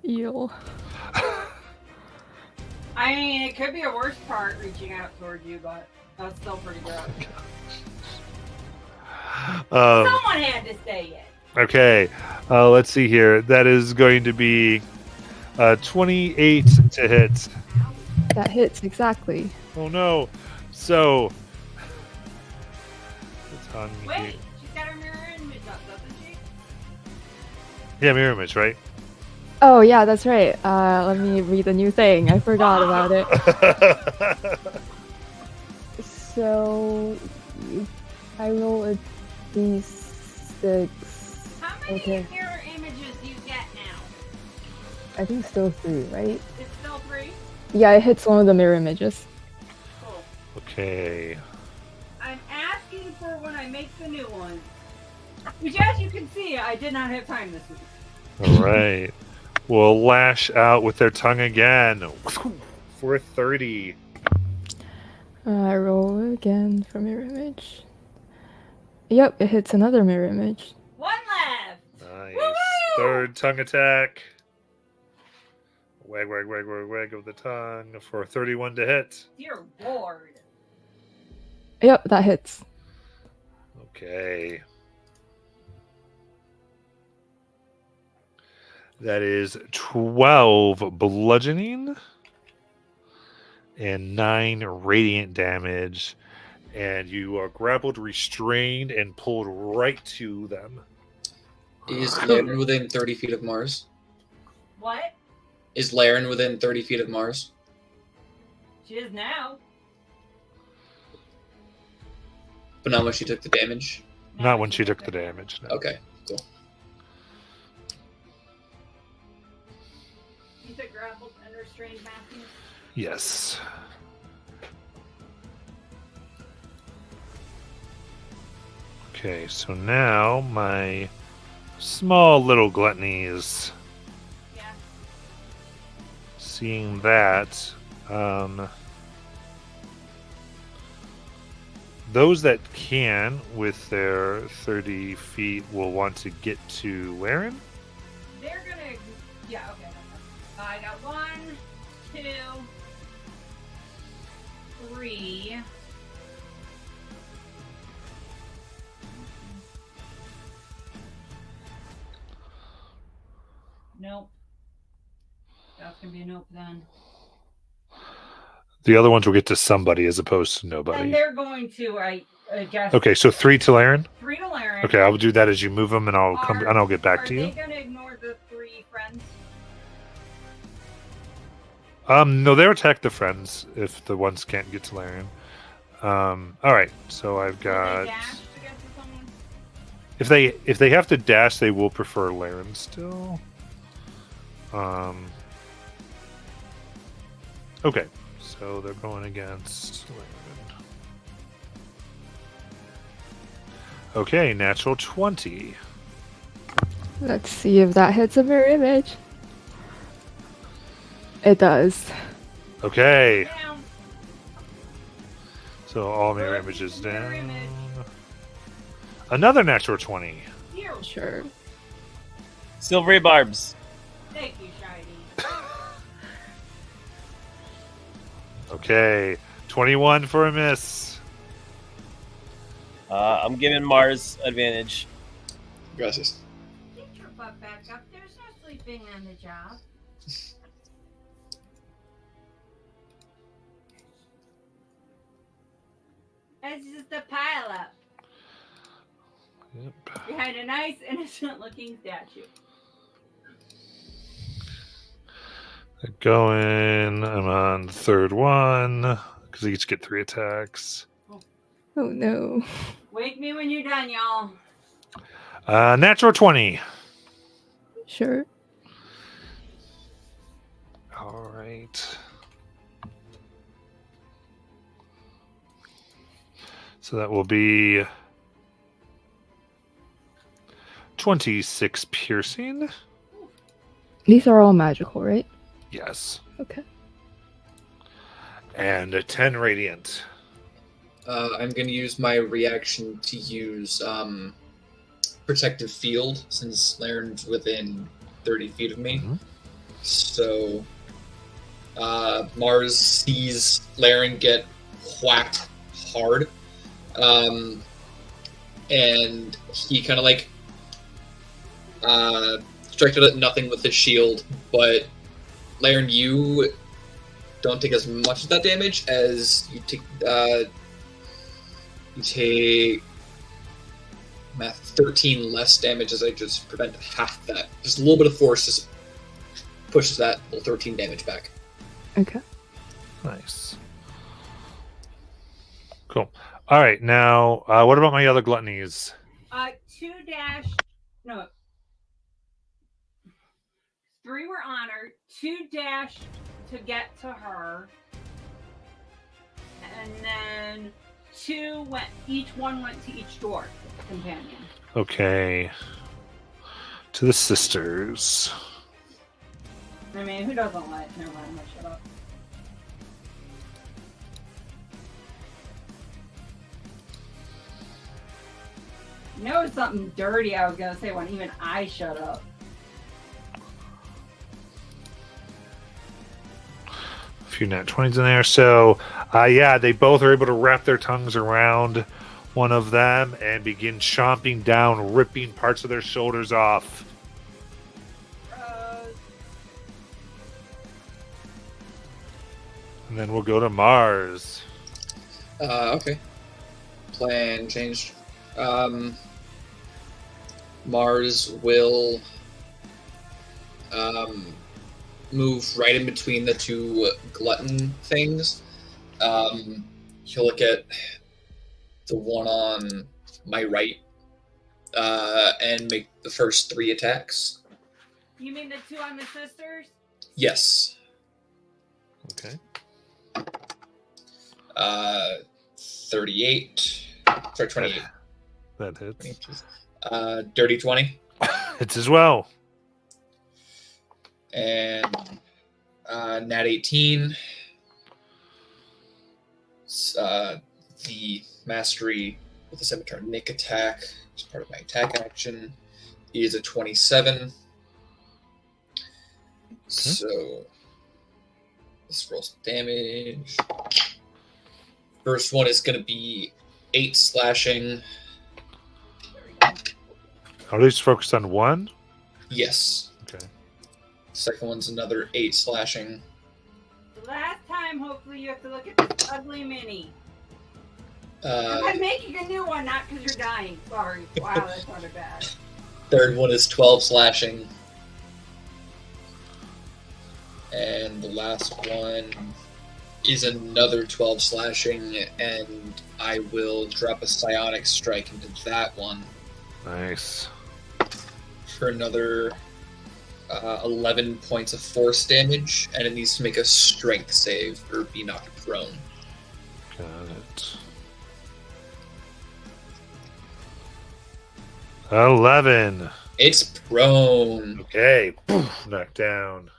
Eel. I mean, it could be a worse part reaching out towards you, but that's still pretty gross. Someone had to say it. Okay, let's see here. That is going to be 28 to hit. That hits exactly. Oh no! So, the tongue. Wait, she's got her mirror image up, doesn't she? Yeah, mirror image, right? Oh yeah, that's right. Let me read the new thing. I forgot about it. So I roll a d6. How many Okay. mirror images do you get now? I think still 3, right? It's still 3? Yeah, it hits one of the mirror images. Cool. Okay. I'm asking for when I make the new one. Which, as you can see, I did not have time this week. All right. We'll lash out with their tongue again for 30. I roll again for mirror image. Yep, it hits another mirror image. One left. Nice. Woo-hoo! Third tongue attack. Wag, wag, wag, wag, wag of the tongue for 31 to hit. Dear Lord. Yep, that hits. Okay. That is 12 bludgeoning and 9 radiant damage. And you are grappled, restrained, and pulled right to them. Is Laren within 30 feet of Mars? What? Is Laren within 30 feet of Mars? She is now. But not when she took the damage? Not when she took the damage. No. Okay, cool. You said grappled and restrained, Matthew? Yes. Okay, so now my small little gluttonies. Yeah. Seeing that, those that can with their 30 feet will want to get to Laren. They're gonna. Yeah, okay. I got 1, 2, 3. Nope. That's gonna be a nope then. The other ones will get to somebody as opposed to nobody. And they're going to, I guess. Okay, so 3 to Laren. 3 to Laren. Okay, I'll do that as you move them, and I'll come and I'll get back to Are you. they gonna ignore the 3 friends? No, they'll attack the friends if the ones can't get to Laren. All right, so I've Will got. they dash to get to someone? If they have to dash, they will prefer Laren still. Okay, so they're going against Laren. Okay, natural 20. Let's see if that hits a mirror image. It does. Okay, Down. so all mirror First images mirror down. image. Another natural 20. Dear. Sure. Silvery barbs. Thank you, Shiny. Okay, 21 for a miss. I'm giving Mars advantage. Gracias. Get your butt back up. There's no sleeping on the job. It's just a pile up Yep. behind a nice, innocent-looking statue. Going, I'm on the third one because they each get 3 attacks. Oh no. Wake me when you're done, y'all. Natural 20. Sure. All right. So that will be 26 piercing. These are all magical, right? Yes. Okay. And a 10 radiant. I'm going to use my reaction to use Protective Field since Laren's within 30 feet of me. Mhm. So Mars sees Laren get whacked hard. And he kind of like strikes at nothing with his shield, but Laren, you don't take as much of that damage as you take. You take 13 less damage as I just prevent half that. Just a little bit of force just pushes that little 13 damage back. Okay. Nice. Cool. All right. Now, what about my other gluttonies? 2 dash. No. 3 were on her, 2 dashed to get to her, and then 2 went. Each one went to each dwarf companion. Okay. To the sisters. I mean, who doesn't like? Never mind. I'm gonna shut up. You know something dirty I was gonna say when even I shut up. A few nat 20s in there. So, yeah, they both are able to wrap their tongues around one of them and begin chomping down, ripping parts of their shoulders off. And then we'll go to Mars. Okay. Plan changed. Mars will move right in between the 2 glutton things. He'll look at the one on my right and make the first 3 attacks. You mean the 2 on the sisters? Yes. Okay. 38. Sorry, 28. That hits. Dirty 20. Hits as well. And nat 18. The mastery with the scimitar nick attack as part of my attack action is a 27. So let's roll some damage. First one is going to be 8 slashing. Are these focused on one? Yes. Okay. Second one's another 8 slashing. The last time, hopefully, you have to look at this ugly mini. I'm making a new one, not because you're dying. Sorry. Wow, that sounded bad. Third one is 12 slashing. And the last one is another 12 slashing, and I will drop a psionic strike into that one Nice. for another 11 points of force damage, and it needs to make a strength save or be knocked prone. Got it. 11. It's prone. Okay. Poof, knocked down.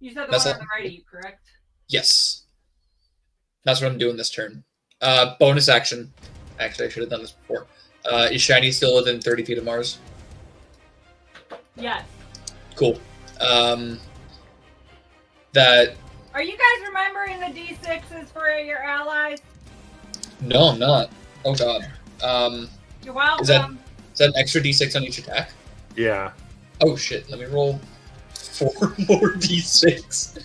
You said the That's one on all. the right of you, correct? Yes. That's what I'm doing this turn. Bonus action. Actually, I should have done this before. Is Shiny still within 30 feet of Mars? Yes. Cool. That. Are you guys remembering the D6s for your allies? No, I'm not. Oh god. You're welcome. Is that an extra d6 on each attack? Yeah. Oh shit, let me roll 4 more d6.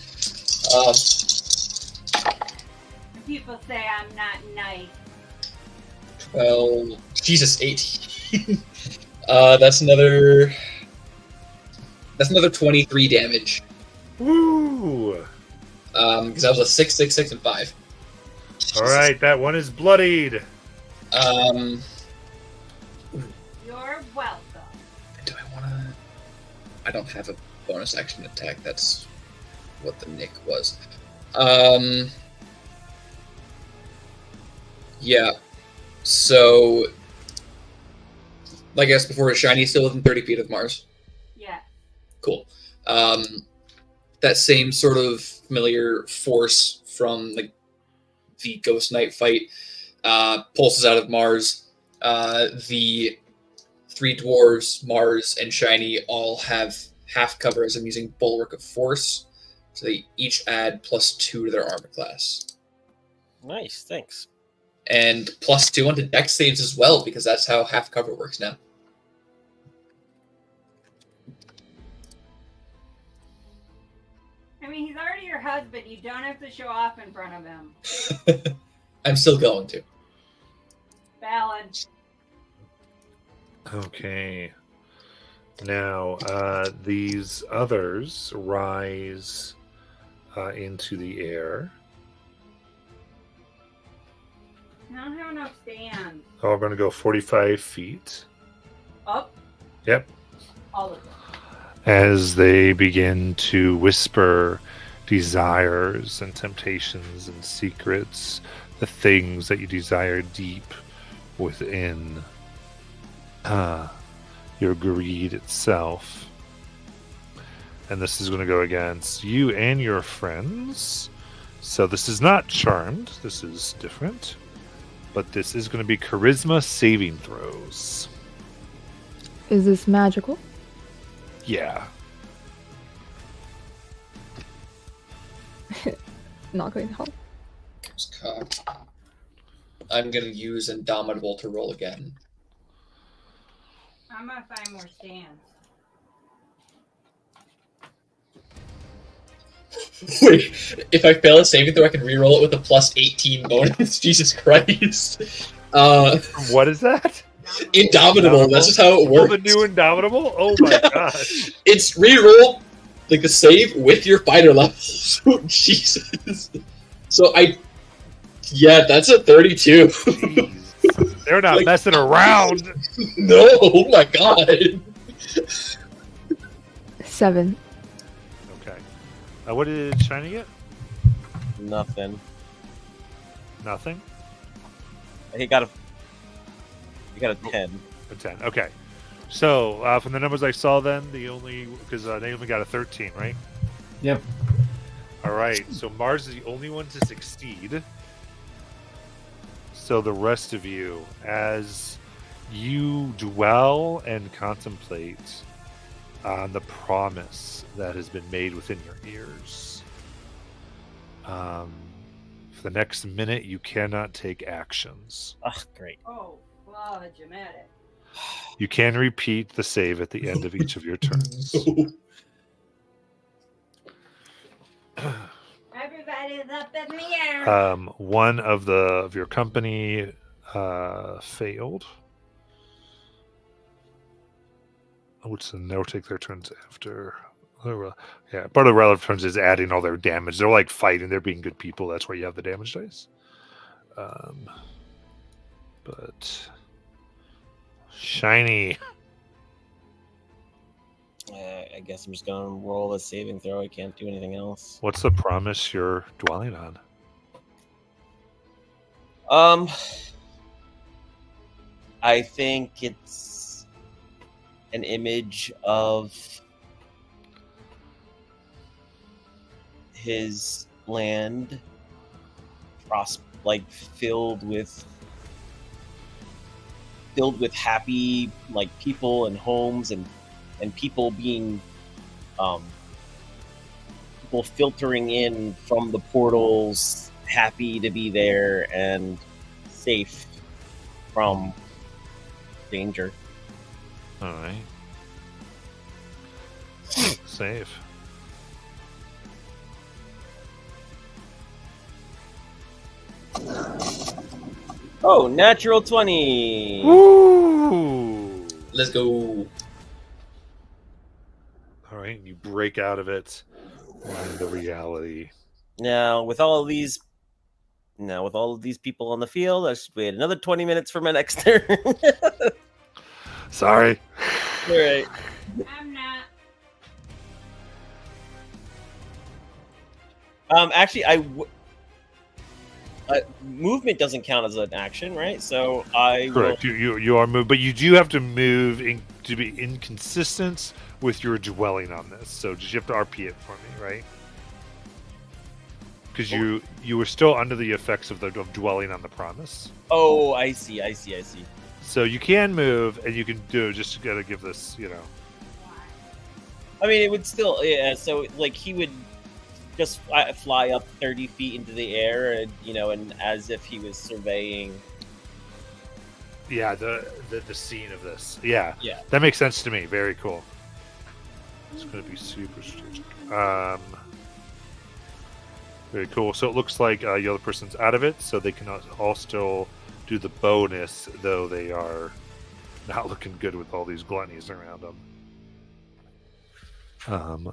People say I'm not nice. 12. Jesus, 18. That's another 23 damage. Woo! Because that was a 6, 6, 6, and 5. All right, that one is bloodied. You're welcome. Do I want to? I don't have a bonus action attack. That's what the nick was. Yeah. So, like I guess before, is Shiny still within 30 feet of Mars? Yeah. Cool. That same sort of familiar force from like the Ghost Knight fight pulses out of Mars. The 3 dwarves, Mars, and Shiny all have half cover as I'm using Bulwark of Force. So they each add +2 to their armor class. Nice, thanks. And +2 onto dex saves as well, because that's how half cover works now. I mean, he's already your husband. You don't have to show off in front of him. I'm still going to. Valid. Okay. Now, these others rise into the air. I don't have enough stand. Oh, we're going to go 45 feet. Up. Yep. All of them. as they begin to whisper desires and temptations and secrets, the things that you desire deep within your greed itself. And this is going to go against you and your friends. So this is not charmed. This is different. But this is going to be charisma saving throws. Is this magical? Yeah. Not going to help. It's cocked. I'm gonna use Indomitable to roll again. I'm gonna find more stands. Wait, if I fail a saving throw, I can reroll it with a plus 18 bonus. Jesus Christ. What is that? Indomitable, that's just how it Oh, works. the new Indomitable? Oh my gosh. It's reroll like the save with your fighter levels. Jesus. So yeah, that's a 32. Jeez. They're not Like- messing around. No, oh my god. 7. Okay. What did Shiny get? Nothing. Nothing? He got a 10. A 10. Okay. So, from the numbers I saw then, because Naomi got a 13, right? Yep. All right. So Mars is the only one to succeed. So the rest of you, as you dwell and contemplate on the promise that has been made within your ears, for the next minute, you cannot take actions. Ah, great. Oh, fudge, I'm at it. You can repeat the save at the end of each of your turns. Everybody's up in the air. One of your company failed, which then they'll take their turns after. Yeah, part of the relative turns is adding all their damage. They're like fighting; they're being good people. That's why you have the damage dice. But Shiny, I guess I'm just gonna roll a saving throw. I can't do anything else. what's the promise you're dwelling on? I think it's an image of his land, filled with happy people and homes and people being people filtering in from the portals, happy to be there and safe from danger. All right, save. Oh, natural 20. Woo! Let's go. All right, you break out of it into reality. Now, with all of these people on the field, I should wait another 20 minutes for my next turn. Sorry. All right. I'm not. Actually, movement doesn't count as an action, right? So I Correct. You are moved, but you do have to move to be inconsistent with your dwelling on this. So just you have to RP it for me, right? Because you were still under the effects of dwelling on the promise. Oh, I see. So you can move, and you can do. Just gotta give this, I mean, it would still, yeah. So he would just fly up 30 feet into the air, and and as if he was surveying. Yeah, the scene of this. Yeah, Yeah. that makes sense to me. Very cool. It's gonna be super strategic. Very cool. So it looks like the other person's out of it, so they can all still do the bonus, though they are not looking good with all these gluttonies around them.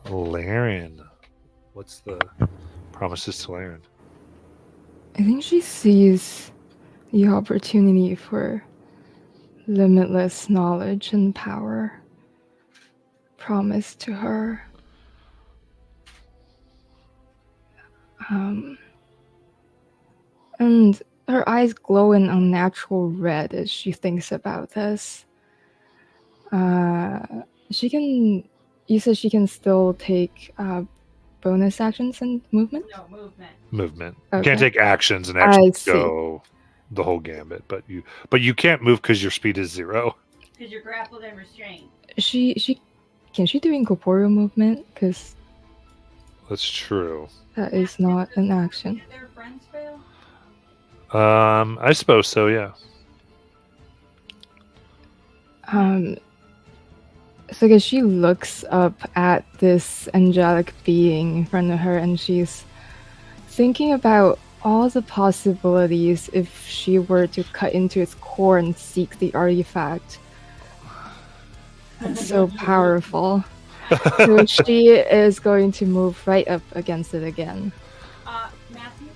Laren, what's the promises to Laren? I think she sees the opportunity for limitless knowledge and power. promise to her. And her eyes glow an unnatural red as she thinks about this. You said she can still take bonus actions and movement? No movement. Movement. You Okay. can't take actions and I actually see. go the whole gambit, but you can't move because your speed is 0. Because you're grappled and restrained. Can she do incorporeal movement? Because That's true. that is not an action. Did their friends fail? I suppose so, yeah. So because she looks up at this angelic being in front of her and she's thinking about all the possibilities if she were to cut into its core and seek the artifact. It's so powerful. So she is going to move right up against it again. Matthew?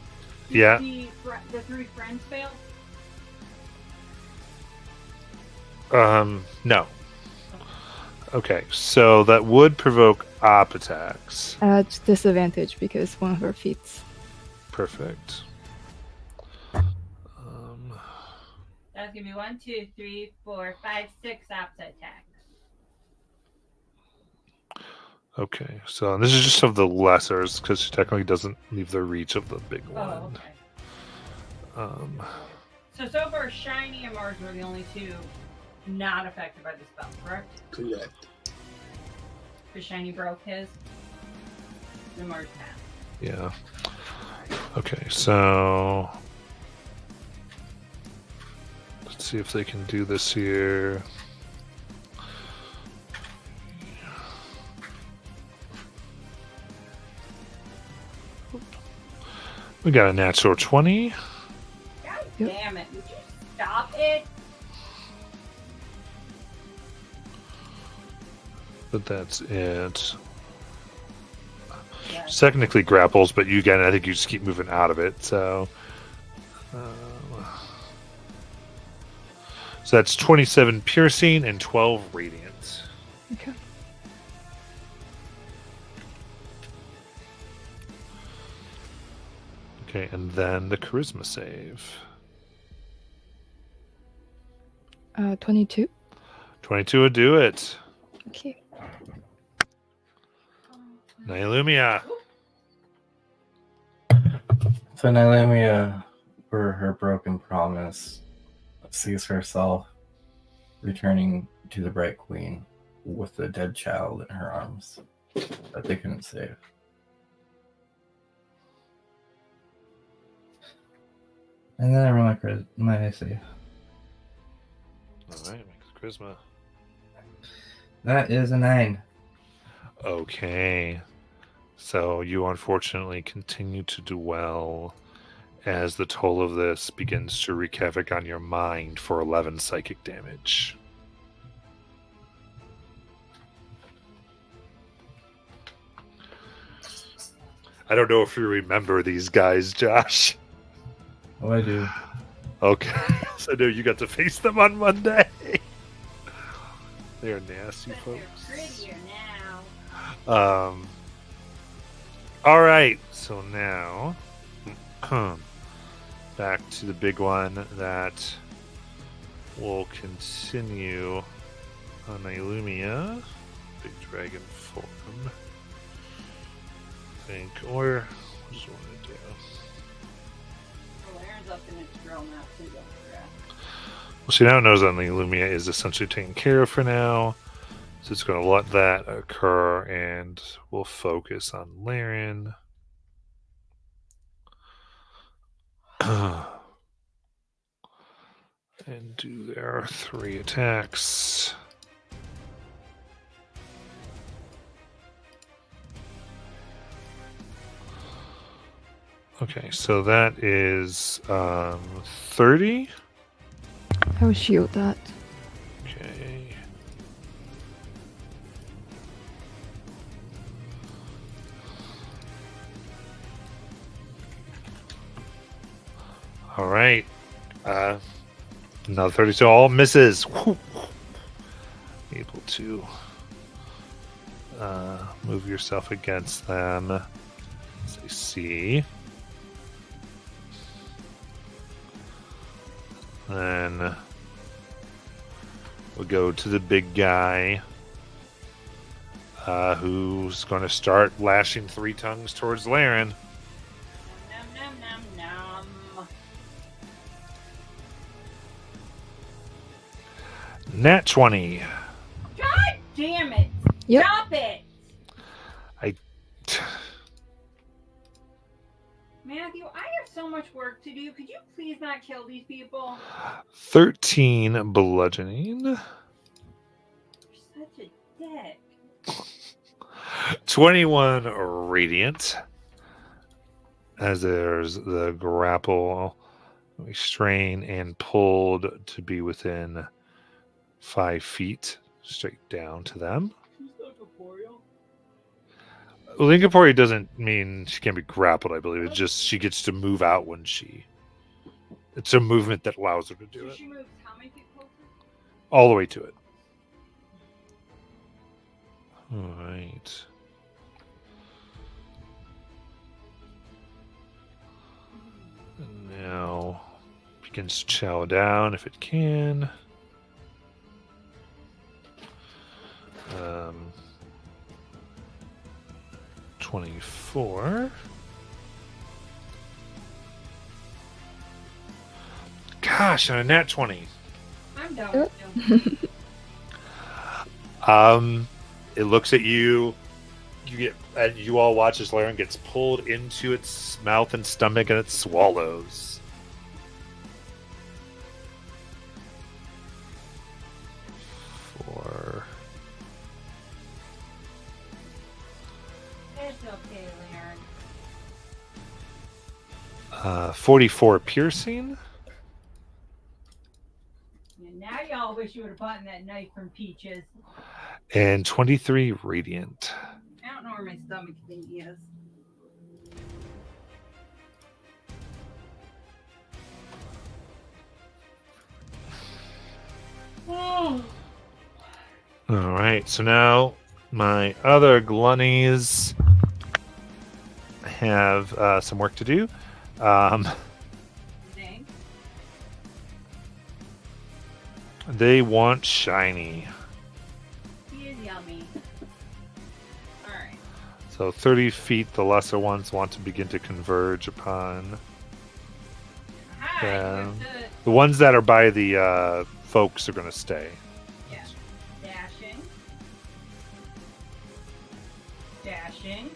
Yeah. The 3 friends fail? No. Okay, so that would provoke op attacks. At disadvantage because one of her feats. Perfect. That's gonna be 1, 2, 3, 4, 5, 6 opposite attacks. Okay, so this is just of the lessers because she technically doesn't leave the reach of the big Oh, one. okay. So far, Shiny and Mars were the only 2 not affected by the spell, correct? Correct. Because Shiny broke his. The Mars passed. Yeah. Okay, so let's see if they can do this here. We got a natural 20. God Yep. damn it. Would you stop it? But that's it. Yeah. Technically grapples, but you again, I think you just keep moving out of it. So that's 27 piercing and 12 radiant. Okay. Okay, and then the charisma save. 22. 22 would do it. Okay. Nailumia. So Nailumia, for her broken promise, sees herself returning to the Bright Queen with the dead child in her arms that they couldn't save. And then I roll my save. All right, make the charisma. That is a 9. Okay. So you unfortunately continue to dwell as the toll of this begins to wreak havoc on your mind for 11 psychic damage. I don't know if you remember these guys, Josh. Oh, I do. Okay. So I know you got to face them on Monday. They're nasty But folks. they're prettier now. All right. So now, back to the big one that will continue on Illumia. Big dragon form. I think, or what does it want to do? Well, Aaron's up in its drill now, too, don't forget. Well, see, now it knows that the Illumia is essentially taken care of for now. So it's going to let that occur, and we'll focus on Laren. And do their 3 attacks. Okay, so that is 30. I will shield that. Okay. All right. Another 32. All misses. Whew. Able to move yourself against them. As I see. Then we'll go to the big guy, who's going to start lashing three tongues towards Laren. Nom, nom, nom, nom. Nat 20. God damn it! Yep. Stop it! I Matthew, I have so mumuch work to do. Could you please not kill these people? 13 bludgeoning. You're such a dick. 21 radiant. As there's the grapple, restrain, and pulled to be within 5 feet, straight down to them. Well, incorporeal doesn't mean she can't be grappled, I believe. It's just she gets to move out when she... It's a movement that allows her to do So it. she moves how many feet closer? All the way to it. All right. And now begins to chow down if it can. 24. Gosh, on a nat 20. I'm done with you. It looks at you. And you all watch as Laren gets pulled into its mouth and stomach, and it swallows. It's okay, Laren. 44 piercing. And now y'all wish you would have bought that knife from Peaches. And 23 radiant. I don't know where my stomach thing is. Oh. All right, so now my other glunnies have some work to do. Dang. They want shiny. He is yummy. Alright. So 30 feet, the lesser ones want to begin to converge upon. Hi, Yeah. you have to- The ones that are by the folks are going to stay. Yeah. Dashing. Dashing.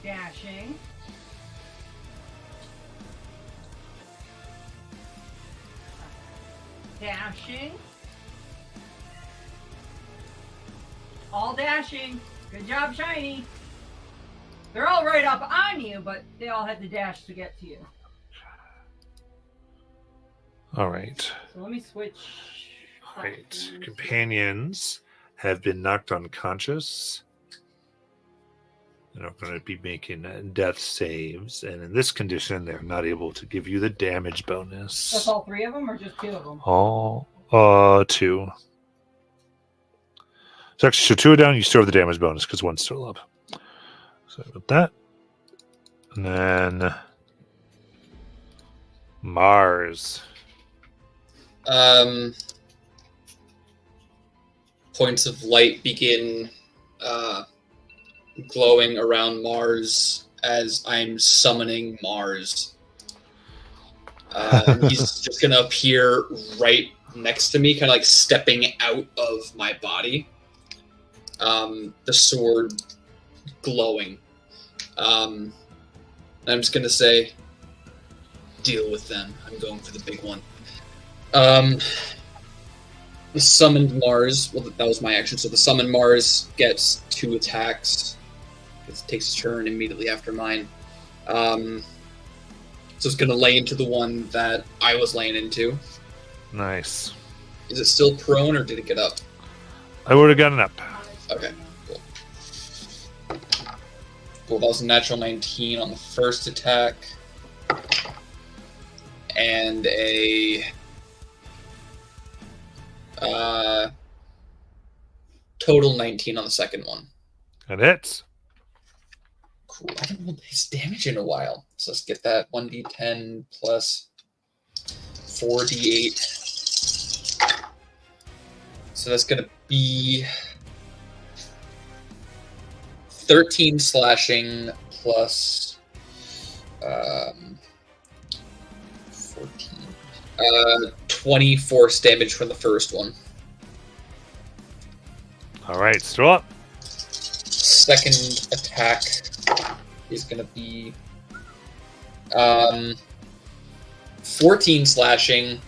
Dashing. Dashing. All dashing. Good job, Shiny. They're all right up on you, but they all had to dash to get to you. All right. So let me switch. All right. Companions have been knocked unconscious. They're going to be making death saves, and in this condition, they're not able to give you the damage bonus. That's all three of them, or just two of them? All two. So actually, so two are down. You still have the damage bonus because one's still up. So with that, and then Mars. Points of light begin glowing around Mars as I'm summoning Mars. He's just going to appear right next to me, kind of like stepping out of my body. The sword glowing. I'm just going to say, deal with them. I'm going for the big one. The summoned Mars, well, that was my action, so the summoned Mars gets 2 attacks. It takes a turn immediately after mine. So it's going to lay into the one that I was laying into. Nice. Is it still prone, or did it get up? I would have gotten up. Okay, cool. Cool, that was a natural 19 on the first attack. And a Total 19 on the second one. That hits. Cool. I haven't rolled his damage in a while. So let's get that 1d10 plus 4d8. So that's going to be 13 slashing plus 14. 20 force damage from the first one. All right, still up. Second attack is going to be 14 slashing,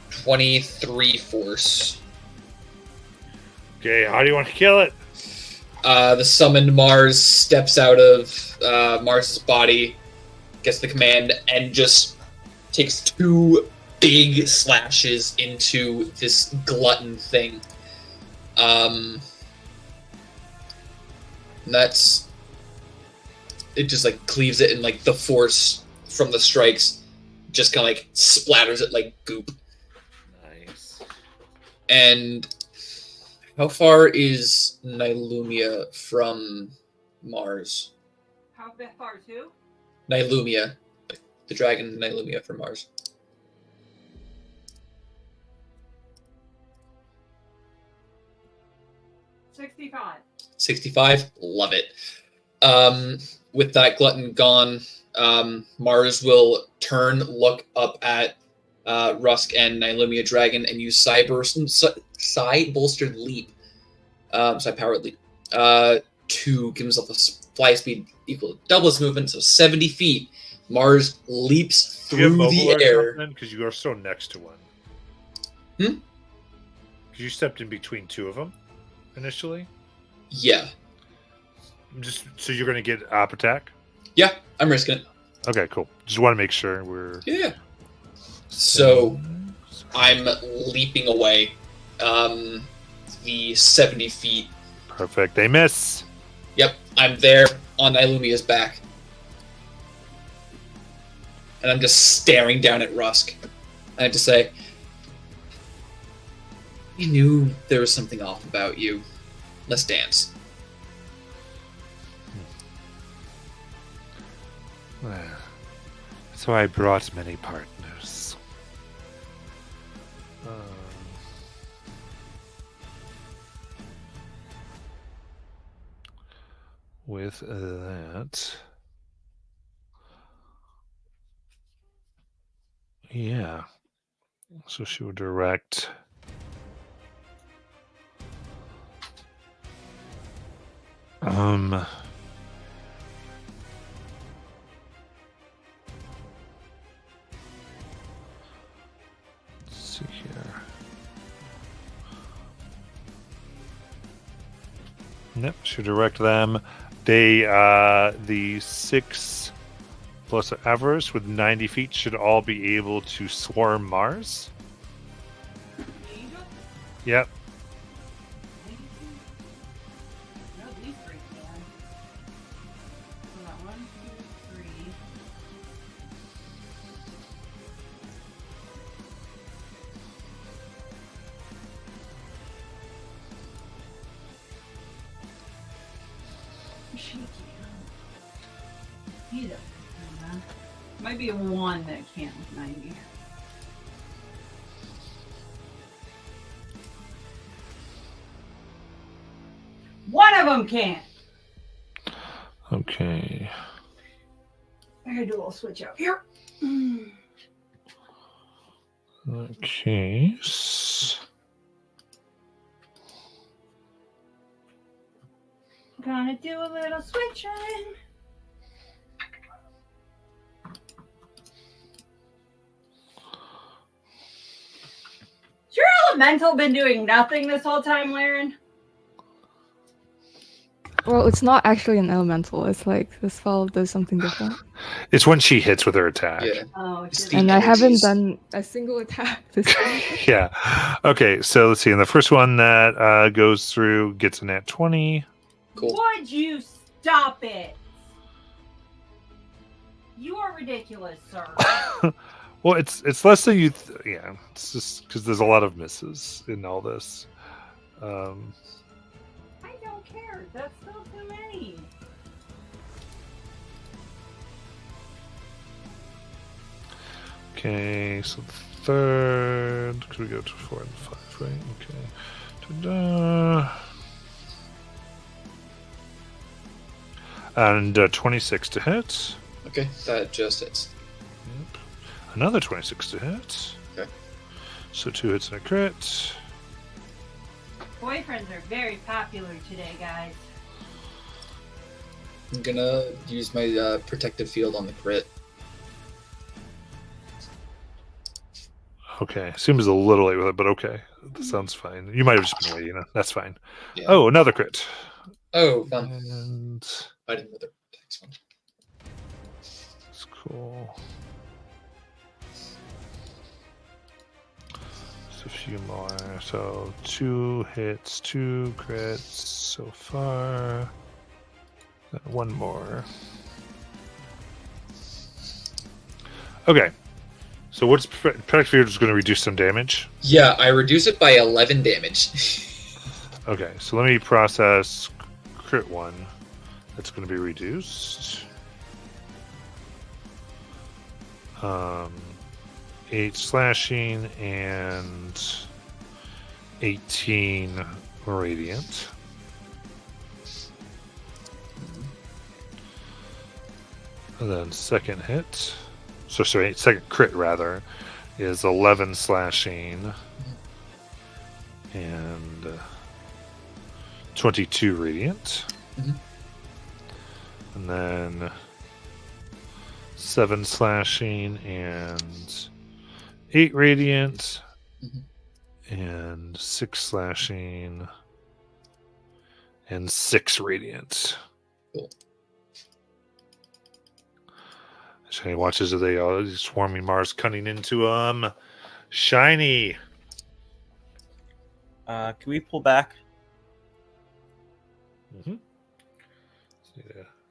23 force. Okay, how do you want to kill it? The summoned Mars steps out of Mars's body, gets the command, and just takes 2 big slashes into this glutton thing. That's it. Just like cleaves it, and like the force from the strikes just kind of like splatters it like goop. Nice. And how far is Nylumia from Mars? How far to? Nylumia, the dragon Nylumia from Mars. 65. 65, love it. With that glutton gone, Mars will turn, look up at Rusk and Nylumia Dragon, and use Psi bolstered leap, Psi powered leap, to give himself a fly speed equal to double his movement, so 70 feet. Mars leaps through the air. Because you are so next to one. Hmm? Because you stepped in between 2 of them initially. Yeah. Just so you're going to get op attack. Yeah, I'm risking it. Okay, cool. Just want to make sure we're. Yeah. So I'm leaping away. The 70 feet. Perfect. They miss. Yep, I'm there on Ilumia's back. And I'm just staring down at Rusk. I have to say, I knew there was something off about you. Let's dance. So I brought many partners. With that, yeah. So she would direct. Let's see here. Yep, should direct them. They the 6 plus Avarice with 90 feet should all be able to swarm Mars. Yep. No, these 3 can. Hold on, 1, 2, 3. She can. He doesn't. Might be a 1 that can't with 90. One of them can't. Okay. I gotta do a little switch out here. Okay. Gonna do a little switching. Has your elemental been doing nothing this whole time, Laren? Well, it's not actually an elemental. It's like the spell does something different. It's when she hits with her attack. Yeah. Oh, it's just... The And I haven't energies. done a single attack this time. Yeah. Okay, so let's see. And the first one that goes through gets a nat 20. Cool. Would you stop it? You are ridiculous, sir. Well, it's less than you. Yeah, it's just because there's a lot of misses in all this. I don't care. That's still too many. Okay, so the third. Could we go to 4 and 5? Right. Okay. Ta-da. And 26 to hit. Okay, that just hits. Yep. Another 26 to hit. Okay. So 2 hits and a crit. Boyfriends are very popular today, guys. I'm gonna use my protective field on the crit. Okay, seems a little late with it, but okay, that sounds fine. You might have just been waiting. That's fine. Yeah. Oh, another crit. Oh, fun. And I didn't know the next one. that's cool. Just a few more. So 2 hits, 2 crits so far. One more. Okay. So what's Protect Field is going to reduce some damage? Yeah, I reduce it by 11 damage. Okay, so let me process crit 1. That's going to be reduced. 8 slashing and 18 radiant. And then second hit. So sorry, second crit rather is 11 slashing and 22 radiant. Mhm. And then 7 slashing and 8 radiant. Mhm. And 6 slashing and 6 radiant. Cool. Shiny watches as they are swarming Mars cutting into Shiny. Can we pull back? Mm-hmm.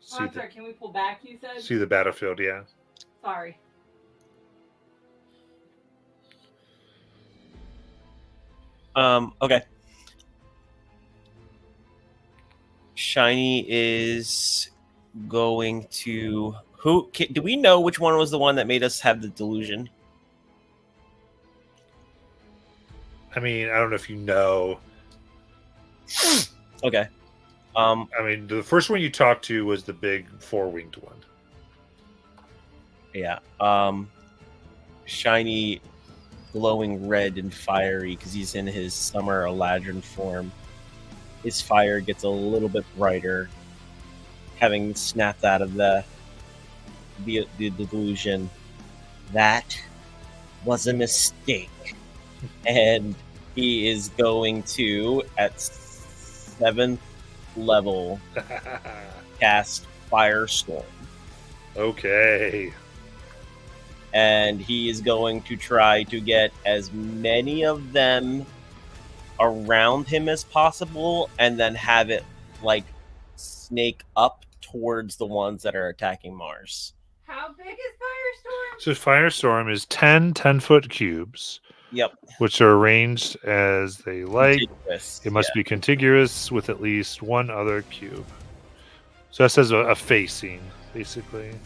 Sorry, can we pull back, you said? See the battlefield, yeah. Sorry. Okay. Shiny is going to... do we know which one was the one that made us have the delusion? I mean, I don't know if you know. Okay. I mean, the first one you talked to was the big 4-winged one. Yeah. Shiny, glowing red and fiery because he's in his summer Eladrin form. His fire gets a little bit brighter, having snapped out of the delusion. That was a mistake. And he is going to, at 7th level, cast Firestorm. Okay. And he is going to try to get as many of them around him as possible and then have it, like, snake up towards the ones that are attacking Mars. How big is Firestorm? So Firestorm is 10 10-foot cubes. Yep. Which are arranged as they like. Contiguous, It must be contiguous with at least one other cube. So that says a facing, basically.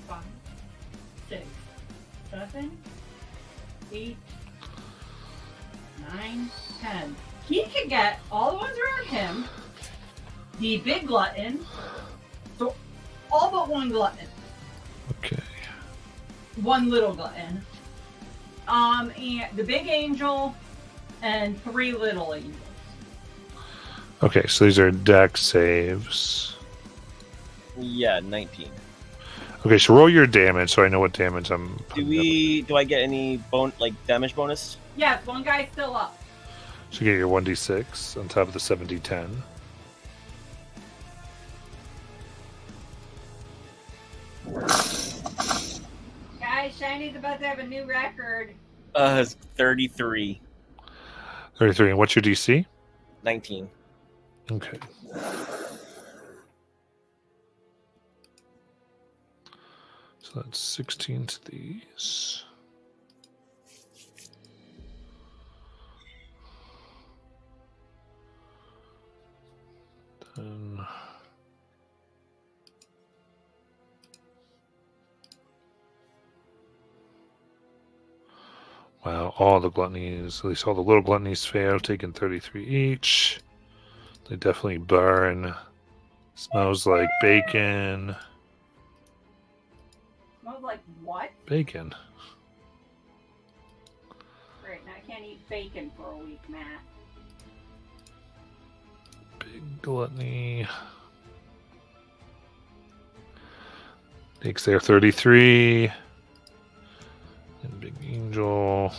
Five, 6, 7, 8, 9, 10. He could get all the ones around him, the big glutton, so all but one glutton. Okay. One little glutton. And the big angel and 3 little angels. Okay, so these are dex saves. Yeah, 19. Okay, so roll your damage so I know what damage I'm Do I get any damage bonus? Yes, one guy's still up. So you get your 1d6 on top of the 7d10. Guys, Shiny's about to have a new record. 33. 33. And what's your DC? 19. Okay. So that's 16 to these. Then wow, all the gluttonies, at least all the little gluttonies fail, taking 33 each. They definitely burn. Smells like bacon. Smells like what? Bacon. Great, now I can't eat bacon for a week, Matt. Big gluttony. Takes their 33. And Big Angel.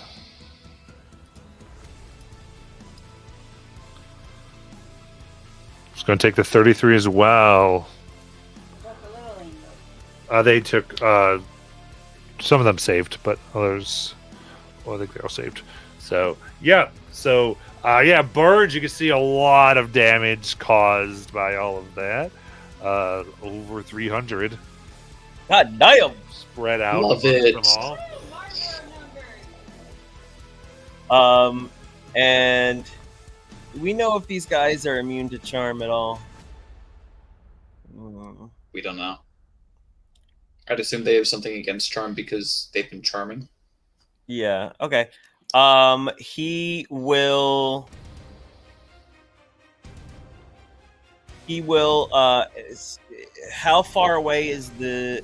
It's going to take the 33 as well. What's the little angel? They took some of them saved, but others, well, I think they're all saved. So yeah, burns. You can see a lot of damage caused by all of that. Over 300 God damn! spread out Love amongst it. them all. And we know if these guys are immune to charm at all. We don't know. I'd assume they have something against charm because they've been charming. Yeah. Okay. He will. How far away is the?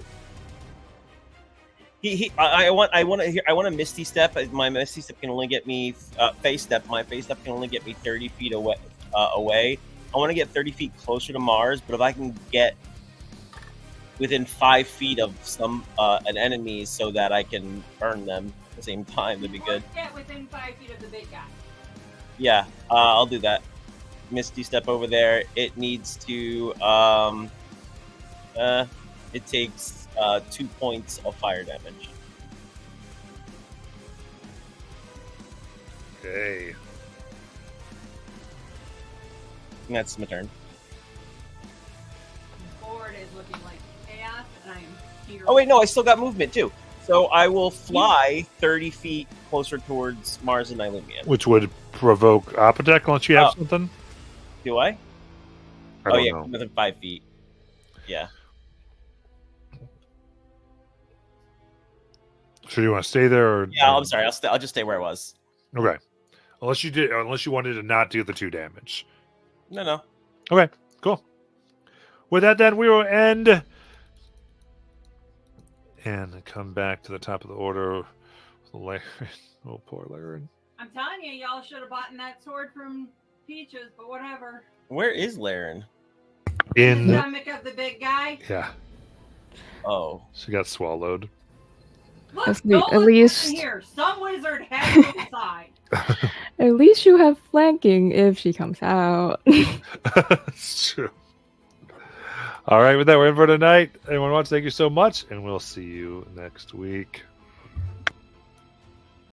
I want a Misty Step. My Misty Step can only get me Face Step. My Face Step can only get me 30 feet away. I want to get 30 feet closer to Mars, but if I can get within 5 feet of an enemy so that I can burn them at the same time, that'd be good. Get within 5 feet of the big guy. Yeah, I'll do that. Misty Step over there. It needs to. It takes 2 points of fire damage. Okay. And that's my turn. The board is looking like chaos, and I'm here. Oh wait, no, I still got movement too. So I will fly 30 feet closer towards Mars and Nylumian. Which would provoke Apotek unless you have something? Do I? I don't yeah, know. within 5 feet. Yeah. So do you want to stay there? Or Yeah, I'm sorry. I'll just stay where I was. Okay. Unless you wanted to not do the 2 damage. No. Okay, cool. With that, then we will end and come back to the top of the order. Laren. Oh, poor Laren. I'm telling you, y'all should have bought that sword from Peaches, but whatever. Where is Laren? In The stomach of the big guy. yeah, Oh. she got swallowed. Look, At no least- one's listen here. Some wizard has to decide. At least you have flanking if she comes out. It's true. All right, with that, we're in for tonight. Anyone wants, thank you so much, and we'll see you next week.